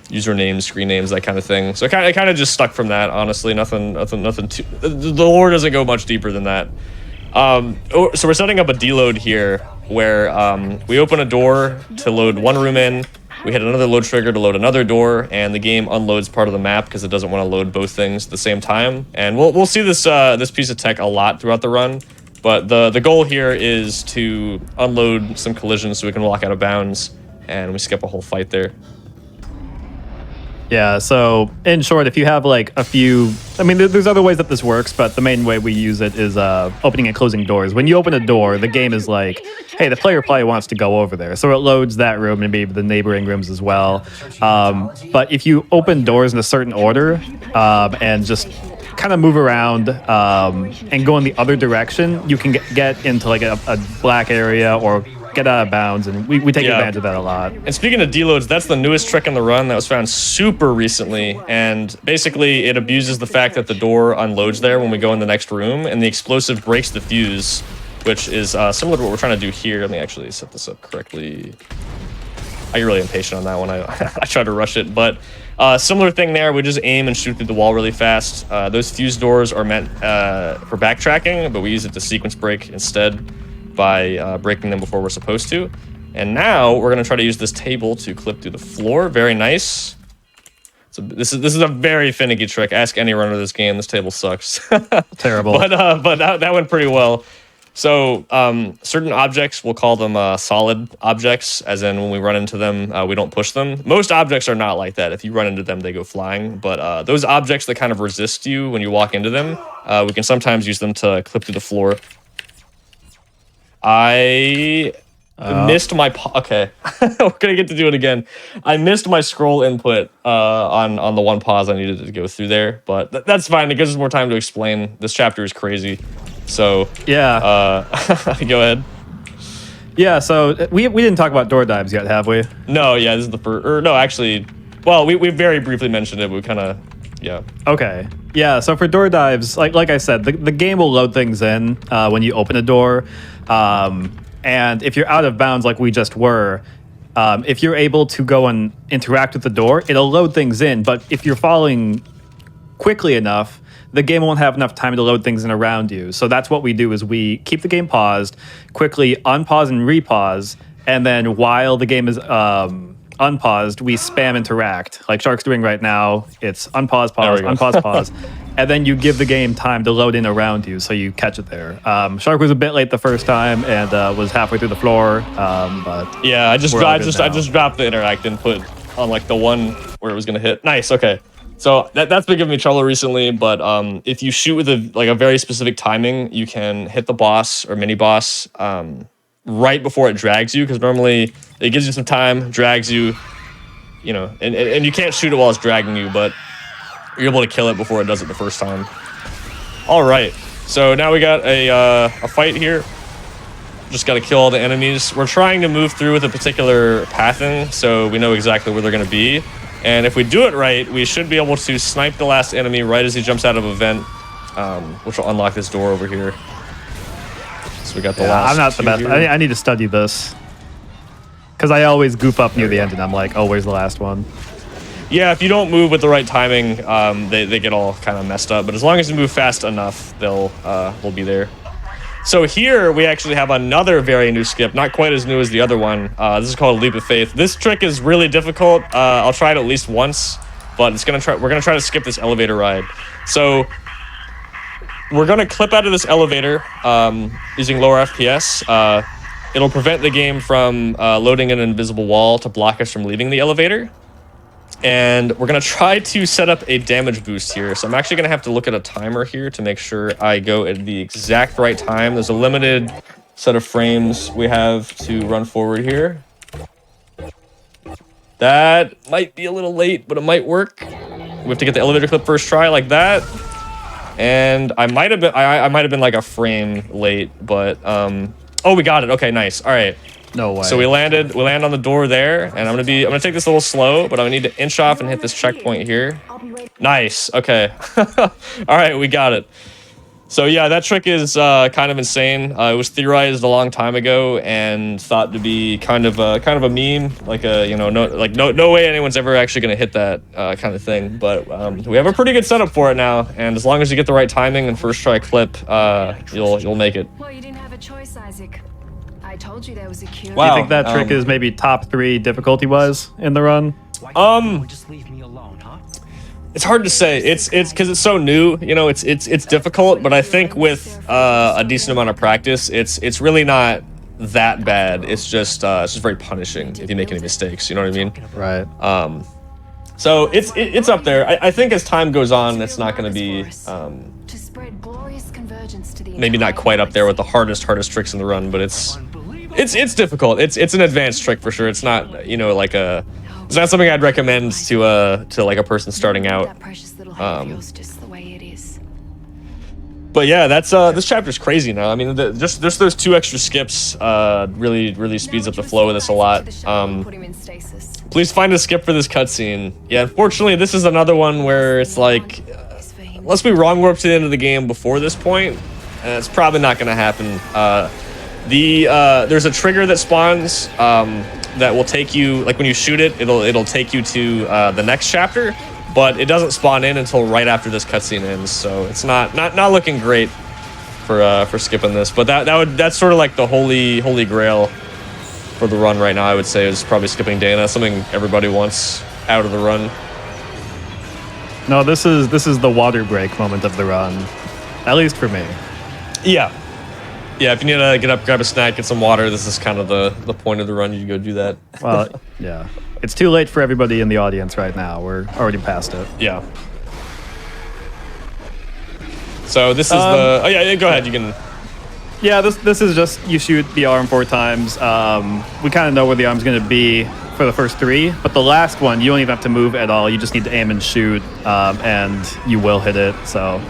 usernames, screen names, that kind of thing. So it kind of just stuck from that, honestly. Nothing too, the lore doesn't go much deeper than that. So we're setting up a deload here where we open a door to load one room in, We hit another load trigger to load another door, and the game unloads part of the map because it doesn't want to load both things at the same time. And we'll see this this piece of tech a lot throughout the run, but the goal here is to unload some collisions so we can walk out of bounds, and we skip a whole fight there. Yeah, so in short, if you have like a few, I mean, there's other ways that this works, but the main way we use it is opening and closing doors. When you open a door, the game is like, hey, the player probably wants to go over there. So it loads that room and maybe the neighboring rooms as well. But if you open doors in a certain order and just kind of move around and go in the other direction, you can get into like a black area or get out of bounds, and we take advantage of that a lot. And speaking of deloads, that's the newest trick in the run that was found super recently, and basically it abuses the fact that the door unloads there when we go in the next room, and the explosive breaks the fuse, which is similar to what we're trying to do here. Let me actually set this up correctly. I get really impatient on that one. I try to rush it, but similar thing there. We just aim and shoot through the wall really fast. Those fuse doors are meant for backtracking, but we use it to sequence break instead by breaking them before we're supposed to. And now we're going to try to use this table to clip through the floor. Very nice. So this is a very finicky trick. Ask any runner of this game. This table sucks. Terrible. But that went pretty well. So certain objects, we'll call them solid objects, as in when we run into them, we don't push them. Most objects are not like that. If you run into them, they go flying. But those objects that kind of resist you when you walk into them, we can sometimes use them to clip through the floor. I missed my... Okay, we're going to get to do it again. I missed my scroll input on the one pause I needed to go through there. But that's fine. It gives us more time to explain. This chapter is crazy. So yeah, go ahead. Yeah, so we didn't talk about door dives yet, have we? No, yeah, this is the first. Or no, actually, well, we very briefly mentioned it. But we kind of, yeah. Okay, yeah. So for door dives, like I said, the game will load things in when you open a door, and if you're out of bounds, like we just were. If you're able to go and interact with the door, it'll load things in. But if you're falling quickly enough, the game won't have enough time to load things in around you. So that's what we do is we keep the game paused, quickly unpause and repause, and then while the game is unpaused, we spam interact. Like Shark's doing right now, it's unpause, pause, unpause, pause. And then you give the game time to load in around you, so you catch it there. Shark was a bit late the first time and was halfway through the floor. But yeah, I just dropped the interact input on like the one where it was gonna hit. Nice, okay. So that's been giving me trouble recently, but if you shoot with a very specific timing, you can hit the boss or mini boss right before it drags you, because normally it gives you some time, drags you, you know, and you can't shoot it while it's dragging you, but you're able to kill it before it does it the first time. All right, so now we got a fight here. Just got to kill all the enemies. We're trying to move through with a particular pathing, so we know exactly where they're going to be. And if we do it right, we should be able to snipe the last enemy right as he jumps out of a vent, which will unlock this door over here. So we got the last. I'm not the best. I need to study this, because I always goof up near the end and I'm like, oh, where's the last one? Yeah, if you don't move with the right timing, they get all kind of messed up. But as long as you move fast enough, they'll be there. So here we actually have another very new skip, not quite as new as the other one. This is called Leap of Faith. This trick is really difficult. I'll try it at least once, but we're gonna try to skip this elevator ride. So we're gonna clip out of this elevator using lower FPS. It'll prevent the game from loading an invisible wall to block us from leaving the elevator. And we're going to try to set up a damage boost here. So I'm actually going to have to look at a timer here to make sure I go at the exact right time. There's a limited set of frames we have to run forward here. That might be a little late, but it might work. We have to get the elevator clip first try like that. And I might have been like a frame late, but oh, we got it. Okay, nice. All right. No way. So we land on the door there, and I'm gonna take this a little slow, but I'm gonna need to inch off and hit this checkpoint here. Nice. Okay. All right, we got it. So yeah, that trick is kind of insane. It was theorized a long time ago and thought to be kind of a meme, like no way anyone's ever actually gonna hit that kind of thing. But we have a pretty good setup for it now, and as long as you get the right timing and first try clip, you'll make it. Well, you didn't have a choice, Isaac. I told you there was a cure. Do you think that trick is maybe top 3 difficulty-wise in the run? Just leave me alone, huh? It's hard to say. It's because it's so new. You know, it's difficult. But I think with a decent amount of practice, it's really not that bad. It's just very punishing if you make any mistakes. You know what I mean? Right. So it's up there. I think as time goes on, it's not going to be maybe not quite up there with the hardest tricks in the run, but it's difficult. It's an advanced trick for sure. It's not, you know, like it's not something I'd recommend to like a person starting out. But yeah, that's this chapter's crazy now. I mean, just those 2 extra skips really speeds up the flow of this a lot. Please find a skip for this cutscene. Yeah, unfortunately, this is another one where it's like, unless we wrong warp to the end of the game before this point, it's probably not going to happen. There's a trigger that spawns that will take you, like when you shoot it, it'll take you to the next chapter, but it doesn't spawn in until right after this cutscene ends. So it's not looking great for skipping this. But that's sort of like the holy grail for the run right now. I would say is probably skipping Dana, something everybody wants out of the run. No, this is the water break moment of the run, at least for me. Yeah. Yeah, if you need to get up, grab a snack, get some water, this is kind of the point of the run. You go do that. Well, yeah. It's too late for everybody in the audience right now. We're already past it. Yeah. So this is the... Oh, yeah, go ahead. You can... Yeah, this is just you shoot the arm 4 times. We kind of know where the arm's going to be for the first 3, but the last one, you don't even have to move at all. You just need to aim and shoot, and you will hit it. So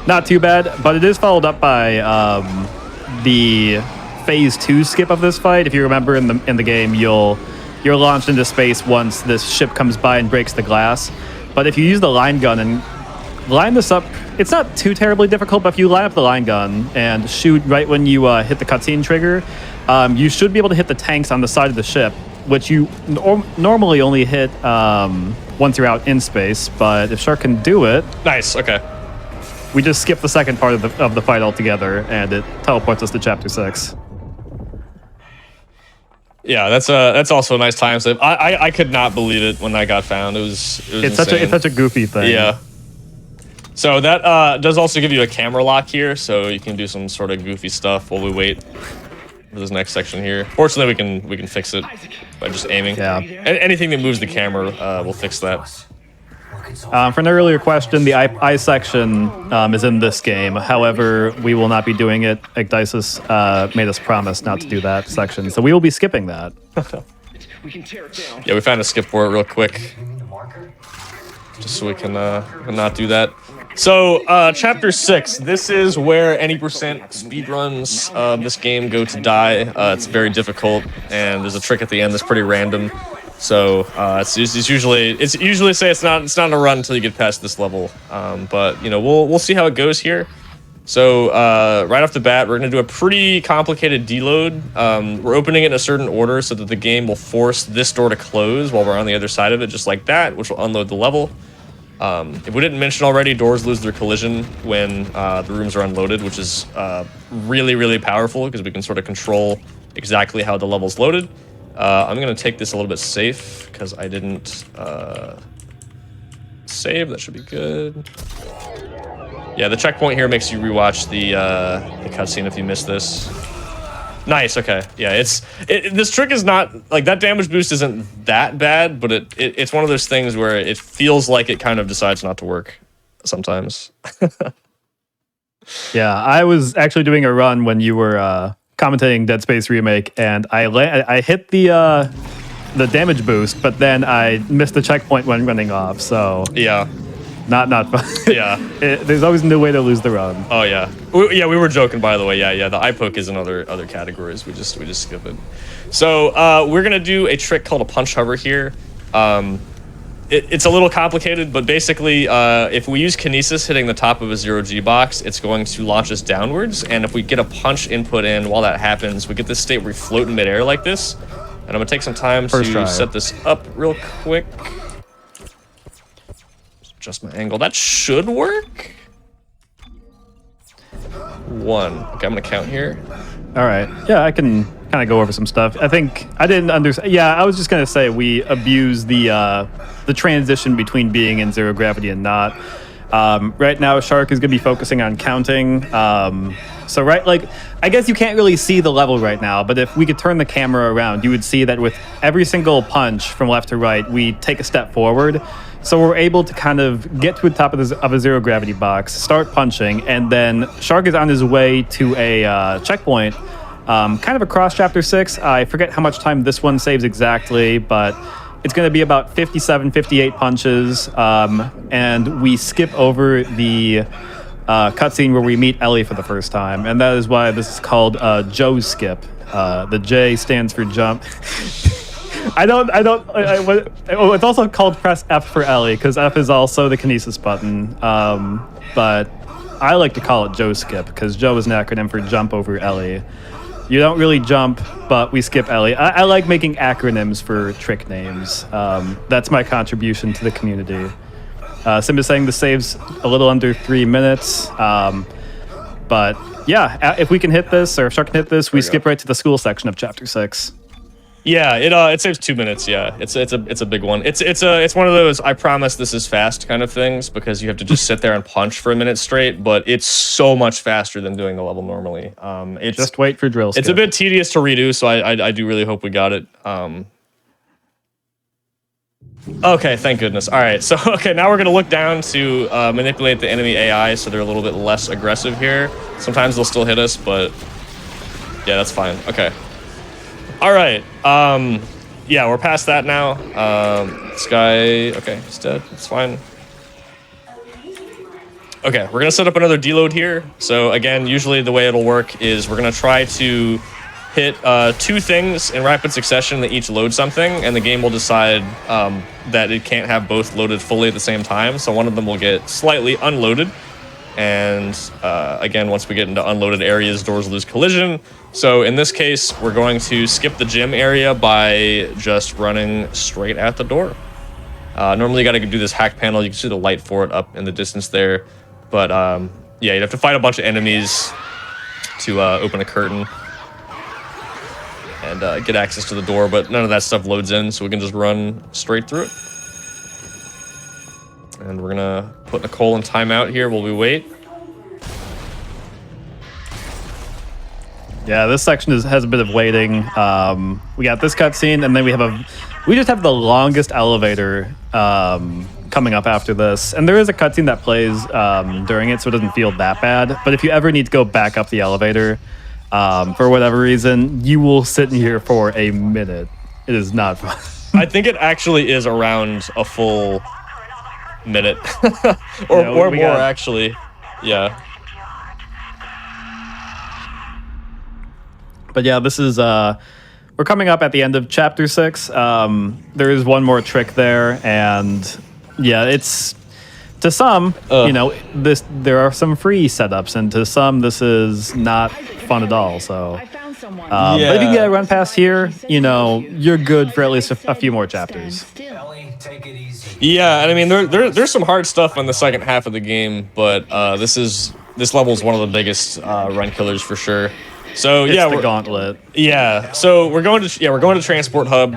not too bad, but it is followed up by... the phase 2 skip of this fight. If you remember in the game, you're launched into space once this ship comes by and breaks the glass. But if you use the line gun and line this up, it's not too terribly difficult, but if you line up the line gun and shoot right when you hit the cutscene trigger, you should be able to hit the tanks on the side of the ship, which you normally only hit once you're out in space. But if Shark can do it... Nice, okay. We just skip the second part of the fight altogether, and it teleports us to chapter 6. Yeah, that's also a nice time save. I could not believe it when that got found. It's such a goofy thing. Yeah. So that does also give you a camera lock here, so you can do some sort of goofy stuff while we wait for this next section here. Fortunately, we can fix it by just aiming. Yeah. Anything that moves the camera will fix that. For an earlier question, the eye section is in this game. However, we will not be doing it. Igdisis made us promise not to do that section, so we will be skipping that. Yeah, we found a skip for it real quick, just so we can not do that. So, chapter 6. This is where any percent speedruns of this game go to die. It's very difficult, and there's a trick at the end that's pretty random. So it's usually say it's not a run until you get past this level, but you know we'll see how it goes here. So right off the bat, we're gonna do a pretty complicated deload. We're opening it in a certain order so that the game will force this door to close while we're on the other side of it, just like that, which will unload the level. If we didn't mention already, doors lose their collision when the rooms are unloaded, which is really powerful because we can sort of control exactly how the level's loaded. I'm going to take this a little bit safe because I didn't save. That should be good. Yeah, the checkpoint here makes you rewatch the cutscene if you missed this. Nice, okay. Yeah, this trick is not, like, that damage boost isn't that bad, but it's one of those things where it feels like it kind of decides not to work sometimes. Yeah, I was actually doing a run when you were... commentating Dead Space Remake, and I hit the damage boost, but then I missed the checkpoint when running off. So yeah, not fun. Yeah, there's always no way to lose the run. Oh yeah, we were joking, by the way. Yeah. The eye poke is in other categories. We just skip it. So we're gonna do a trick called a punch hover here. It's a little complicated, but basically, if we use Kinesis hitting the top of a 0G box, it's going to launch us downwards, and if we get a punch input in while that happens, we get this state where we float in midair like this. And I'm going to take some time to set this up real quick. Adjust my angle. That should work. 1. Okay, I'm going to count here. All right. Yeah, I can kind of go over some stuff. I think I didn't understand. Yeah, I was just gonna say we abuse the transition between being in zero gravity and not. Right now, Shark is gonna be focusing on counting. So like, I guess you can't really see the level right now, but if we could turn the camera around, you would see that with every single punch from left to right, we take a step forward. So we're able to kind of get to the top of a zero gravity box, start punching, and then Shark is on his way to a checkpoint, kind of across Chapter 6. I forget how much time this one saves exactly, but it's going to be about 57, 58 punches, and we skip over the cutscene where we meet Ellie for the first time, and that is why this is called Joe's skip. The J stands for jump. It's also called press F for Ellie, because F is also the kinesis button, but I like to call it Joe skip, because Joe is an acronym for jump over Ellie. You don't really jump, but we skip Ellie. I like making acronyms for trick names. That's my contribution to the community. Sim is saying this saves a little under 3 minutes. But yeah, if we can hit this, or if Shark can hit this, we skip right to the school section of Chapter 6. Yeah, it saves 2 minutes. Yeah, it's a big one. It's one of those I promise this is fast kind of things, because you have to just sit there and punch for a minute straight. But it's so much faster than doing the level normally. It's just wait for drill skip. It's a bit tedious to redo, so I do really hope we got it. Okay, thank goodness. All right, so now we're gonna look down to manipulate the enemy AI so they're a little bit less aggressive here. Sometimes they'll still hit us, but yeah, that's fine. Okay. All right. Yeah, we're past that now. This guy, okay, he's dead. It's fine. Okay, we're gonna set up another deload here. So again, usually the way it'll work is we're gonna try to hit 2 things in rapid succession that each load something, and the game will decide that it can't have both loaded fully at the same time. So one of them will get slightly unloaded. And again, once we get into unloaded areas, doors lose collision. So in this case, we're going to skip the gym area by just running straight at the door. Normally you gotta do this hack panel. You can see the light for it up in the distance there. But yeah, you'd have to fight a bunch of enemies to open a curtain and get access to the door, but none of that stuff loads in, so we can just run straight through it. And we're gonna put Nicole in timeout here while we wait. Yeah, this section has a bit of waiting. We got this cutscene, and then we just have the longest elevator coming up after this. And there is a cutscene that plays during it, so it doesn't feel that bad. But if you ever need to go back up the elevator, for whatever reason, you will sit in here for a minute. It is not fun. I think it actually is around a full minute. or more, actually. Yeah. But yeah, this is we're coming up at the end of Chapter 6. There is one more trick there, and yeah, it's to some, you know, there are some free setups, and to some this is not fun at all. So but if you get a run past here, you know, you're good for at least a few more chapters. Yeah, and I mean there's some hard stuff on the second half of the game, but this level is one of the biggest run killers for sure. So it's yeah, the gauntlet. Yeah, so we're going to Transport Hub.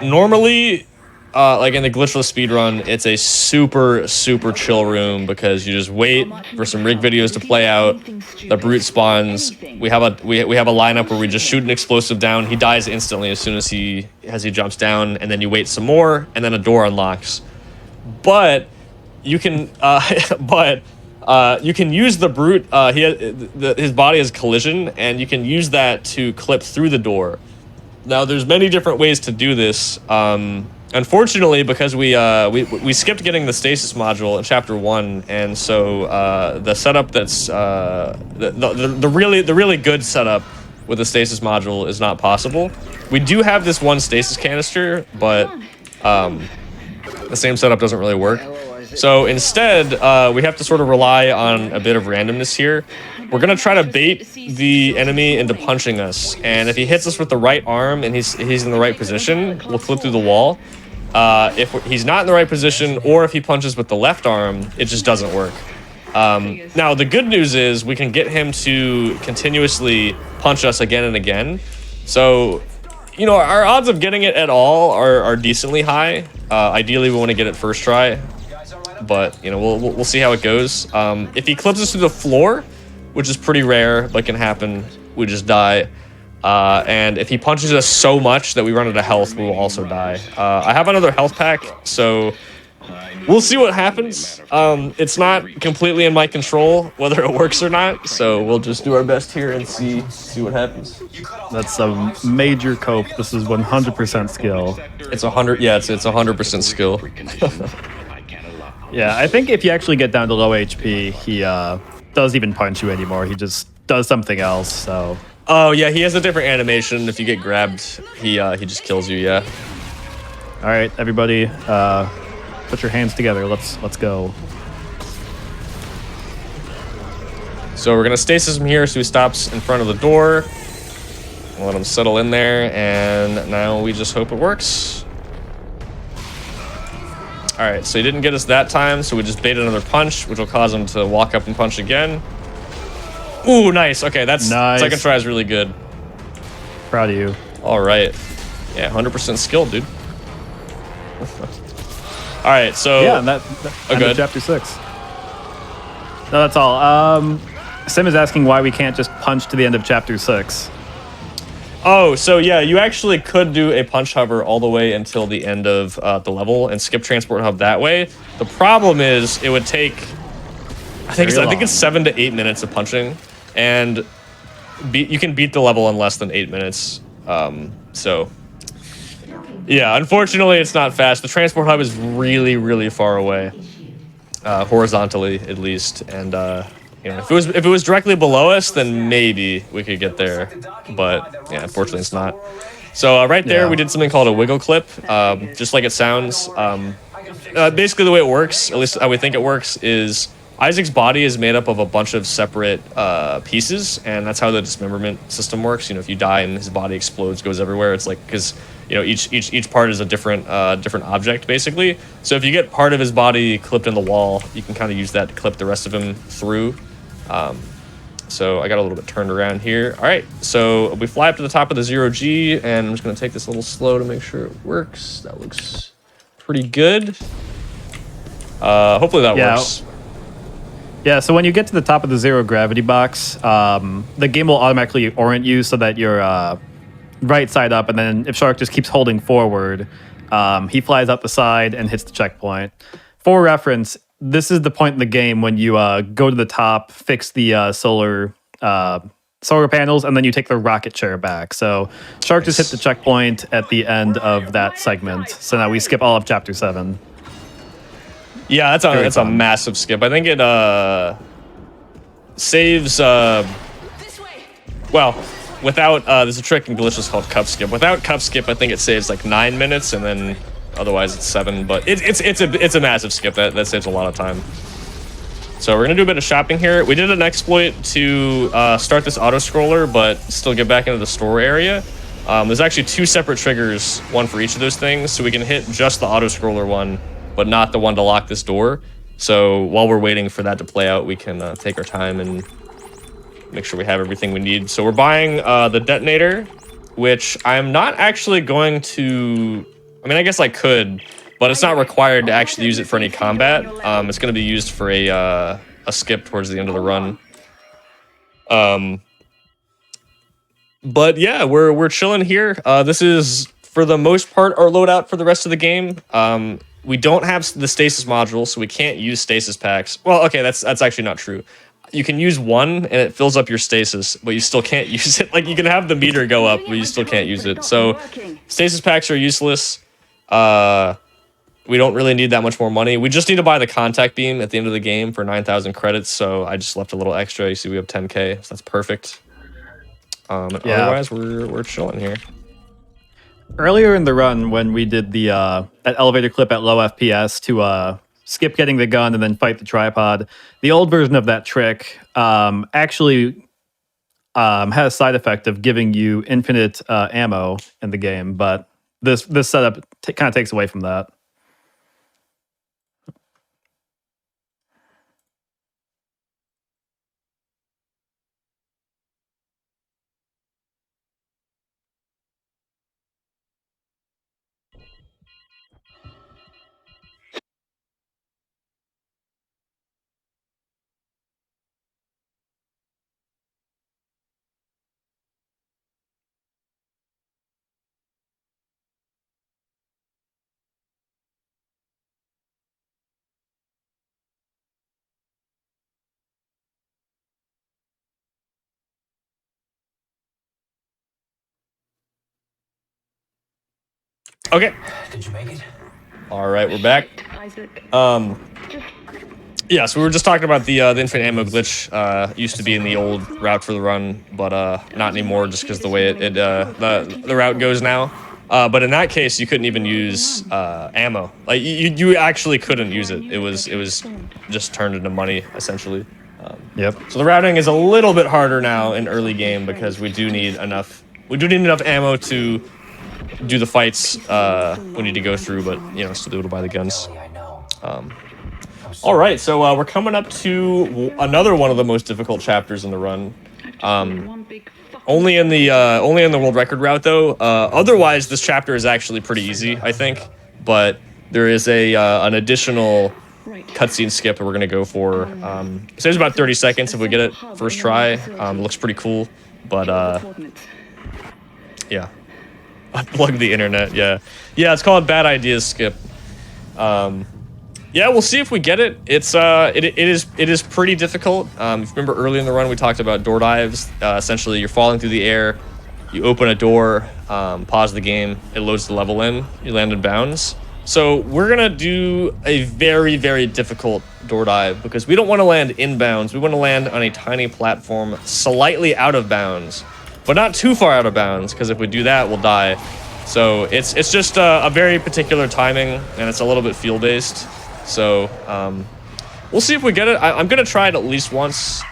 Normally, like in the glitchless speedrun, it's a super chill room because you just wait for some rig videos to play out. The brute spawns. We have a lineup where we just shoot an explosive down. He dies instantly as soon as he jumps down, and then you wait some more, and then a door unlocks. But you can you can use the brute. His body has collision, and you can use that to clip through the door. Now, there's many different ways to do this. Unfortunately, because we skipped getting the stasis module in Chapter 1, and so the setup that's the really good setup with the stasis module is not possible. We do have this one stasis canister, but the same setup doesn't really work. So instead, we have to sort of rely on a bit of randomness here. We're going to try to bait the enemy into punching us. And if he hits us with the right arm and he's in the right position, we'll clip through the wall. If he's not in the right position, or if he punches with the left arm, it just doesn't work. Now, the good news is we can get him to continuously punch us again and again. So, you know, our odds of getting it at all are decently high. Ideally, we want to get it first try, but you know, we'll see how it goes. If he clips us to the floor, which is pretty rare, but can happen, we just die. And if he punches us so much that we run out of health, we will also die. I have another health pack, so we'll see what happens. It's not completely in my control whether it works or not, so we'll just do our best here and see what happens. That's a major cope. This is 100% skill. It's 100. Yeah, it's 100% skill. Yeah, I think if you actually get down to low HP, he doesn't even punch you anymore. He just does something else. So. Oh yeah, he has a different animation. If you get grabbed, he just kills you. Yeah. All right, everybody, put your hands together. Let's go. So we're gonna stasis him here, so he stops in front of the door. We'll let him settle in there, and now we just hope it works. All right, so he didn't get us that time, so we just bait another punch, which will cause him to walk up and punch again. Ooh, nice. Okay, that's nice. Second try is really good. Proud of you. All right. Yeah, 100% skill, dude. All right, so yeah, that end of chapter 6. No, that's all. Sim is asking why we can't just punch to the end of chapter 6. Oh, so yeah, you actually could do a punch hover all the way until the end of the level and skip transport hub that way. The problem is it would take, I think it's 7 to 8 minutes of punching, and you can beat the level in less than 8 minutes. So yeah, unfortunately, it's not fast. The transport hub is really, really far away, horizontally at least, and you know, if it was directly below us, then maybe we could get there, but yeah, unfortunately, it's not. So right there, we did something called a wiggle clip, just like it sounds. Basically, the way it works, at least how we think it works, is Isaac's body is made up of a bunch of separate pieces, and that's how the dismemberment system works. You know, if you die and his body explodes, goes everywhere, it's like, because you know each part is a different object basically. So if you get part of his body clipped in the wall, you can kind of use that to clip the rest of him through. So I got a little bit turned around here. All right, so we fly up to the top of the 0G, and I'm just gonna take this a little slow to make sure it works. That looks pretty good. Hopefully that works. Yeah, so when you get to the top of the zero gravity box, the game will automatically orient you so that you're right side up, and then if Shark just keeps holding forward, he flies out the side and hits the checkpoint. For reference, this is the point in the game when you go to the top, fix the solar panels, and then you take the rocket chair back. So Shark just hit the checkpoint at the end of that segment. So now we skip all of chapter 7. Yeah, that's a massive skip. I think it saves well, without there's a trick in Delicious called cup skip. Without cup skip, I think it saves like 9 minutes, and then otherwise it's 7. But it's a massive skip that saves a lot of time. So we're gonna do a bit of shopping here. We did an exploit to start this auto scroller, but still get back into the store area. There's actually 2 separate triggers, one for each of those things, so we can hit just the auto scroller one, but not the one to lock this door. So while we're waiting for that to play out, we can take our time and make sure we have everything we need. So we're buying the detonator, which I'm not actually going to... I mean, I guess I could, but it's not required to actually use it for any combat. It's going to be used for a skip towards the end of the run. But yeah, we're chilling here. This is, for the most part, our loadout for the rest of the game. We don't have the stasis module, so we can't use stasis packs. Well, okay, that's actually not true. You can use one, and it fills up your stasis, but you still can't use it. Like, you can have the meter go up, but you still can't use it. So stasis packs are useless. We don't really need that much more money. We just need to buy the contact beam at the end of the game for 9,000 credits, so I just left a little extra. You see we have 10K, so that's perfect. Otherwise, we're chilling here. Earlier in the run, when we did the that elevator clip at low FPS to skip getting the gun and then fight the tripod, the old version of that trick actually had a side effect of giving you infinite ammo in the game, but this setup kind of takes away from that. Okay. Did you make it? All right, we're back. Yeah, so we were just talking about the infinite ammo glitch. Used to be in the old route for the run, but not anymore, just because the way the route goes now. But in that case, you couldn't even use ammo. Like you actually couldn't use it. It was just turned into money essentially. Yep. So the routing is a little bit harder now in early game because we do need enough. We do need enough ammo to do the fights we need to go through, but you know, still be able to buy the guns. All right, so we're coming up to another one of the most difficult chapters in the run. Only in the world record route though. Otherwise, this chapter is actually pretty easy, I think. But there is an additional cutscene skip that we're gonna go for. It saves about 30 seconds if we get it first try. Looks pretty cool, but yeah. Unplug the internet. Yeah, it's called Bad Ideas Skip. Yeah, we'll see if we get it. It is pretty difficult. If you remember early in the run, we talked about door dives. Essentially, you're falling through the air, you open a door, pause the game, it loads the level in, you land in bounds. So we're gonna do a very, very difficult door dive because we don't want to land in bounds. We want to land on a tiny platform slightly out of bounds, but not too far out of bounds, because if we do that, we'll die. So it's just a very particular timing, and it's a little bit feel-based. So we'll see if we get it. I'm gonna try it at least once.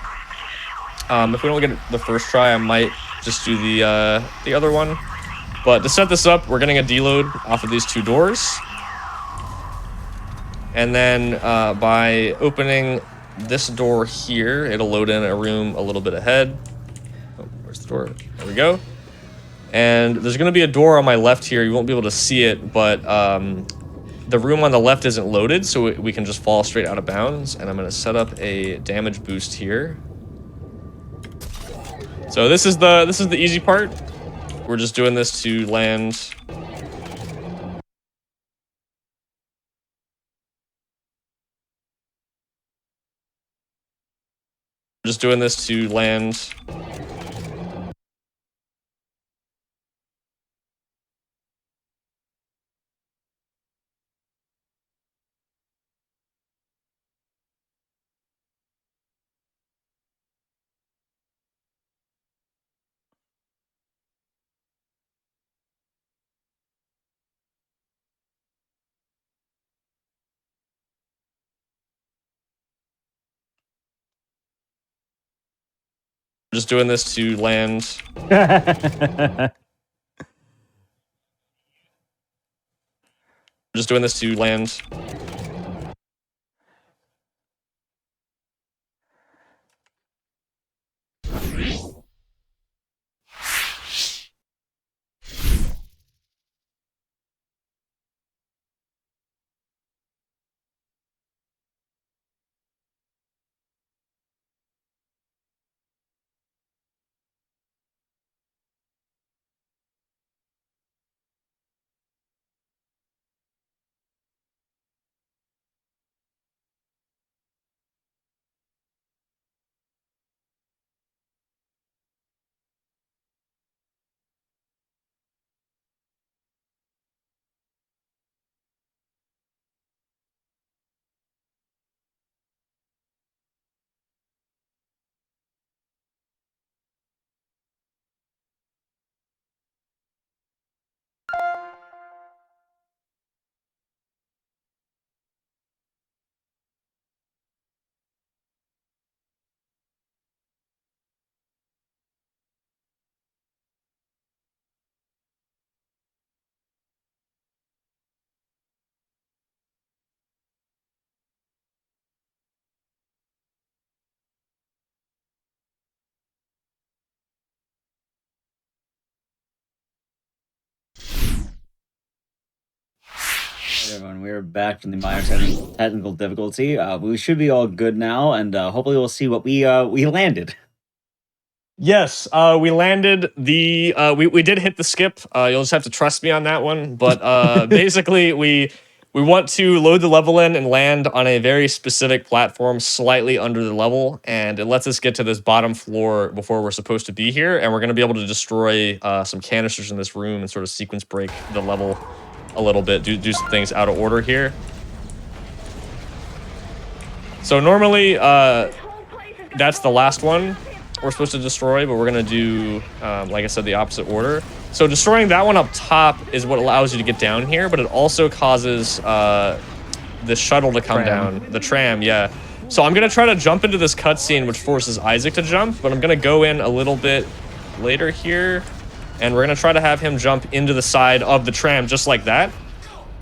If we don't get it the first try, I might just do the other one. But to set this up, we're getting a deload off of these two doors. And then by opening this door here, it'll load in a room a little bit ahead. Oh, where's the door? There we go. And there's going to be a door on my left here. You won't be able to see it, but the room on the left isn't loaded, so we can just fall straight out of bounds. And I'm going to set up a damage boost here. So this is the easy part. We're just doing this to land. Just doing this to land. Just doing this to land. Just doing this to land. Everyone, we're back from the minor technical difficulty. We should be all good now, and hopefully we'll see what we landed. Yes, we landed the. We did hit the skip. You'll just have to trust me on that one. But basically, we want to load the level in and land on a very specific platform, slightly under the level, and it lets us get to this bottom floor before we're supposed to be here. And we're going to be able to destroy some canisters in this room and sort of sequence break the level. a little bit, do some things out of order here. So normally, that's the last one we're supposed to destroy, but we're gonna do, like I said, the opposite order. So destroying that one up top is what allows you to get down here, but it also causes the shuttle to come down, the tram, yeah. So I'm gonna try to jump into this cutscene, which forces Isaac to jump, but I'm gonna go in a little bit later here, and we're gonna try to have him jump into the side of the tram just like that.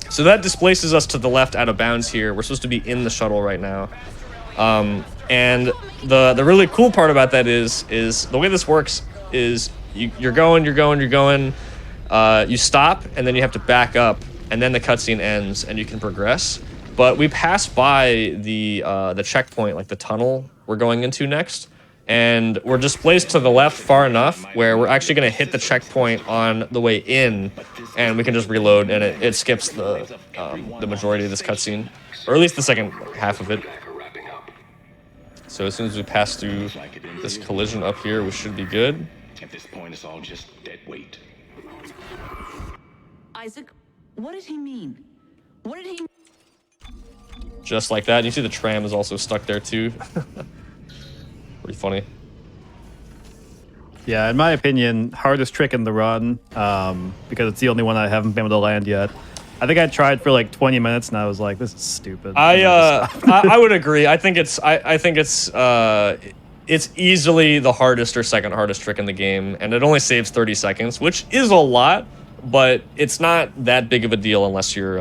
So that displaces us to the left out of bounds here. We're supposed to be in the shuttle right now. And the really cool part about that is the way this works is you're going, you stop, and then you have to back up, and then the cutscene ends, and you can progress. But we pass by the checkpoint, like the tunnel we're going into next, and we're displaced to the left far enough where we're actually going to hit the checkpoint on the way in, and we can just reload, and it skips the majority of this cutscene, or at least the second half of it. So as soon as we pass through this collision up here, we should be good. At this point, it's all just dead weight. Isaac, what did he mean? What did he? Just like that. And you see the tram is also stuck there too. Pretty funny. Yeah, in my opinion, hardest trick in the run, because it's the only one I haven't been able to land yet. I think I tried for like 20 minutes and I was like, this is stupid. I would agree. I think it's easily the hardest or second hardest trick in the game, and it only saves 30 seconds, which is a lot, but it's not that big of a deal unless you're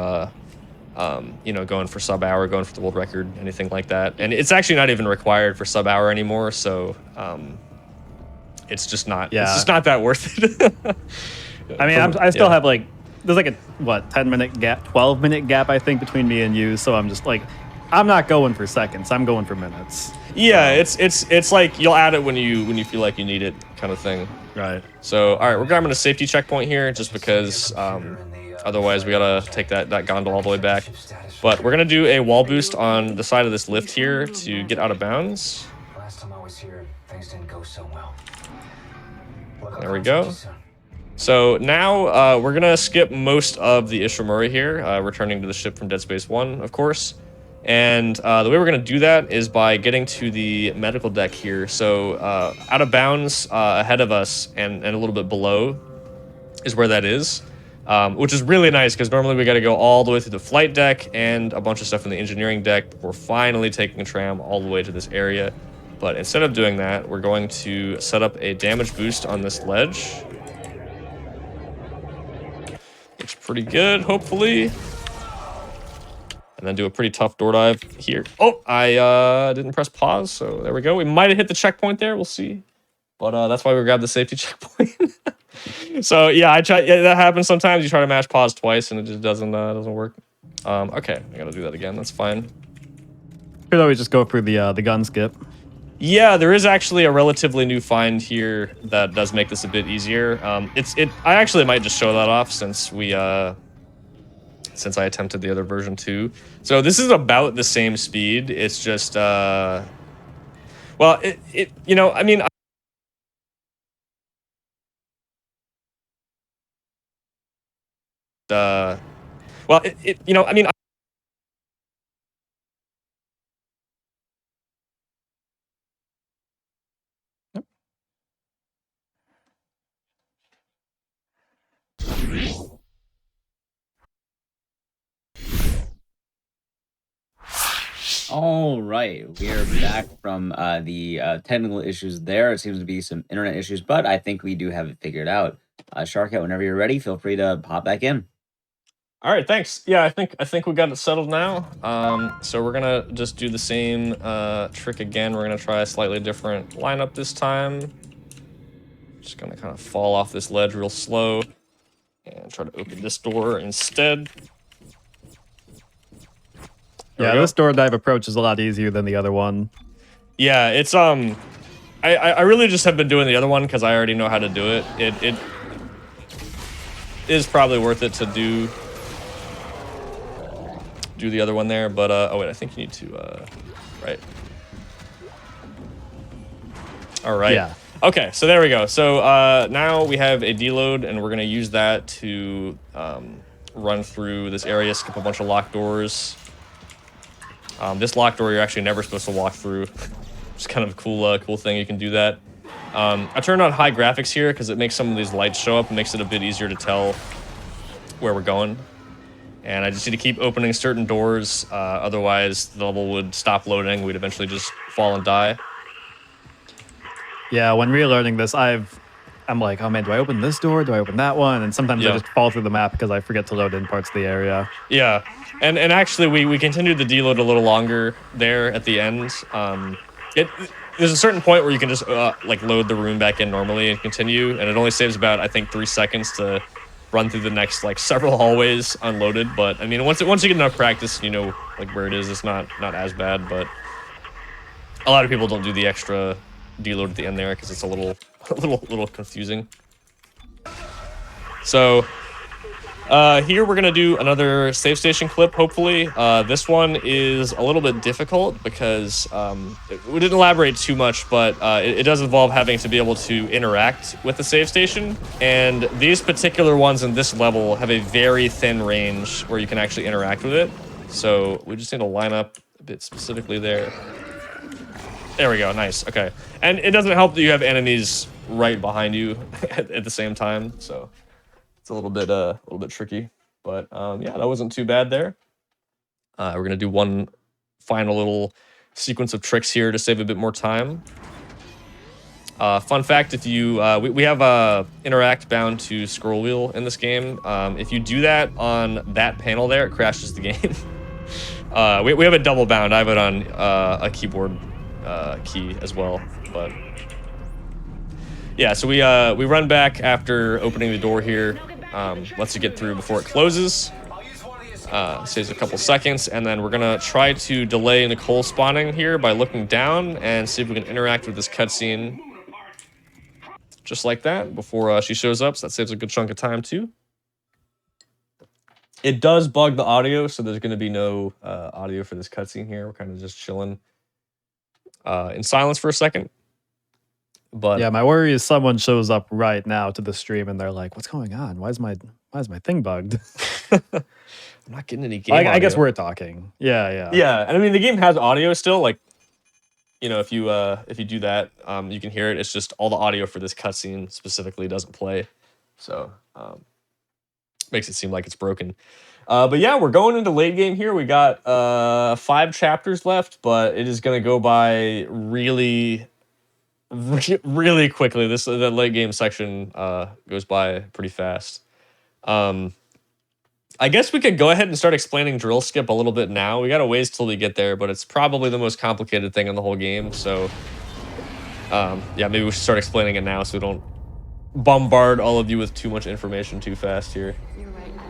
you know, going for sub hour, going for the world record, anything like that. And it's actually not even required for sub hour anymore, so it's just not it's just not that worth it. I mean, I still have like, there's like a, what, 10-minute gap, 12-minute gap, I think, between me and you. So I'm just like, I'm not going for seconds. I'm going for minutes. Yeah, it's like you'll add it when you feel like you need it, kind of thing. Right. So, all right, we're grabbing a safety checkpoint here, just because otherwise we gotta take that gondola all the way back. But we're gonna do a wall boost on the side of this lift here to get out of bounds. Last time I was here, things didn't go so well. There we go. So now we're gonna skip most of the Ishimura here, returning to the ship from Dead Space 1, of course. And the way we're gonna do that is by getting to the medical deck here. So out of bounds ahead of us and a little bit below is where that is, which is really nice because normally we gotta go all the way through the flight deck and a bunch of stuff in the engineering deck before finally taking a tram all the way to this area. But instead of doing that, we're going to set up a damage boost on this ledge. Looks pretty good, hopefully. And then do a pretty tough door dive here. Oh, I didn't press pause, so there we go. We might have hit the checkpoint there, we'll see. But that's why we grabbed the safety checkpoint. So yeah, that happens sometimes. You try to mash pause twice and it just doesn't work. Okay, I gotta do that again, that's fine. Could always just go through the gun skip. Yeah, there is actually a relatively new find here that does make this a bit easier. I actually might just show that off since I attempted the other version too. So this is about the same speed. It's just well, you know, I mean, you know, I mean. All right, we are back from the technical issues there. It seems to be some internet issues, but I think we do have it figured out. Sharkout, whenever you're ready, feel free to pop back in. All right, thanks. Yeah, I think we got it settled now. So we're gonna just do the same trick again. We're gonna try a slightly different lineup this time. Just gonna kind of fall off this ledge real slow and try to open this door instead. Yeah, this door dive approach is a lot easier than the other one. Yeah, it's I really just have been doing the other one because I already know how to do it. It is probably worth it to do the other one there, but oh wait, I think you need to right. All right. Yeah. Okay, so there we go. So now we have a deload, and we're gonna use that to run through this area, skip a bunch of locked doors. This locked door you're actually never supposed to walk through. It's kind of a cool thing you can do that. I turned on high graphics here because it makes some of these lights show up and makes it a bit easier to tell where we're going. And I just need to keep opening certain doors, otherwise the level would stop loading. We'd eventually just fall and die. Yeah, when relearning this, I'm like, oh man, do I open this door? Do I open that one? And sometimes I just fall through the map because I forget to load in parts of the area. Yeah, and actually we continued the deload a little longer there at the end. There's a certain point where you can just like load the room back in normally and continue, and it only saves about, I think, 3 seconds to run through the next like several hallways unloaded. But I mean, once you get enough practice, you know like where it is. It's not as bad, but a lot of people don't do the extra deload at the end there because it's a little confusing. So here we're gonna do another save station clip, hopefully. This one is a little bit difficult because we didn't elaborate too much, but it does involve having to be able to interact with the save station. And these particular ones in this level have a very thin range where you can actually interact with it. So we just need to line up a bit specifically there. There we go, nice, okay. And it doesn't help that you have enemies right behind you at the same time, so it's a little bit tricky. But yeah, that wasn't too bad there. We're gonna do one final little sequence of tricks here to save a bit more time. Fun fact, if you we have interact bound to scroll wheel in this game. If you do that on that panel there, it crashes the game. We have a double bound. I have it on a keyboard key as well, but yeah, so we run back after opening the door here. Lets it get through before it closes. Saves a couple seconds, and then we're gonna try to delay Nicole spawning here by looking down and see if we can interact with this cutscene just like that before she shows up. So that saves a good chunk of time too. It does bug the audio, so there's gonna be no audio for this cutscene here. We're kind of just chilling in silence for a second. But yeah, my worry is someone shows up right now to the stream and they're like, "What's going on? Why is my thing bugged?" I'm not getting any game audio. I guess we're talking. Yeah. And I mean, the game has audio still. Like, you know, if you do that, you can hear it. It's just all the audio for this cutscene specifically doesn't play, so makes it seem like it's broken. But yeah, we're going into late game here. We got 5 chapters left, but it is gonna go by really quickly. The late game section goes by pretty fast. I guess we could go ahead and start explaining drill skip a little bit now. We got a ways till we get there, but it's probably the most complicated thing in the whole game. So yeah, maybe we should start explaining it now so we don't bombard all of you with too much information too fast here.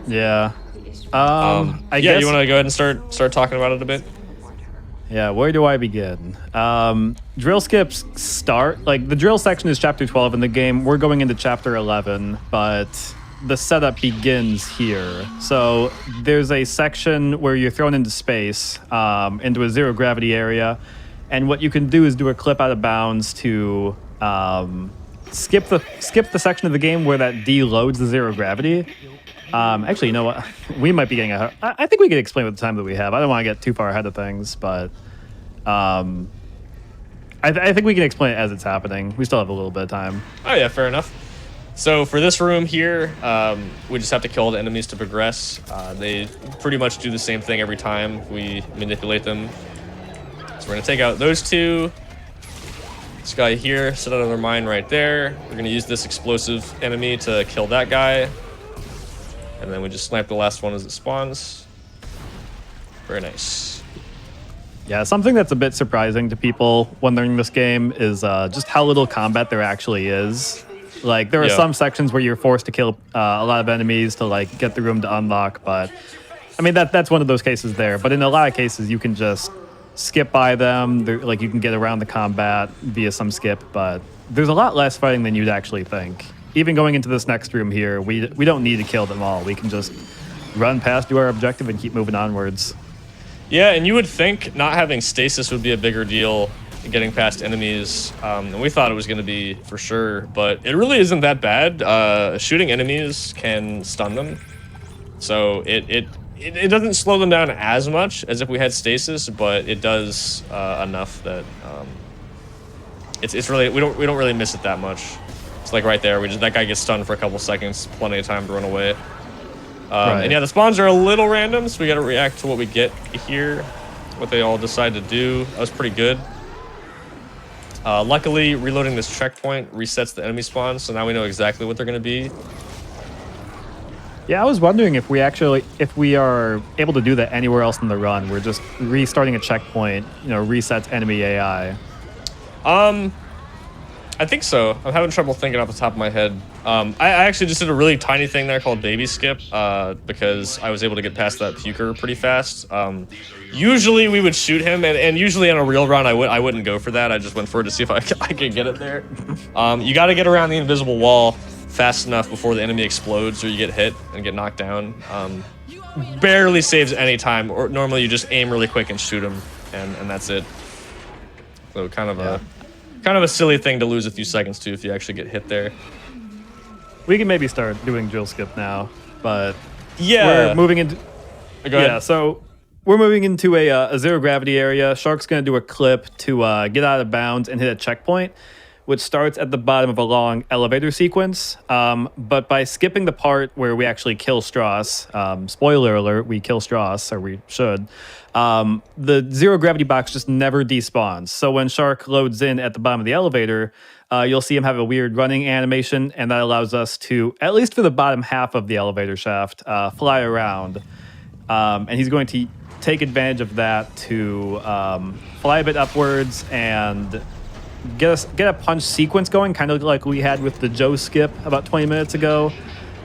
Yeah. I guess you want to go ahead and start talking about it a bit. Yeah, where do I begin? Drill skips start, like the drill section is chapter 12 in the game. We're going into chapter 11, but the setup begins here. So there's a section where you're thrown into space, into a zero gravity area. And what you can do is do a clip out of bounds to skip the section of the game where that deloads the zero gravity. Actually, you know what? We might be getting ahead. I think we could explain with the time that we have. I don't want to get too far ahead of things, but I think we can explain it as it's happening. We still have a little bit of time. Oh yeah, fair enough. So for this room here, we just have to kill the enemies to progress. They pretty much do the same thing every time we manipulate them. So we're gonna take out those 2. This guy here, set out of their mine right there. We're gonna use this explosive enemy to kill that guy. And then we just snipe the last one as it spawns. Very nice. Yeah, something that's a bit surprising to people when learning this game is just how little combat there actually is. Like, there are some sections where you're forced to kill a lot of enemies to, like, get the room to unlock, but I mean, that's one of those cases there. But in a lot of cases, you can just skip by them. Like, you can get around the combat via some skip, but there's a lot less fighting than you'd actually think. Even going into this next room here, we don't need to kill them all. We can just run past, do our objective, and keep moving onwards. Yeah, and you would think not having stasis would be a bigger deal getting past enemies. And we thought it was going to be for sure, but it really isn't that bad. Shooting enemies can stun them. So it doesn't slow them down as much as if we had stasis, but it does enough that it's really we don't really miss it that much. It's like right there, that guy gets stunned for a couple seconds, plenty of time to run away. Right. And yeah, the spawns are a little random, so we got to react to what we get here, what they all decide to do. That was pretty good. Luckily, reloading this checkpoint resets the enemy spawn, so now we know exactly what they're going to be. Yeah, I was wondering if we are able to do that anywhere else in the run. We're just restarting a checkpoint, resets enemy AI. I think so. I'm having trouble thinking off the top of my head. I actually just did a really tiny thing there called baby skip because I was able to get past that puker pretty fast. Usually we would shoot him, and usually on a real run I wouldn't go for that. I just went for it to see if I could get it there. You got to get around the invisible wall fast enough before the enemy explodes or you get hit and get knocked down. Barely saves any time, or normally you just aim really quick and shoot him, and that's it. So kind of a silly thing to lose a few seconds to if you actually get hit there. We can maybe start doing drill skip now, but yeah, we're moving into. Go ahead. Yeah, so we're moving into a zero gravity area. Shark's gonna do a clip to get out of bounds and hit a checkpoint, which starts at the bottom of a long elevator sequence. But by skipping the part where we actually kill Strauss, spoiler alert, we kill Strauss, or we should, the zero gravity box just never despawns. So when Shark loads in at the bottom of the elevator, you'll see him have a weird running animation, and that allows us to, at least for the bottom half of the elevator shaft, fly around. And he's going to take advantage of that to fly a bit upwards and get a punch sequence going, kind of like we had with the Joe skip about 20 minutes ago.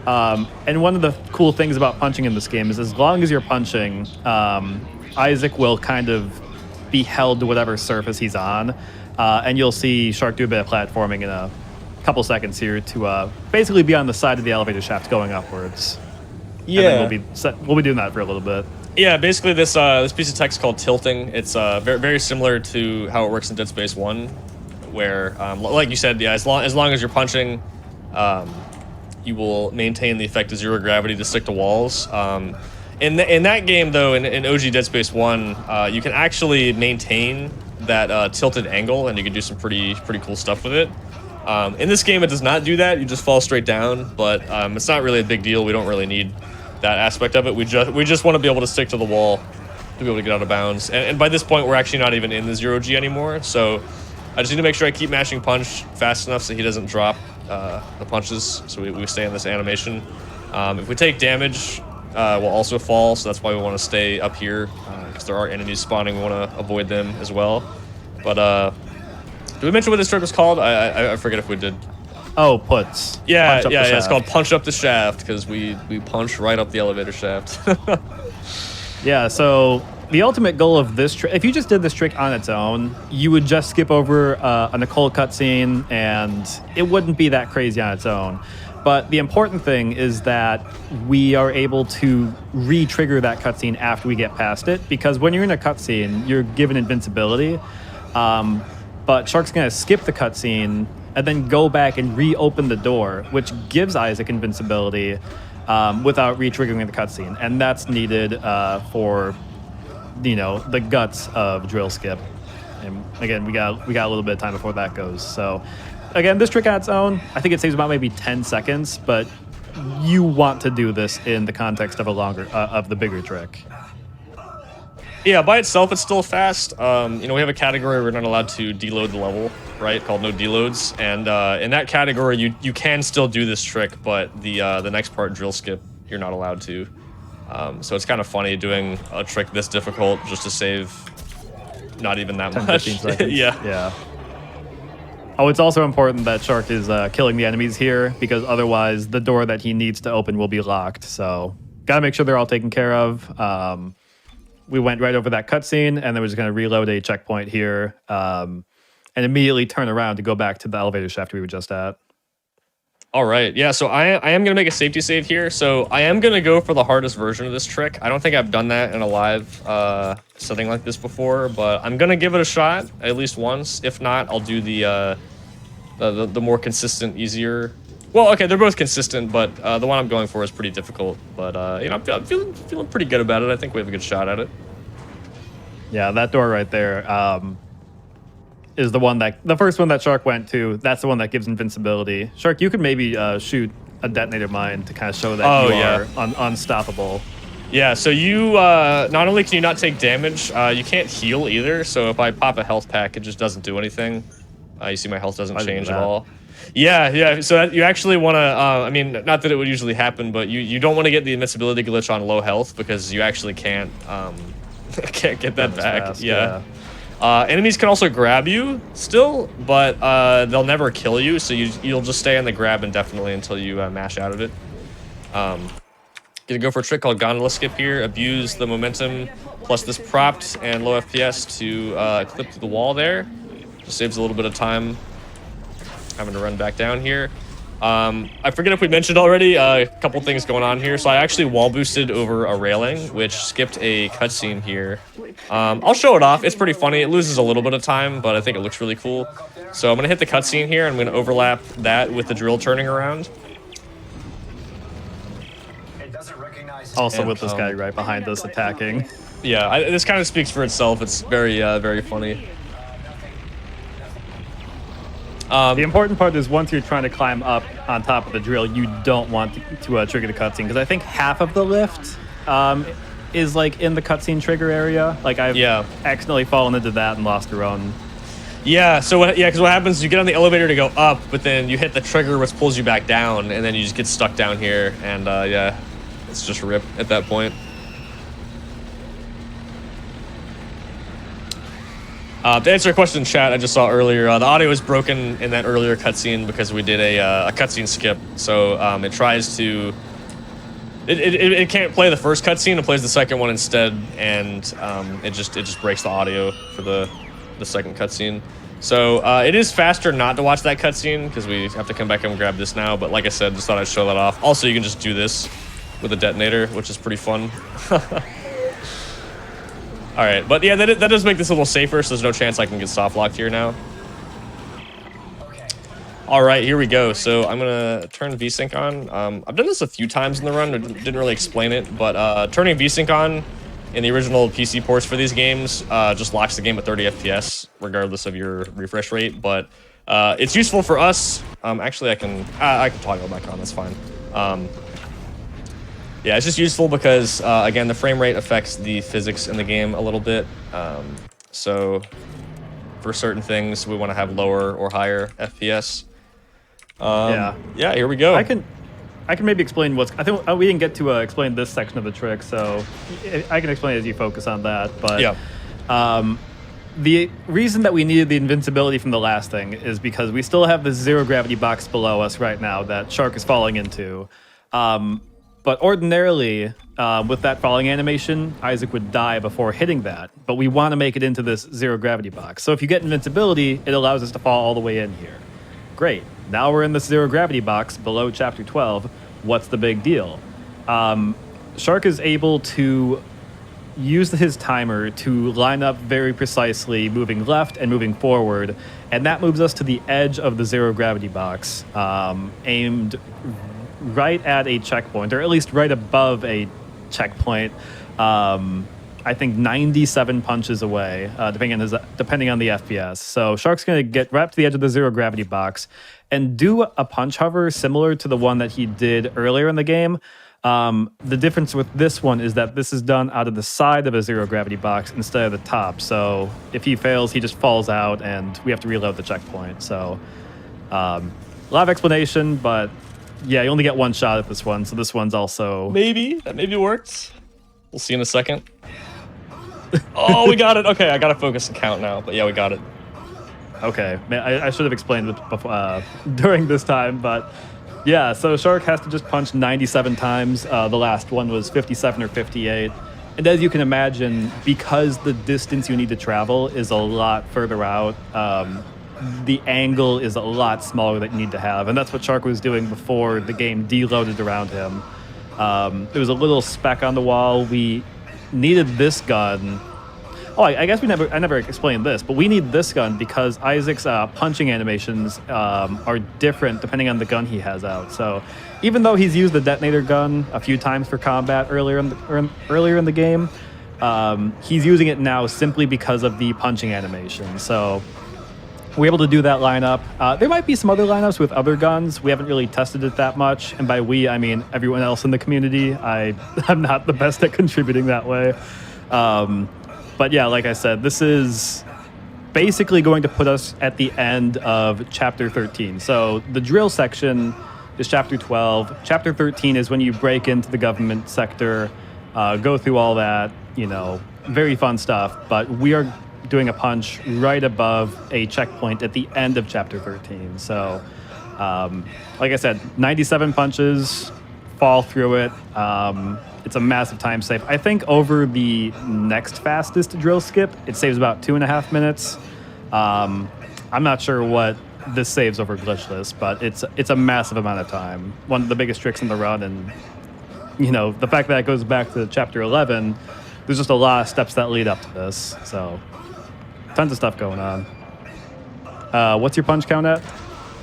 And one of the cool things about punching in this game is as long as you're punching, Isaac will kind of be held to whatever surface he's on. And you'll see Shark do a bit of platforming in a couple seconds here to basically be on the side of the elevator shaft going upwards. Yeah. And then we'll be doing that for a little bit. Yeah, basically this piece of text called tilting. It's very, very similar to how it works in Dead Space 1, where, like you said, yeah, as long as you're punching, you will maintain the effect of zero gravity to stick to walls. In that game, though, in OG Dead Space 1, you can actually maintain that tilted angle, and you can do some pretty cool stuff with it. In this game, it does not do that. You just fall straight down, but it's not really a big deal. We don't really need that aspect of it. We just want to be able to stick to the wall to be able to get out of bounds. And by this point, we're actually not even in the 0G anymore, so I just need to make sure I keep mashing punch fast enough so he doesn't drop the punches, so we stay in this animation. If we take damage, we'll also fall, so that's why we want to stay up here, because there are enemies spawning. We want to avoid them as well. But did we mention what this trick was called? I forget if we did. Oh, puts. Yeah, it's called punch up the shaft, because we punch right up the elevator shaft. Yeah, so the ultimate goal of this trick, if you just did this trick on its own, you would just skip over a Nicole cutscene, and it wouldn't be that crazy on its own. But the important thing is that we are able to re-trigger that cutscene after we get past it, because when you're in a cutscene, you're given invincibility. But Shark's going to skip the cutscene and then go back and reopen the door, which gives Isaac invincibility without re-triggering the cutscene. And that's needed for, the guts of drill skip. And again, we got a little bit of time before that goes. So again, this trick on its own, I think it saves about maybe 10 seconds, but you want to do this in the context of of the bigger trick. Yeah, by itself, it's still fast. We have a category we're not allowed to deload the level, right? Called no deloads, and in that category, you can still do this trick, but the next part, drill skip, you're not allowed to. So it's kind of funny doing a trick this difficult just to save not even that 10, much. 15 seconds. Yeah. Oh, it's also important that Shark is killing the enemies here, because otherwise the door that he needs to open will be locked. So gotta make sure they're all taken care of. We went right over that cutscene, and then we're just going to reload a checkpoint here and immediately turn around to go back to the elevator shaft we were just at. All right. Yeah, so I am going to make a safety save here. So I am going to go for the hardest version of this trick. I don't think I've done that in a live setting like this before, but I'm going to give it a shot at least once. If not, I'll do the more consistent, easier Well, okay, they're both consistent, but the one I'm going for is pretty difficult. But you know, I'm feeling pretty good about it. I think we have a good shot at it. Yeah, that door right there is the first one that Shark went to. That's the one that gives invincibility. Shark, you could maybe shoot a detonator mine to kind of show that you are unstoppable. Yeah, so you not only can you not take damage, you can't heal either. So if I pop a health pack, it just doesn't do anything. You see my health doesn't change at all. Yeah. So you actually want to, I mean, not that it would usually happen, but you don't want to get the invincibility glitch on low health because you actually can't get that back. Fast, yeah. Enemies can also grab you still, but they'll never kill you. So you'll just stay on the grab indefinitely until you mash out of it. Gonna go for a trick called Gondola Skip here. Abuse the momentum plus this propped and low FPS to clip to the wall there. Just saves a little bit of time having to run back down here. I forget if we mentioned already a couple things going on here. So I actually wall boosted over a railing, which skipped a cutscene here. I'll show it off. It's pretty funny. It loses a little bit of time, but I think it looks really cool. So I'm gonna hit the cutscene here. I'm gonna overlap that with the drill turning around. Also with this guy right behind us attacking. Yeah, this kind of speaks for itself. It's very, very funny. The important part is once you're trying to climb up on top of the drill, you don't want to trigger the cutscene, because I think half of the lift is like in the cutscene trigger area. Like I've accidentally fallen into that and lost a run. Yeah, so because what happens is you get on the elevator to go up, but then you hit the trigger, which pulls you back down, and then you just get stuck down here, and yeah, it's just rip at that point. To answer a question in chat I just saw earlier, the audio was broken in that earlier cutscene because we did a cutscene skip. So it tries to... It can't play the first cutscene, it plays the second one instead, and it just breaks the audio for the second cutscene. So it is faster not to watch that cutscene because we have to come back and grab this now, but like I said, just thought I'd show that off. Also, you can just do this with a detonator, which is pretty fun. All right, but yeah, that does make this a little safer, so there's no chance I can get soft locked here now. All right, here we go. So I'm gonna turn VSync on. I've done this a few times in the run. I didn't really explain it, but turning VSync on in the original PC ports for these games just locks the game at 30 FPS, regardless of your refresh rate. But it's useful for us. Actually, I can toggle back on. That's fine. Yeah, it's just useful because, again, the frame rate affects the physics in the game a little bit. So for certain things, we want to have lower or higher FPS. Yeah, here we go. I can maybe explain what's... I think we didn't get to explain this section of the trick, so I can explain as you focus on that. But yeah. The reason that we needed the invincibility from the last thing is because we still have the zero gravity box below us right now that Shark is falling into. But ordinarily, with that falling animation, Isaac would die before hitting that. But we want to make it into this zero gravity box. So if you get invincibility, it allows us to fall all the way in here. Great. Now we're in this zero gravity box below Chapter 12. What's the big deal? Shark is able to use his timer to line up very precisely, moving left and moving forward. And that moves us to the edge of the zero gravity box, aimed right at a checkpoint, or at least right above a checkpoint. I think 97 punches away, depending on the FPS. So Shark's going to get right up to the edge of the zero gravity box and do a punch hover similar to the one that he did earlier in the game. The difference with this one is that this is done out of the side of a zero gravity box instead of the top. So if he fails, he just falls out and we have to reload the checkpoint. So a lot of explanation, but yeah, you only get one shot at this one, so this one's also... That maybe works. We'll see in a second. Oh, we got it. Okay, I gotta focus and count now, but yeah, we got it. Okay, I should have explained it before, during this time, but yeah, so Shark has to just punch 97 times. The last one was 57 or 58. And as you can imagine, because the distance you need to travel is a lot further out, the angle is a lot smaller that you need to have, and that's what Shark was doing before the game deloaded around him. There was a little speck on the wall. We needed this gun Oh, I guess I never explained this, but we need this gun because Isaac's punching animations are different depending on the gun he has out. So even though he's used the detonator gun a few times for combat earlier in the game, he's using it now simply because of the punching animation. So we're able to do that lineup. There might be some other lineups with other guns. We haven't really tested it that much. And by we, I mean everyone else in the community. I'm not the best at contributing that way. But yeah, like I said, this is basically going to put us at the end of Chapter 13. So the drill section is Chapter 12. Chapter 13 is when you break into the government sector, go through all that, very fun stuff. But we are doing a punch right above a checkpoint at the end of Chapter 13. So, like I said, 97 punches, fall through it. It's a massive time save. I think over the next fastest drill skip, it saves about 2.5 minutes. I'm not sure what this saves over glitchless, but it's a massive amount of time. One of the biggest tricks in the run, and the fact that it goes back to Chapter 11, there's just a lot of steps that lead up to this. So tons of stuff going on. What's your punch count at?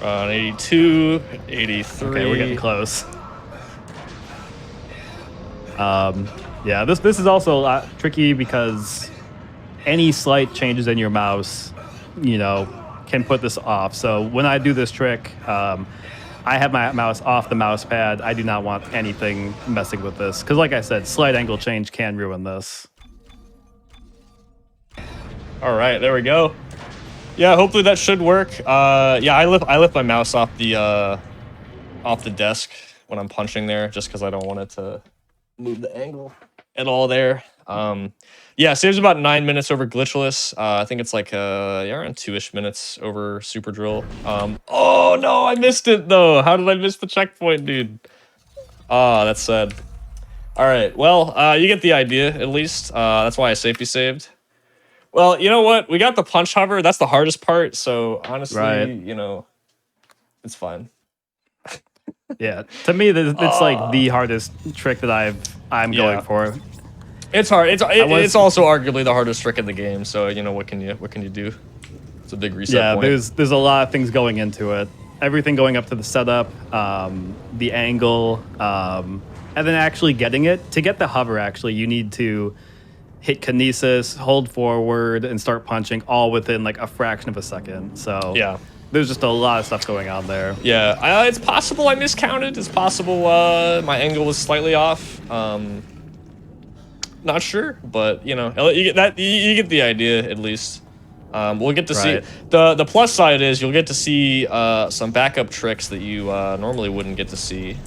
82, 83. Okay, we're getting close. Yeah, this is also a lot tricky because any slight changes in your mouse, can put this off. So when I do this trick, I have my mouse off the mouse pad. I do not want anything messing with this because, like I said, slight angle change can ruin this. All right, there we go. Yeah, hopefully that should work. Yeah, I lift my mouse off the desk when I'm punching there, just because I don't want it to move the angle at all there. Yeah, saves about 9 minutes over glitchless. I think it's like around 2-ish minutes over super drill. Oh no, I missed it though. How did I miss the checkpoint, dude? Oh, that's sad. All right, well, you get the idea at least. That's why I safety saved. Well, you know what? We got the punch hover. That's the hardest part. So honestly, right. It's fine. Yeah, to me, it's like the hardest trick that I'm going for. It's hard. It's also arguably the hardest trick in the game. So what can you do? It's a big reset point. Yeah, there's a lot of things going into it. Everything going up to the setup, the angle, and then actually getting it. To get the hover, actually, you need to hit kinesis, hold forward, and start punching all within like a fraction of a second. So yeah, there's just a lot of stuff going on there. Yeah, it's possible I miscounted. It's possible my angle was slightly off. Not sure, but you get the idea at least. We'll get to see the plus side is you'll get to see some backup tricks that you normally wouldn't get to see.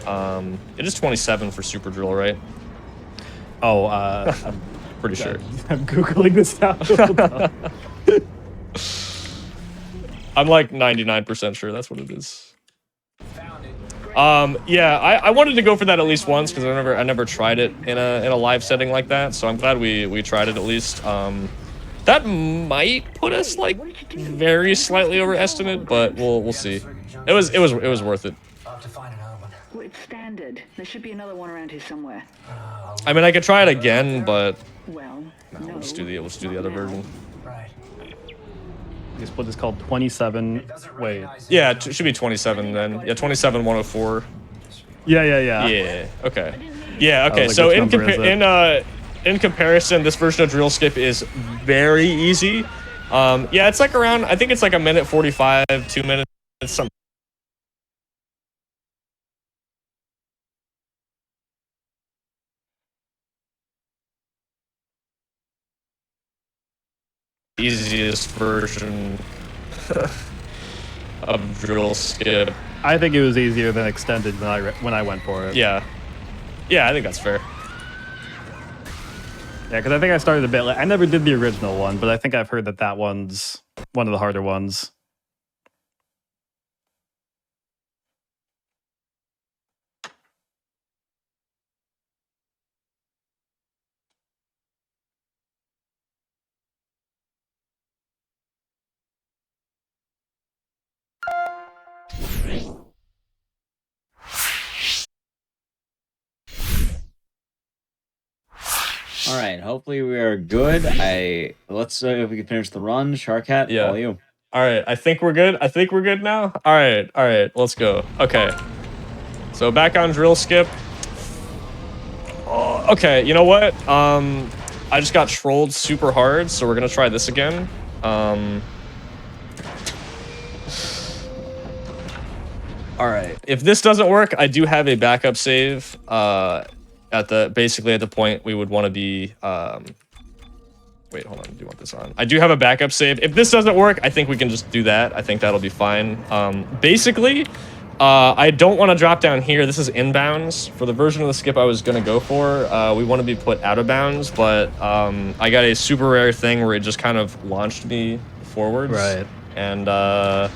It is 27 for super drill, right? Oh, I'm pretty sure. I'm Googling this now. I'm like 99% sure that's what it is. Yeah, I wanted to go for that at least once because I never tried it in a live setting like that. So I'm glad we tried it at least. That might put us like very slightly over estimate, but we'll see. It was worth it. Well, it's standard. There should be another one around here somewhere. I mean, I could try it again, but well, no, we'll just do the other version. This split is called 27. Wait. Yeah, it should be 27 then. Yeah, 27 104. Yeah. Yeah. Okay. Yeah. Okay. So in comparison, this version of drill skip is very easy. Yeah, it's like around. I think it's like 1:45, 2 minutes, something. Easiest version of drill skip. I think it was easier than extended when I went for it. Yeah, I think that's fair. Yeah, because I think I started a bit late. I never did the original one, but I think I've heard that one's one of the harder ones. All right, hopefully we are good. Let's see if we can finish the run. Sharkhat, Yeah. all you. All right, I think we're good. I think we're good now. All right, let's go. Okay. So back on drill skip. Oh, okay, you know what? I just got trolled super hard, so we're gonna try this again. All right. If this doesn't work, I do have a backup save. Basically at the point we would want to be. Wait, hold on. Do you want this on? I do have a backup save. If this doesn't work, I think we can just do that. I think that'll be fine. Basically, I don't want to drop down here. This is inbounds. For the version of the skip I was going to go for, we want to be put out of bounds, but I got a super rare thing where it just kind of launched me forwards. Right. And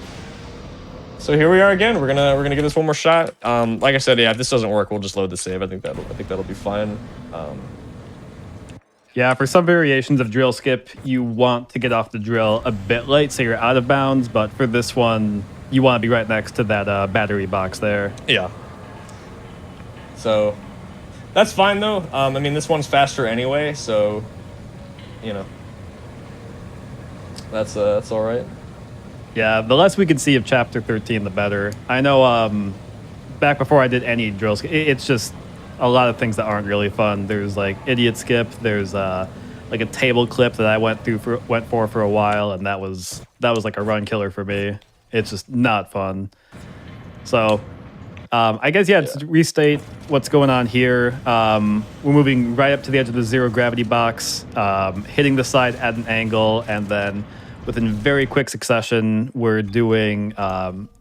so here we are again. We're gonna give this one more shot. Like I said, yeah, if this doesn't work, we'll just load the save. I think that'll be fine. Yeah, for some variations of drill skip, you want to get off the drill a bit late, so you're out of bounds. But for this one, you want to be right next to that battery box there. Yeah. So that's fine though. I mean, this one's faster anyway, so you know, that's all right. Yeah, the less we can see of Chapter 13, the better. I know back before I did any drill skip, it's just a lot of things that aren't really fun. There's like idiot skip. There's like a table clip that I went for a while, and that was like a run killer for me. It's just not fun. So I guess to restate what's going on here. We're moving right up to the edge of the zero gravity box, hitting the side at an angle, and then within very quick succession, we're doing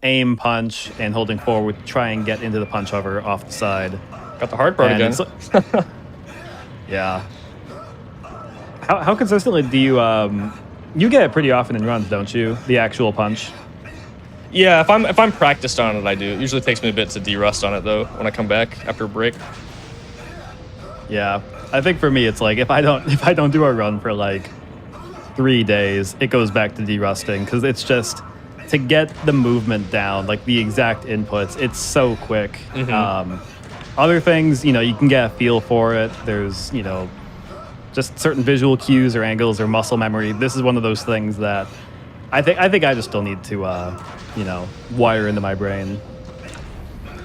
aim, punch, and holding forward to try and get into the punch hover off the side. Got the hard part again. Yeah. How consistently do you you get it pretty often in runs, don't you? The actual punch. Yeah, if I'm practiced on it, I do. It usually takes me a bit to de-rust on it though when I come back after a break. Yeah, I think for me it's like if I don't do a run for like 3 days, it goes back to de-rusting because it's just to get the movement down, like the exact inputs. It's so quick. Other things, you can get a feel for it. There's, just certain visual cues or angles or muscle memory. This is one of those things that I think I just still need to, wire into my brain.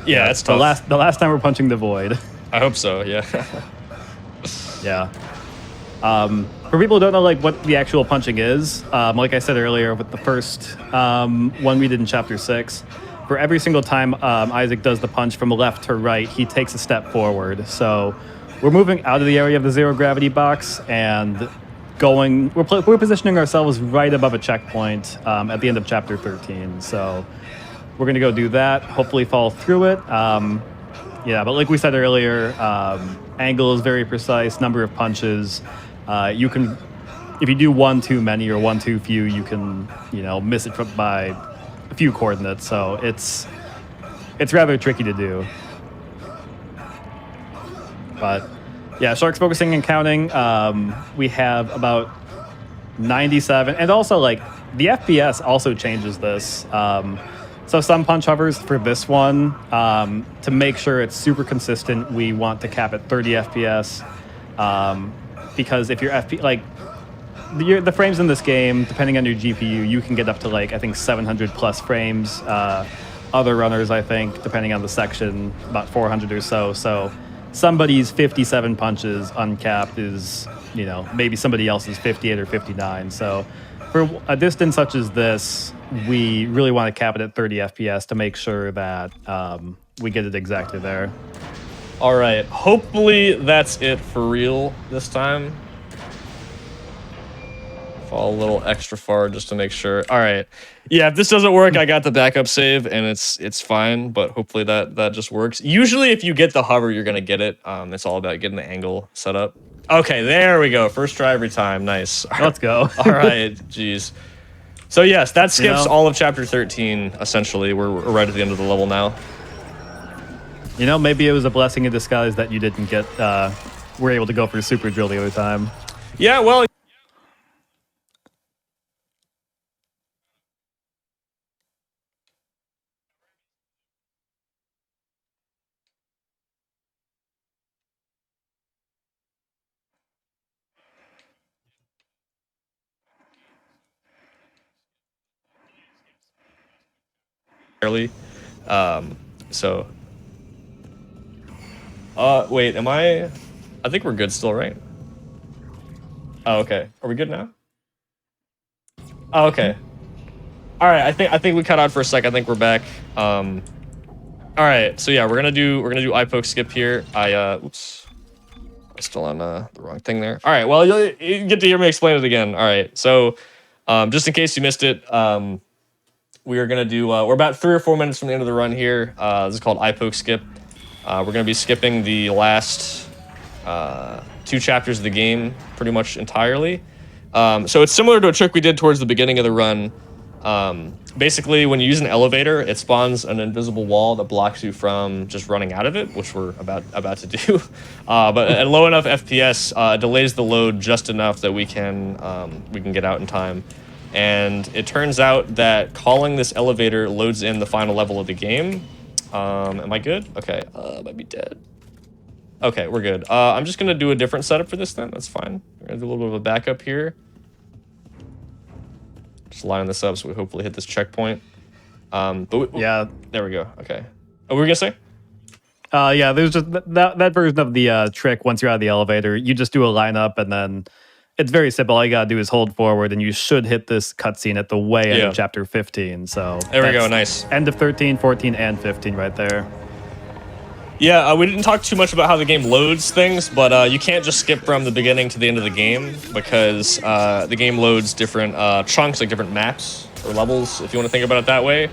Yeah, it's tough. The last time we're punching the void. I hope so. Yeah. Yeah. For people who don't know like what the actual punching is, like I said earlier with the first one we did in Chapter 6, for every single time Isaac does the punch from left to right, he takes a step forward. So we're moving out of the area of the zero gravity box and we're positioning ourselves right above a checkpoint at the end of Chapter 13. So we're going to go do that, hopefully fall through it. Yeah, but like we said earlier, angle is very precise, number of punches. You can, if you do one too many or one too few, you can, miss it by a few coordinates. So it's rather tricky to do. But yeah, Shark's focusing and counting. We have about 97, and also like the FPS also changes this. So some punch hovers for this one, to make sure it's super consistent, we want to cap at 30 FPS. Because if your the frames in this game, depending on your GPU, you can get up to like I think 700 plus frames. Other runners, I think, depending on the section, about 400 or so. So somebody's 57 punches uncapped is, maybe somebody else's 58 or 59. So for a distance such as this, we really want to cap it at 30 FPS to make sure that we get it exactly there. All right, hopefully that's it for real this time. Fall a little extra far just to make sure. All right, yeah, if this doesn't work, I got the backup save and it's fine, but hopefully that just works. Usually if you get the hover, you're gonna get it. It's all about getting the angle set up. Okay, there we go. First try every time, nice. Let's go. All right, jeez. So yes, that skips all of Chapter 13, essentially. We're right at the end of the level now. Maybe it was a blessing in disguise that you didn't were able to go for super drill the other time. Yeah, well, entirely. So, wait, am I think we're good still, right? Oh, okay. Are we good now? Oh, okay. All right. I think we cut out for a sec. I think we're back. All right. So yeah, we're gonna do eye-poke skip here. Oops. I'm still on the wrong thing there. All right. Well, you get to hear me explain it again. All right. So, just in case you missed it, we are gonna do. We're about 3 or 4 minutes from the end of the run here. This is called eye-poke skip. We're gonna be skipping the last 2 chapters of the game pretty much entirely. So it's similar to a trick we did towards the beginning of the run. Basically, when you use an elevator, it spawns an invisible wall that blocks you from just running out of it, which we're about to do. But at low enough FPS, it delays the load just enough that we can get out in time. And it turns out that calling this elevator loads in the final level of the game. Am I good? Okay, I might be dead. Okay, we're good. I'm just gonna do a different setup for this then. That's fine. We're gonna do a little bit of a backup here. Just line this up so we hopefully hit this checkpoint. Yeah, there we go. Okay. Oh, what were we gonna say? Yeah, there's just that version of the trick. Once you're out of the elevator, you just do a lineup, and then it's very simple. All you gotta do is hold forward, and you should hit this cutscene at the way end of chapter 15. So there we go. Nice. End of 13, 14, and 15 right there. Yeah, we didn't talk too much about how the game loads things, but you can't just skip from the beginning to the end of the game because the game loads different chunks, like different maps or levels, if you want to think about it that way.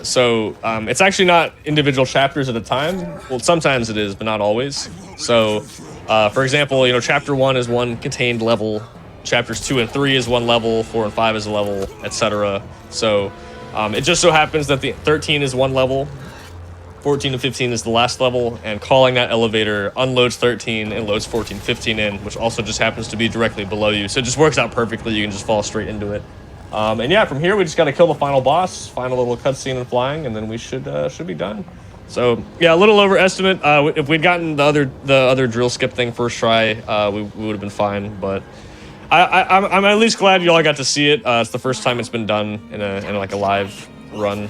So it's actually not individual chapters at a time. Well, sometimes it is, but not always. So, for example, chapter 1 is one contained level. Chapters 2 and 3 is one level. 4 and 5 is a level, etc. So it just so happens that the 13 is one level. 14 and 15 is the last level, and calling that elevator unloads 13 and loads 14, 15 in, which also just happens to be directly below you. So it just works out perfectly. You can just fall straight into it. And yeah, from here we just got to kill the final boss, final little cutscene and flying, and then we should be done. So yeah, a little overestimate. If we'd gotten the other drill skip thing first try, we would have been fine. But I'm at least glad you all got to see it. It's the first time it's been done in like a live run.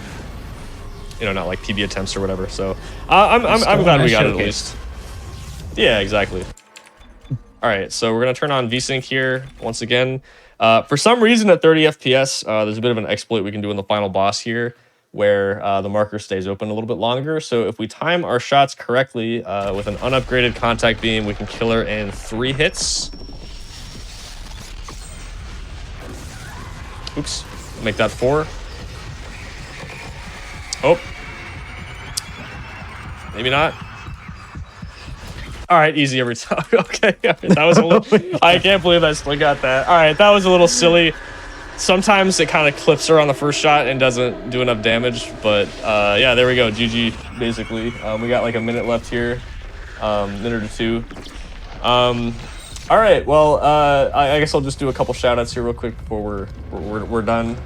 Not like PB attempts or whatever. So I'm glad we got it at least. Yeah, exactly. All right, so we're gonna turn on VSync here once again. For some reason at 30 FPS, there's a bit of an exploit we can do in the final boss here, where the marker stays open a little bit longer. So if we time our shots correctly with an unupgraded contact beam, we can kill her in 3 hits. Oops, make that 4. Oh, maybe not. All right, easy every time. Okay, that was a little. I can't believe I still got that. All right, that was a little silly. Sometimes it kind of clips her on the first shot and doesn't do enough damage, but yeah, there we go. GG, basically. We got like a minute left here, minute or 2. All right, well, I guess I'll just do a couple shout outs here real quick before we're done.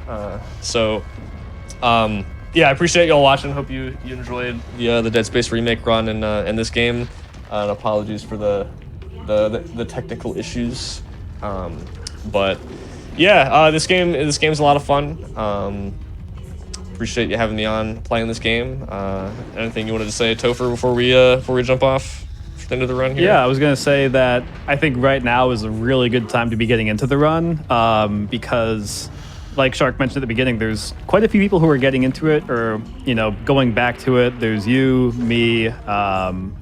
Yeah, I appreciate y'all watching. Hope you enjoyed the Dead Space remake run in this game. And apologies for the technical issues. But yeah, this game's a lot of fun. Appreciate you having me on playing this game. Anything you wanted to say, Topher, before we jump off for the end of the run here? Yeah, I was gonna say that I think right now is a really good time to be getting into the run because, like Shark mentioned at the beginning, there's quite a few people who are getting into it or, going back to it. There's you, me,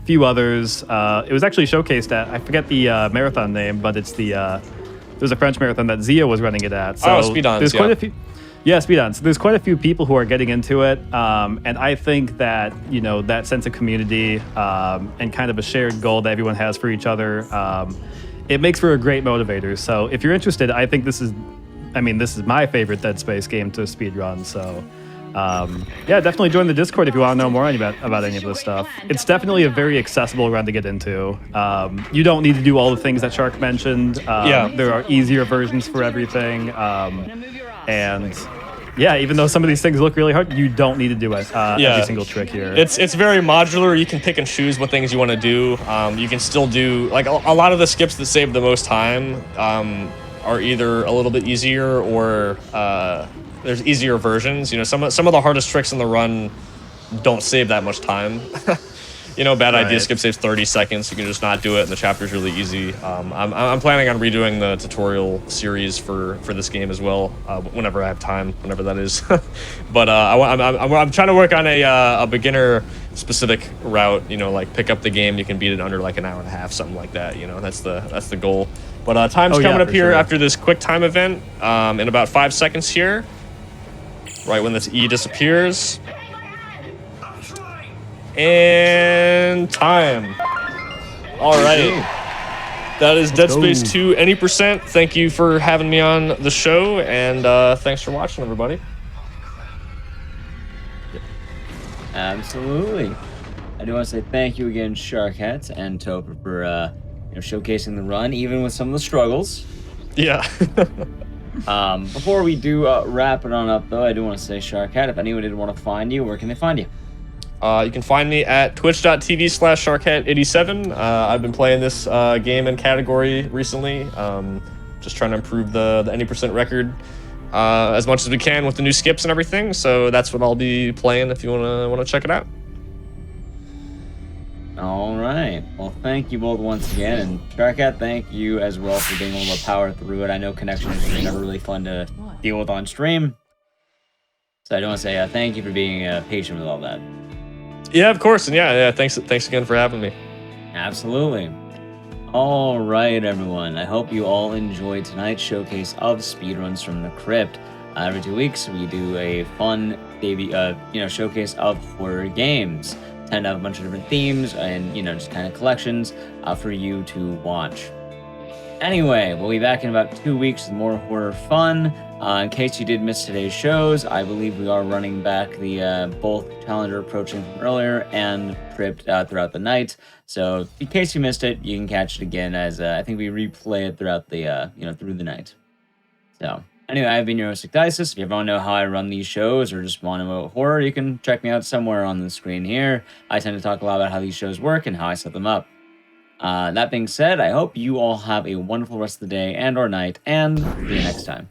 few others. It was actually showcased at, I forget the marathon name, but it's there's a French marathon that Zia was running it at. So Speedruns, there's quite a few. Yeah, Speedruns. There's quite a few people who are getting into it. And I think that, that sense of community and kind of a shared goal that everyone has for each other, it makes for a great motivator. So if you're interested, I think this is my favorite Dead Space game to speedrun, so yeah, definitely join the Discord if you want to know more about any of this stuff. It's definitely a very accessible run to get into. You don't need to do all the things that Shark mentioned. There are easier versions for everything. And yeah, even though some of these things look really hard, you don't need to do every single trick here. It's very modular. You can pick and choose what things you want to do. You can still do, like, a lot of the skips that save the most time are either a little bit easier or there's easier versions. You know, some of the hardest tricks in the run don't save that much time. You know, bad idea skip saves 30 seconds. You can just not do it, and the chapter's really easy. I'm planning on redoing the tutorial series for this game as well, whenever I have time, whenever that is. But I'm trying to work on a beginner specific route. You know, like pick up the game, you can beat it under like an hour and a half, something like that. You know, that's the goal. But time's coming up here after this quick time event in about 5 seconds here, right when this E disappears. And time. All right. That is Dead Space 2 Any %. Thank you for having me on the show, and thanks for watching, everybody. Absolutely. I do want to say thank you again, Sharkhead and Topher, for showcasing the run, even with some of the struggles. Yeah. Before we do wrap it on up, though, I do want to say, Sharkhead, if anyone did want to find you, where can they find you? You can find me at twitch.tv/Sharkhead87. I've been playing this game and category recently. Just trying to improve the any % record as much as we can with the new skips and everything. So that's what I'll be playing if you wanna check it out. All right. Well, thank you both once again, and Sharkhead, thank you as well for being able to power through it. I know connections are never really fun to deal with on stream, so I do want to say thank you for being patient with all that. Yeah, of course, and yeah. Thanks again for having me. Absolutely. All right, everyone. I hope you all enjoyed tonight's showcase of Speedruns from the Crypt. Every 2 weeks, we do a fun showcase of horror games. Tend to have a bunch of different themes and just kind of collections for you to watch. Anyway, we'll be back in about 2 weeks with more horror fun. In case you did miss today's shows, I believe we are running back the both Challenger Approaching from earlier and Crypt throughout the night. So in case you missed it, you can catch it again as I think we replay it throughout the through the night. So anyway, I've been your host, Dices. If you ever want to know how I run these shows or just want to know horror, you can check me out somewhere on the screen here. I tend to talk a lot about how these shows work and how I set them up. That being said, I hope you all have a wonderful rest of the day and or night, and see you next time.